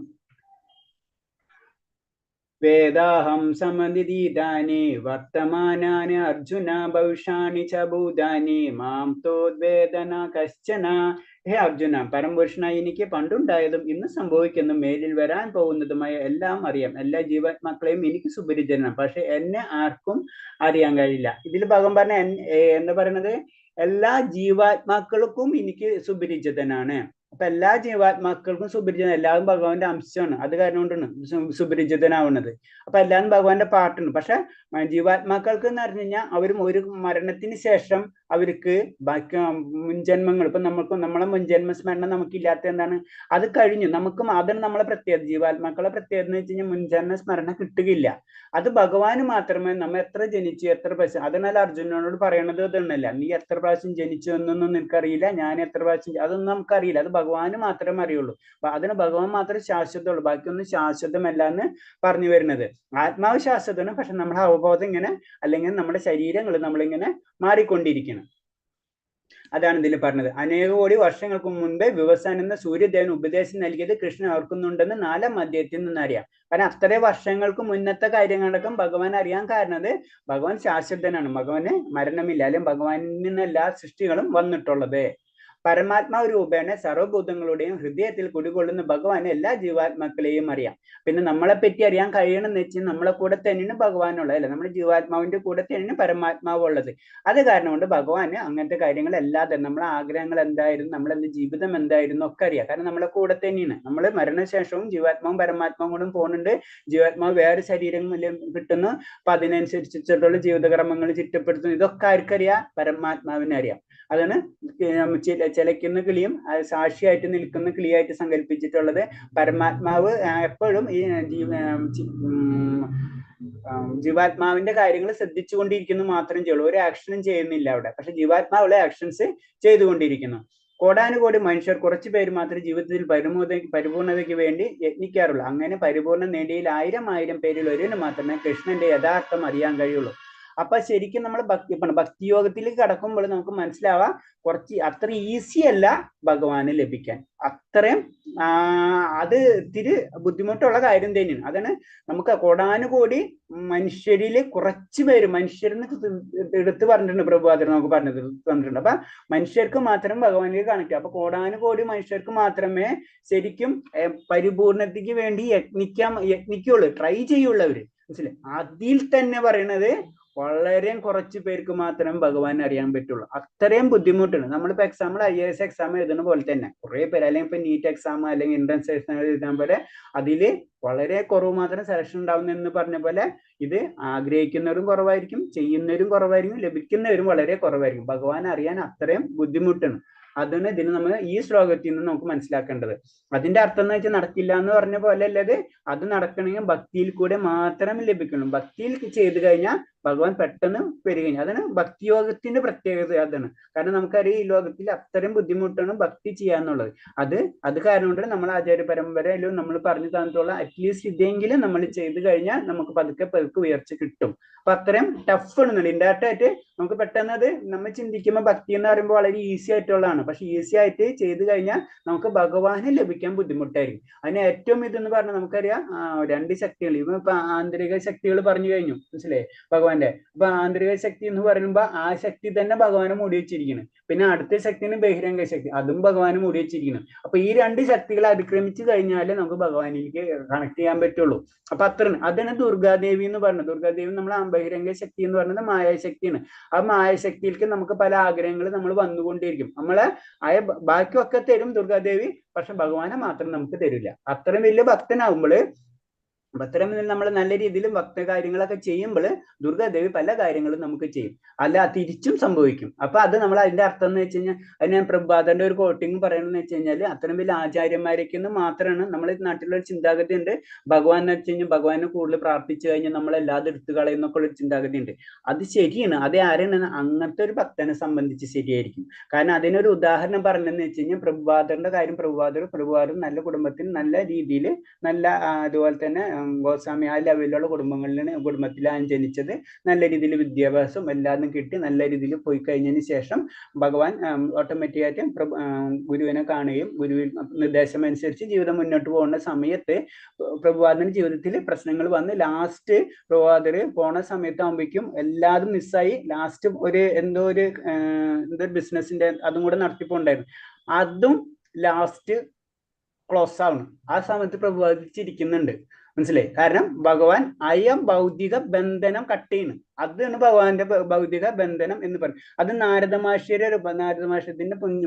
വേദാഹം സമനിധീതാനി വർത്തമാനാനി അർജുന ഭവിഷ്യാണി ച ഭൂതാനി മാം തോദ്വേദന കശ്ചന. ഹേ അർജുന, പരമപുരുഷനായി എനിക്ക് പണ്ടുണ്ടായതും ഇന്ന് സംഭവിക്കുന്നതും മേലിൽ വരാൻ പോകുന്നതുമായ എല്ലാം അറിയാം. എല്ലാ ജീവാത്മാക്കളെയും എനിക്ക് സുപരിചിതനാണ്, പക്ഷെ എന്നെ ആർക്കും അറിയാൻ കഴിയില്ല. ഇതിൽ ഭഗവാൻ പറഞ്ഞ എന്താ പറയണത്, എല്ലാ ജീവാത്മാക്കൾക്കും എനിക്ക് സുപരിചിതനാണ്. അപ്പൊ എല്ലാ ജീവാത്മാക്കൾക്കും സുപരിചിതൻ, എല്ലാവരും ഭഗവാന്റെ അംശമാണ്. അത് കാരണം കൊണ്ടാണ് സുപരിചിതനാവുന്നത്. അപ്പൊ എല്ലാവരും ഭഗവാന്റെ പാർട്ടുണ്ട്. പക്ഷെ ജീവാത്മാക്കൾക്ക് എന്ന് പറഞ്ഞു കഴിഞ്ഞാൽ അവരും ഒരു മരണത്തിന് ശേഷം അവർക്ക് ബാക്കി മുൻജന്മങ്ങൾ, ഇപ്പൊ നമ്മളെ മുൻജന്മ സ്മരണ നമുക്കില്ലാത്ത എന്താണ്, അത് കഴിഞ്ഞു. നമുക്കും അതാണ് നമ്മളെ പ്രത്യേകത. ജീവാത്മാക്കളെ പ്രത്യേകത എന്ന് വെച്ച് കഴിഞ്ഞാൽ മുൻജന്മ സ്മരണ കിട്ടുകയില്ല. അത് ഭഗവാന് മാത്രമേ. നമ്മൾ എത്ര ജനിച്ചു, എത്ര പ്രാവശ്യം, അതിനാൽ അർജുനനോട് പറയണത് ഇതൊന്നല്ല, നീ എത്ര പ്രാവശ്യം ജനിച്ചു എന്നൊന്നും നിനക്കറിയില്ല, ഞാൻ എത്ര പ്രാവശ്യം, അതൊന്നും നമുക്കറിയില്ല. അത് ഭഗവാന് മാത്രമേ അറിയുള്ളൂ. അപ്പൊ അതിന് ഭഗവാൻ മാത്രമേ ശാശ്വതമുള്ളൂ, ബാക്കിയൊന്നും ശാശ്വതമല്ല എന്ന് പറഞ്ഞു വരുന്നത്. ആത്മാവ് ശാശ്വതമാണ്, പക്ഷെ നമ്മുടെ അവബോധം ഇങ്ങനെ, അല്ലെങ്കിൽ നമ്മുടെ ശരീരങ്ങൾ നമ്മളിങ്ങനെ മാറിക്കൊണ്ടിരിക്കണം. അതാണ് ഇതിൽ പറഞ്ഞത്. അനേക കോടി വർഷങ്ങൾക്ക് മുൻപേ വിവസാൻ എന്ന സൂര്യദേവൻ ഉപദേശം നൽകിയത് കൃഷ്ണൻ ഓർക്കുന്നുണ്ടെന്ന് 4ാം അധ്യായത്തിൽ നിന്ന് അറിയാം. കാരണം അത്രയും വർഷങ്ങൾക്ക് മുന്നത്തെ കാര്യങ്ങളടക്കം ഭഗവാൻ അറിയാൻ കാരണം ഭഗവാൻ ശാശ്വതനാണ്. ഭഗവാന് മരണമില്ല, അല്ലെങ്കിൽ ഭഗവാനിൽ നിന്ന് എല്ലാ സൃഷ്ടികളും വന്നിട്ടുള്ളത്. പരമാത്മാവ് രൂപേണ സർവ്വഭൂതങ്ങളുടെയും ഹൃദയത്തിൽ കുടികൊള്ളുന്ന ഭഗവാന് എല്ലാ ജീവാത്മാക്കളെയും അറിയാം. പിന്നെ നമ്മളെ പറ്റി അറിയാൻ കഴിയണമെന്ന് വെച്ചാൽ നമ്മളെ കൂടെ തന്നെയാണ് ഭഗവാനുള്ളത്, അല്ലെ, നമ്മുടെ ജീവാത്മാവിന്റെ കൂടെ തന്നെയാണ് പരമാത്മാവ് ഉള്ളത്. അത് കാരണം കൊണ്ട് ഭഗവാന് അങ്ങനത്തെ കാര്യങ്ങൾ അല്ലാതെ നമ്മളെ ആഗ്രഹങ്ങൾ എന്തായിരുന്നു, നമ്മളെന്ത് ജീവിതം എന്തായിരുന്നു ഒക്കെ അറിയാം. കാരണം നമ്മളെ കൂടെ തന്നെയാണ്. നമ്മൾ മരണശേഷവും ജീവാത്മാവും പരമാത്മാവും കൂടെ പോകുന്നുണ്ട്. ജീവാത്മാവ് വേറെ ശരീരങ്ങളിൽ കിട്ടുന്നു. അപ്പൊ അതിനനുസരിച്ചിട്ടുള്ള ജീവിതകർമ്മങ്ങൾ ചിട്ടപ്പെടുത്തുന്നു. ഇതൊക്കെ ആർക്കറിയാം? പരമാത്മാവിനെ അറിയാം. അതാണ് ചിലയ്ക്കുന്ന കിളിയും സാക്ഷിയായിട്ട് നിൽക്കുന്ന കിളിയായിട്ട് സങ്കല്പിച്ചിട്ടുള്ളത്. പരമാത്മാവ് എപ്പോഴും ഈ ജീവാത്മാവിന്റെ കാര്യങ്ങൾ ശ്രദ്ധിച്ചുകൊണ്ടിരിക്കുന്നു മാത്രം ചെയ്യുള്ളൂ, ഒരു ആക്ഷനും ചെയ്യുന്നില്ല അവിടെ. പക്ഷെ ജീവാത്മാവുള്ള ആക്ഷൻസ് ചെയ്തുകൊണ്ടിരിക്കുന്നു. കോടാനുകോടി മനുഷ്യർ കുറച്ചു പേര് മാത്രമേ ജീവിതത്തിൽ പരിപൂർണതയ്ക്ക് വേണ്ടി യത്നിക്കാറുള്ളൂ. അങ്ങനെ പരിപൂർണം നേടിയതിൽ 1000 പേരിൽ ഒരുവന് മാത്രമേ കൃഷ്ണന്റെ യഥാർത്ഥം അറിയാൻ കഴിയുള്ളൂ. അപ്പൊ ശരിക്കും നമ്മൾ ഭക്തിയോഗത്തിലേക്ക് കടക്കുമ്പോൾ നമുക്ക് മനസ്സിലാവാം, കുറച്ച് അത്ര ഈസി അല്ല ഭഗവാന് ലഭിക്കാൻ. അത്രയും അത് ഇത്തിരി ബുദ്ധിമുട്ടുള്ള കാര്യം തന്നെയാണ്. അതാണ് നമുക്ക് കോടാനുകോടി മനുഷ്യരില് കുറച്ച് പേര്, മനുഷ്യരെന്ന് എടുത്ത് പറഞ്ഞിട്ടുണ്ട് പ്രഭുപാദർ, നമുക്ക് പറഞ്ഞിട്ടുണ്ട്. അപ്പൊ മനുഷ്യർക്ക് മാത്രം ഭഗവാനിലേക്ക് കണക്ട്. അപ്പൊ കോടാനുകോടി മനുഷ്യർക്ക് മാത്രമേ ശരിക്കും പരിപൂർണതയ്ക്ക് വേണ്ടി യത്നിക്കുള്ളൂ, ട്രൈ ചെയ്യുള്ളവര്. മനസ്സിലായി? അതിൽ തന്നെ പറയണത് വളരെ കുറച്ച് പേർക്ക് മാത്രം ഭഗവാൻ അറിയാൻ പറ്റുള്ളൂ. അത്രയും ബുദ്ധിമുട്ടാണ്. നമ്മളിപ്പോ എക്സാമ്പിൾ IAS എക്സാം എഴുതുന്ന പോലെ തന്നെ കുറെ പേര്, അല്ലെങ്കിൽ ഇപ്പൊ നീറ്റ് എക്സാം അല്ലെങ്കിൽ എൻട്രൻസ് എക്സാം എഴുതാൻ പോലെ അതില് വളരെ കുറവ് മാത്രം സെലക്ഷൻ ഉണ്ടാവുന്ന എന്ന് പറഞ്ഞ പോലെ ഇത് ആഗ്രഹിക്കുന്നവരും കുറവായിരിക്കും, ചെയ്യുന്നവരും കുറവായിരിക്കും, ലഭിക്കുന്നവരും വളരെ കുറവായിരിക്കും. ഭഗവാൻ അറിയാൻ അത്രയും ബുദ്ധിമുട്ടാണ്. അതാണ് ഇതിന് നമ്മൾ ഈ ശ്ലോകത്തിൽ നിന്ന് നമുക്ക് മനസ്സിലാക്കേണ്ടത്. അതിന്റെ അർത്ഥം എന്ന് വെച്ചാൽ നടക്കില്ല എന്ന് പറഞ്ഞ പോലെ അല്ലത്. അത് നടക്കണമെങ്കിൽ ഭക്തിയിൽ കൂടെ മാത്രം ലഭിക്കണം. ഭക്തിയിൽ ചെയ്തു കഴിഞ്ഞാൽ ഭഗവാൻ പെട്ടെന്ന് വരികയും. അതാണ് ഭക്തിയോഗത്തിന്റെ പ്രത്യേകത. അതാണ് കാരണം നമുക്കറിയാം ഈ ലോകത്തിൽ അത്രയും ബുദ്ധിമുട്ടാണ് ഭക്തി ചെയ്യാന്നുള്ളത്. അത് കാരണം കൊണ്ട് നമ്മൾ ആചാര്യ പരമ്പരയിലും നമ്മൾ പറഞ്ഞു തന്നിട്ടുള്ള അറ്റ്ലീസ്റ്റ് ഇതെങ്കിലും നമ്മൾ ചെയ്തു കഴിഞ്ഞാൽ നമുക്ക് പതുക്കെ ഉയർച്ച കിട്ടും. അപ്പൊ അത്രയും ടഫ് ആണ്. ഇൻഡയറക്റ്റ് ആയിട്ട് നമുക്ക് പെട്ടെന്ന് അത് നമ്മൾ ചിന്തിക്കുമ്പോൾ ഭക്തി എന്ന് പറയുമ്പോൾ വളരെ ഈസി ആയിട്ടുള്ളതാണ്. പക്ഷെ ഈസി ആയിട്ട് ചെയ്തു കഴിഞ്ഞാൽ നമുക്ക് ഭഗവാനെ ലഭിക്കാൻ ബുദ്ധിമുട്ടായിരിക്കും. അതിന് ഏറ്റവും ഇതെന്ന് പറഞ്ഞാൽ നമുക്കറിയാം 2 ശക്തികൾ. ഇപ്പൊ ആന്തരിക ശക്തികൾ പറഞ്ഞു കഴിഞ്ഞു, മനസ്സിലായി ഭഗവാന്റെ. അപ്പൊ ആന്തരിക ശക്തി എന്ന് പറയുമ്പോൾ ആ ശക്തി തന്നെ ഭഗവാനെ മൂടി വെച്ചിരിക്കുന്നു. പിന്നെ അടുത്ത ശക്തിന് ബഹിരംഗ ശക്തി, അതും ഭഗവാന് മൂടി വെച്ചിരിക്കുന്നു. അപ്പൊ ഈ 2 ശക്തികൾ അതിക്രമിച്ചു കഴിഞ്ഞാലേ നമുക്ക് ഭഗവാനിലേക്ക് കണക്ട് ചെയ്യാൻ പറ്റുള്ളൂ. അപ്പൊ അതാണ് ദുർഗാദേവി എന്ന് പറയുന്നത്. ദുർഗാദേവി നമ്മൾ ബഹിരംഗ ശക്തി എന്ന് പറയുന്നത് മായാശക്തിയാണ്. ആ മായാശക്തിയിലേക്ക് നമുക്ക് പല ആഗ്രഹങ്ങൾ നമ്മൾ വന്നുകൊണ്ടിരിക്കും. നമ്മളെ ബാക്കിയൊക്കെ തരും ദുർഗാദേവി, പക്ഷെ ഭഗവാനെ മാത്രം നമുക്ക് തരില്ല. അത്രയും വലിയ ഭക്തനാകുമ്പോൾ, അത്രയും നമ്മൾ നല്ല രീതിയിൽ ഭക്ത കാര്യങ്ങളൊക്കെ ചെയ്യുമ്പോൾ ദുർഗാദേവി പല കാര്യങ്ങളും നമുക്ക് ചെയ്യും. അല്ല തിരിച്ചും സംഭവിക്കും. അപ്പൊ അത് നമ്മൾ അതിന്റെ അർത്ഥം എന്ന് വെച്ച് കഴിഞ്ഞാൽ, അത് ഞാൻ പ്രഭാതന്റെ ഒരു കോട്ടിങ് പറയണമെന്ന് വെച്ച് കഴിഞ്ഞാൽ, അത്രയും വലിയ ആചാര്യന്മാരേക്ക് മാത്രമാണ് നമ്മുടെ നാട്ടിലുള്ള ഒരു ചിന്താഗതി ഉണ്ട്. ഭഗവാൻ എന്ന് വെച്ച് കഴിഞ്ഞാൽ ഭഗവാനെ കൂടുതൽ പ്രാർത്ഥിച്ചു കഴിഞ്ഞാൽ നമ്മളെല്ലാതും എടുത്തു കളയുന്നൊക്കെ ഉള്ള ചിന്താഗതി ഉണ്ട്. അത് ശരിയാണ്. അത് ആരാണ് അങ്ങനത്തെ ഒരു ഭക്തനെ സംബന്ധിച്ച് ശരിയായിരിക്കും. കാരണം അതിനൊരു ഉദാഹരണം പറഞ്ഞെന്ന് വെച്ച് കഴിഞ്ഞാൽ പ്രഭുപാദറിന്റെ കാര്യം. പ്രഭുപാദർ നല്ല കുടുംബത്തിൽ നല്ല രീതിയിൽ നല്ല അതുപോലെ തന്നെ ഗോസ്വാമി ആ ലെവലിലുള്ള കുടുംബത്തിലാണ് ജനിച്ചത്. നല്ല രീതിയിൽ വിദ്യാഭ്യാസം എല്ലാതും കിട്ടി നല്ല രീതിയിൽ പോയി കഴിഞ്ഞതിന് ശേഷം ഭഗവാൻ ഓട്ടോമാറ്റിക്കായിട്ട് ഗുരുവിനെ കാണുകയും ഗുരുവിൽ നിർദ്ദേശം അനുസരിച്ച് ജീവിതം മുന്നോട്ട് പോകുന്ന സമയത്ത് പ്രഭുപാദന്റെ ജീവിതത്തിൽ പ്രശ്നങ്ങൾ വന്ന് ലാസ്റ്റ് പ്രഭുപാദർ പോണ സമയത്താകുമ്പോഴേക്കും എല്ലാതും മിസ്സായി. ലാസ്റ്റ് എന്തോ ഒരു ബിസിനസിന്റെ അതും കൂടെ നടത്തിപ്പോണ്ടായിരുന്നു. അതും ലാസ്റ്റ് ക്ലോസ് ആവണം. ആ സമയത്ത് പ്രഭുപാദർ ചിരിക്കുന്നുണ്ട്, മനസ്സിലായി? കാരണം ഭഗവാൻ ഭൗതിക ബന്ധനം കട്ട് ചെയ്യുന്നു. അതാണ് ഭഗവാന്റെ ഭൗതിക ബന്ധനം എന്ന് പറയും. അത് നാരദ മഹർഷിയുടെ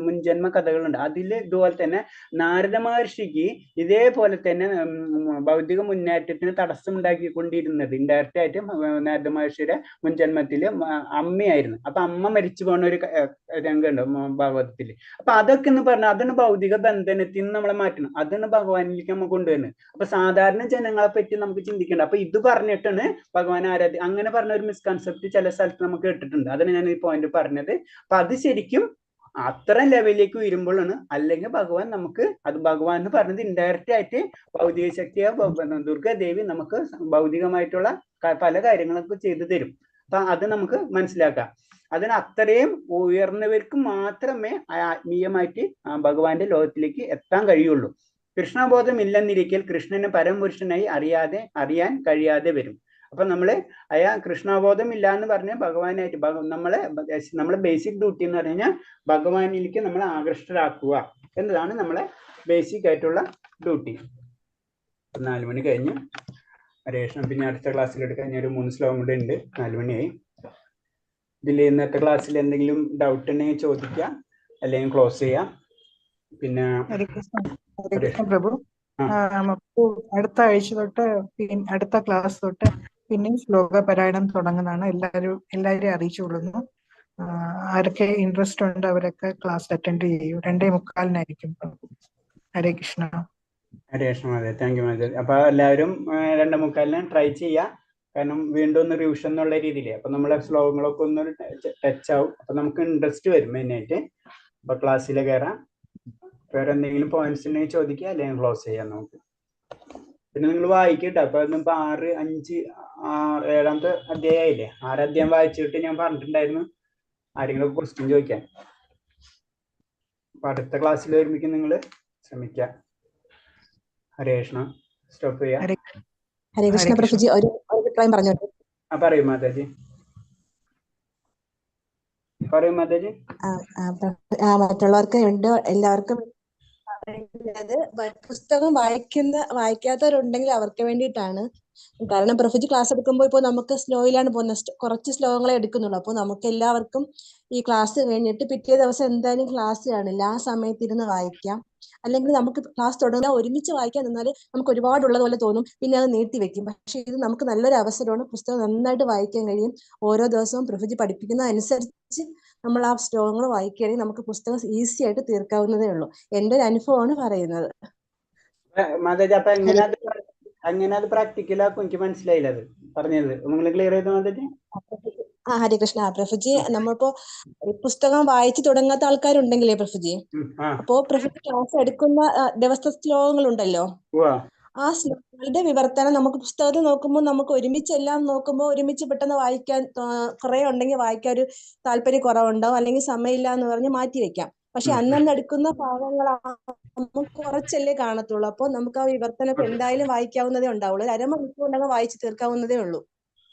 മുൻജന്മ കഥകളുണ്ട്. അതിൽ ഇതുപോലെ തന്നെ നാരദ മഹർഷിക്ക് ഇതേപോലെ തന്നെ ഭൗതിക മുന്നേറ്റത്തിന് തടസ്സം ഉണ്ടാക്കിക്കൊണ്ടിരുന്നത് ഇൻഡയറക്റ്റ് ആയിട്ട് നാരദ മഹർഷിയുടെ മുൻജന്മത്തില് അമ്മയായിരുന്നു. അപ്പൊ അമ്മ മരിച്ചു പോകുന്ന ഒരു രംഗമുണ്ട് ഭാഗവതത്തിൽ. അപ്പൊ അതൊക്കെ എന്ന് പറഞ്ഞാൽ അതാണ് ഭൗതിക ബന്ധനത്തിൽ നിന്ന് നമ്മളെ മാറ്റണം. അതാണ് ഭഗവാനിലേക്ക് നമ്മൾ കൊണ്ടുവരുന്നത്. അപ്പൊ സാധാരണ ജനങ്ങളെ പറ്റി നമുക്ക് ചിന്തിക്കേണ്ട. അപ്പൊ ഇത് പറഞ്ഞിട്ടാണ് ഭഗവാൻ അങ്ങനെ പറഞ്ഞ ഒരു മിസ്കൺസെപ്റ്റ് ചില സ്ഥലത്ത് നമുക്ക് കേട്ടിട്ടുണ്ട്. അതാണ് ഞാൻ ഈ പോയിന്റ് പറഞ്ഞത്. അപ്പൊ അത് ശരിക്കും അത്ര ലെവലിലേക്ക് വരുമ്പോഴാണ്. അല്ലെങ്കിൽ ഭഗവാൻ നമുക്ക് അത് ഭഗവാൻ എന്ന് പറഞ്ഞത് ഇൻഡയറക്റ്റ് ആയിട്ട് ഭൗതിക ശക്തിയോ ദുർഗാദേവി നമുക്ക് ഭൗതികമായിട്ടുള്ള പല കാര്യങ്ങളൊക്കെ ചെയ്തു തരും. അപ്പൊ അത് നമുക്ക് മനസ്സിലാക്കാം. അതിന് അത്രയും ഉയർന്നവർക്ക് മാത്രമേ ആത്മീയമായിട്ട് ഭഗവാന്റെ ലോകത്തിലേക്ക് എത്താൻ കഴിയുള്ളൂ. കൃഷ്ണബോധം ഇല്ലെന്നിരിക്കൽ കൃഷ്ണനെ പരമപുരുഷനായി അറിയാൻ കഴിയാതെ വരും. അപ്പൊ നമ്മള് കൃഷ്ണബോധം ഇല്ല എന്ന് പറഞ്ഞ ഭഗവാനായിട്ട് നമ്മളെ ബേസിക് ഡ്യൂട്ടി എന്ന് പറഞ്ഞു കഴിഞ്ഞാൽ ഭഗവാനിലേക്ക് നമ്മളെ ആകൃഷ്ടരാക്കുക എന്നതാണ് നമ്മളെ ബേസിക് ആയിട്ടുള്ള ഡ്യൂട്ടി. 4 മണി കഴിഞ്ഞ് ഹരേഷ്ണ. പിന്നെ അടുത്ത ക്ലാസ്സിൽ എടുക്കാൻ ഒരു 3 ശ്ലോകം കൂടെ ഉണ്ട്. 4 മണിയായി. ഇതിൽ ഇന്നത്തെ ക്ലാസ്സിൽ എന്തെങ്കിലും ഡൗട്ട് ഉണ്ടെങ്കിൽ ചോദിക്കാം, അല്ലെങ്കിൽ ക്ലോസ് ചെയ്യാം. പിന്നെ പ്രഭു, അടുത്ത ആഴ്ച തൊട്ട് അടുത്ത ക്ലാസ് തൊട്ട് പിന്നെയും ശ്ലോക പാരായണം തുടങ്ങുന്നതാണ്. എല്ലാവരെയും അറിയിച്ചുകൊള്ളുന്നു. ആരൊക്കെ ഇൻട്രസ്റ്റ് ഉണ്ട് അവരൊക്കെ ക്ലാസ് അറ്റൻഡ് ചെയ്യൂ. 2:45 പ്രഭു. ഹരേ കൃഷ്ണ. ഹരേ കൃഷ്ണ. അതെ, താങ്ക് യു മാതാജി. അപ്പൊ എല്ലാവരും 2:45 ട്രൈ ചെയ്യാം. കാരണം വീണ്ടും ഒന്ന് റിവിഷൻ എന്നുള്ള രീതിയിൽ അപ്പൊ നമ്മളെ ശ്ലോകങ്ങളൊക്കെ ഒന്ന് ടച്ച് ആവും. അപ്പൊ നമുക്ക് ഇൻട്രസ്റ്റ് വരും മെയിനായിട്ട്. അപ്പൊ ക്ലാസ്സിൽ കയറാം. വേറെ എന്തെങ്കിലും പോയിന്റ്സ് ഉണ്ടെങ്കിൽ ചോദിക്കുക, അല്ലെങ്കിൽ ക്ലോസ് ചെയ്യാം നമുക്ക്. പിന്നെ നിങ്ങൾ വായിക്കട്ടെ. അപ്പൊ ഇന്നിപ്പോ 6, 5, 7ാമത്തെ അധ്യായമായില്ലേ. 6 അധ്യായം വായിച്ചിട്ട് ഞാൻ പറഞ്ഞിട്ടുണ്ടായിരുന്നു ആരെങ്കിലും ക്വസ്റ്റ്യൻ ചോദിക്കാൻ. അപ്പൊ അടുത്ത ക്ലാസ്സിൽ വരുമ്പോഴേക്കും നിങ്ങൾ ശ്രമിക്കാം. ഹരേ കൃഷ്ണ. സ്റ്റോപ്പ് ചെയ്യാം. ഹരേ കൃഷ്ണ പ്രഭുജി, ഒരു അഭിപ്രായം പറഞ്ഞോട്ടെ? പറയൂ മാതാജി. പറയൂ മാതാജി. മറ്റുള്ളവർക്ക് വേണ്ടി എല്ലാവർക്കും പുസ്തകം വായിക്കാത്തവരുണ്ടെങ്കിൽ അവർക്ക് വേണ്ടിയിട്ടാണ്. കാരണം പ്രഭുജി ക്ലാസ് എടുക്കുമ്പോൾ ഇപ്പോൾ നമുക്ക് സ്ലോയിലാണ് പോകുന്നത്. കുറച്ച് ശ്ലോകങ്ങളെ എടുക്കുന്നുള്ളൂ. അപ്പോൾ നമുക്ക് എല്ലാവർക്കും ഈ ക്ലാസ് കഴിഞ്ഞിട്ട് പിറ്റേ ദിവസം എന്തായാലും ക്ലാസ് കാണില്ല. ആ സമയത്ത് ഇരുന്ന് വായിക്കാം. അല്ലെങ്കിൽ നമുക്ക് ക്ലാസ് തുടങ്ങാൻ ഒരുമിച്ച് വായിക്കാൻ നിന്നാൽ നമുക്ക് ഒരുപാടുള്ളത് പോലെ തോന്നും, പിന്നെ അത് നീട്ടി വെക്കും. പക്ഷെ ഇത് നമുക്ക് നല്ലൊരു അവസരമാണ്. പുസ്തകം നന്നായിട്ട് വായിക്കാൻ കഴിയും. ഓരോ ദിവസവും പ്രഭുജി പഠിപ്പിക്കുന്ന അനുസരിച്ച് നമ്മൾ ആ ശ്ലോകങ്ങൾ വായിക്കുകയാണെങ്കിൽ നമുക്ക് പുസ്തകം ഈസി ആയിട്ട് തീർക്കാവുന്നതേ ഉള്ളൂ. എൻ്റെ ഒരു അനുഭവമാണ് പറയുന്നത്. മാതാജി, അപ്പൊ അങ്ങനെ അത് പ്രാക്ടിക്കലാക്കും. എനിക്ക് മനസ്സിലായില്ല അത് പറഞ്ഞത്. നിങ്ങൾ ക്ലിയർ ചെയ്തു മാതാജി? ഹരേ കൃഷ്ണ പ്രഭുജി. നമ്മളിപ്പോ പുസ്തകം വായിച്ചു തുടങ്ങാത്ത ആൾക്കാരുണ്ടെങ്കിലേ പ്രഭുജി, അപ്പോ പ്രഭുജി ക്ലാസ് എടുക്കുന്ന ദിവസ ശ്ലോകങ്ങൾ ഉണ്ടല്ലോ, ആ ശ്ലോകങ്ങളുടെ വിവർത്തനം നമുക്ക് പുസ്തകത്തിൽ നോക്കുമ്പോൾ നമുക്ക് ഒരുമിച്ചെല്ലാം നോക്കുമ്പോൾ ഒരുമിച്ച് പെട്ടെന്ന് വായിക്കാൻ കുറെ ഉണ്ടെങ്കിൽ വായിക്കാൻ ഒരു താല്പര്യ കുറവുണ്ടാവും, അല്ലെങ്കിൽ സമയമില്ല എന്ന് പറഞ്ഞ് മാറ്റി വെക്കാം. പക്ഷെ അന്നന്ന് എടുക്കുന്ന ഭാഗങ്ങൾ കുറച്ചല്ലേ കാണത്തുള്ളൂ. അപ്പോൾ നമുക്ക് ആ വിവർത്തനം എന്തായാലും വായിക്കാവുന്നതേ ഉണ്ടാവുള്ളൂ. 1/2 മണിക്കൂർ ഉണ്ടെങ്കിൽ വായിച്ച് തീർക്കാവുന്നതേ ഉള്ളൂ.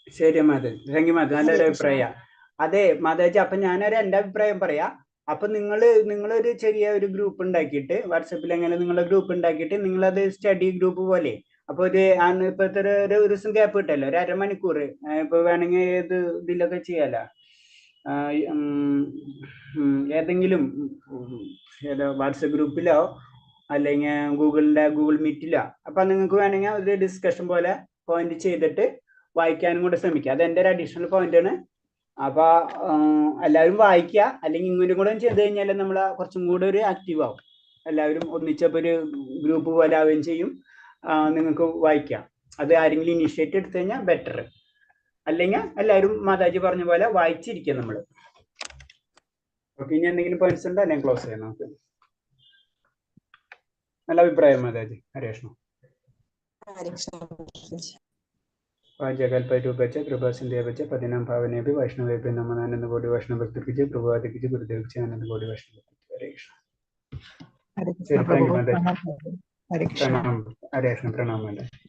ശരി മാതാജി, താങ്ക് യു മാതാജി. നല്ലൊരു അഭിപ്രായം. അതെ മാതാജി, അപ്പൊ ഞാനൊരു എൻ്റെ അഭിപ്രായം പറയാം. അപ്പൊ നിങ്ങളൊരു ചെറിയ ഒരു ഗ്രൂപ്പ് ഉണ്ടാക്കിയിട്ട് വാട്സപ്പിൽ എങ്ങനെ നിങ്ങളുടെ ഗ്രൂപ്പ് ഉണ്ടാക്കിയിട്ട് നിങ്ങളത് സ്റ്റഡി ഗ്രൂപ്പ് പോലെ അപ്പൊ ഇപ്പോഴത്തെ ഒരു ദിവസം ഗ്യാപ്പ് കിട്ടല്ലോ, 1/2 മണിക്കൂർ. ഇപ്പൊ വേണമെങ്കിൽ ഏത് ഇതിലൊക്കെ ചെയ്യാലോ, ഏതെങ്കിലും വാട്സപ്പ് ഗ്രൂപ്പിലോ അല്ലെങ്കിൽ ഗൂഗിൾ മീറ്റിലോ അപ്പൊ നിങ്ങൾക്ക് വേണമെങ്കിൽ ഒരു ഡിസ്കഷൻ പോലെ പോയിന്റ് ചെയ്തിട്ട് വായിക്കാനും കൂടെ ശ്രമിക്കുക. അത് എൻ്റെ ഒരു അഡീഷണൽ പോയിന്റ് ആണ്. അപ്പൊ എല്ലാവരും വായിക്കുക. അല്ലെങ്കിൽ ഇങ്ങോട്ടും കൂടെ ചെയ്ത് കഴിഞ്ഞാൽ നമ്മൾ കുറച്ചും കൂടെ ഒരു ആക്റ്റീവ് ആവും. എല്ലാവരും ഒന്നിച്ചപ്പോൾ ഒരു ഗ്രൂപ്പ് പോലെ ആവുകയും ചെയ്യും. നിങ്ങൾക്ക് വായിക്കാം. അത് ആരെങ്കിലും ഇനിഷ്യേറ്റീവ് എടുത്തു കഴിഞ്ഞാൽ ബെറ്റർ. അല്ലെങ്കിൽ എല്ലാവരും മാതാജി പറഞ്ഞ പോലെ വായിച്ചിരിക്കുക നമ്മൾ. ഓക്കെ, ഇനി എന്തെങ്കിലും പോയിന്റ്സ് ഉണ്ടോ? അല്ലെങ്കിൽ ക്ലോസ് ചെയ്യാം നമുക്ക്. നല്ല അഭിപ്രായം മാതാജി. ഹരേ കൃഷ്ണ. जगलपैरूपच कृपा सिंधुवच पतिनां पावनेभ्यो वैष्णवेभ्यो नमो आनंद कोटि वैष्णव भक्त कीजिए प्रभु आदि कीजिए गुरुदेव जी आनंद कोटि वैष्णव भक्त हरे कृष्ण हरे कृष्ण ശരി താങ്ക് യു प्रभु മാതാജി प्रणाम हरे कृष्ण പ്രണാമം ഹരേ കൃഷ്ണ പ്രണാമം മാതാജി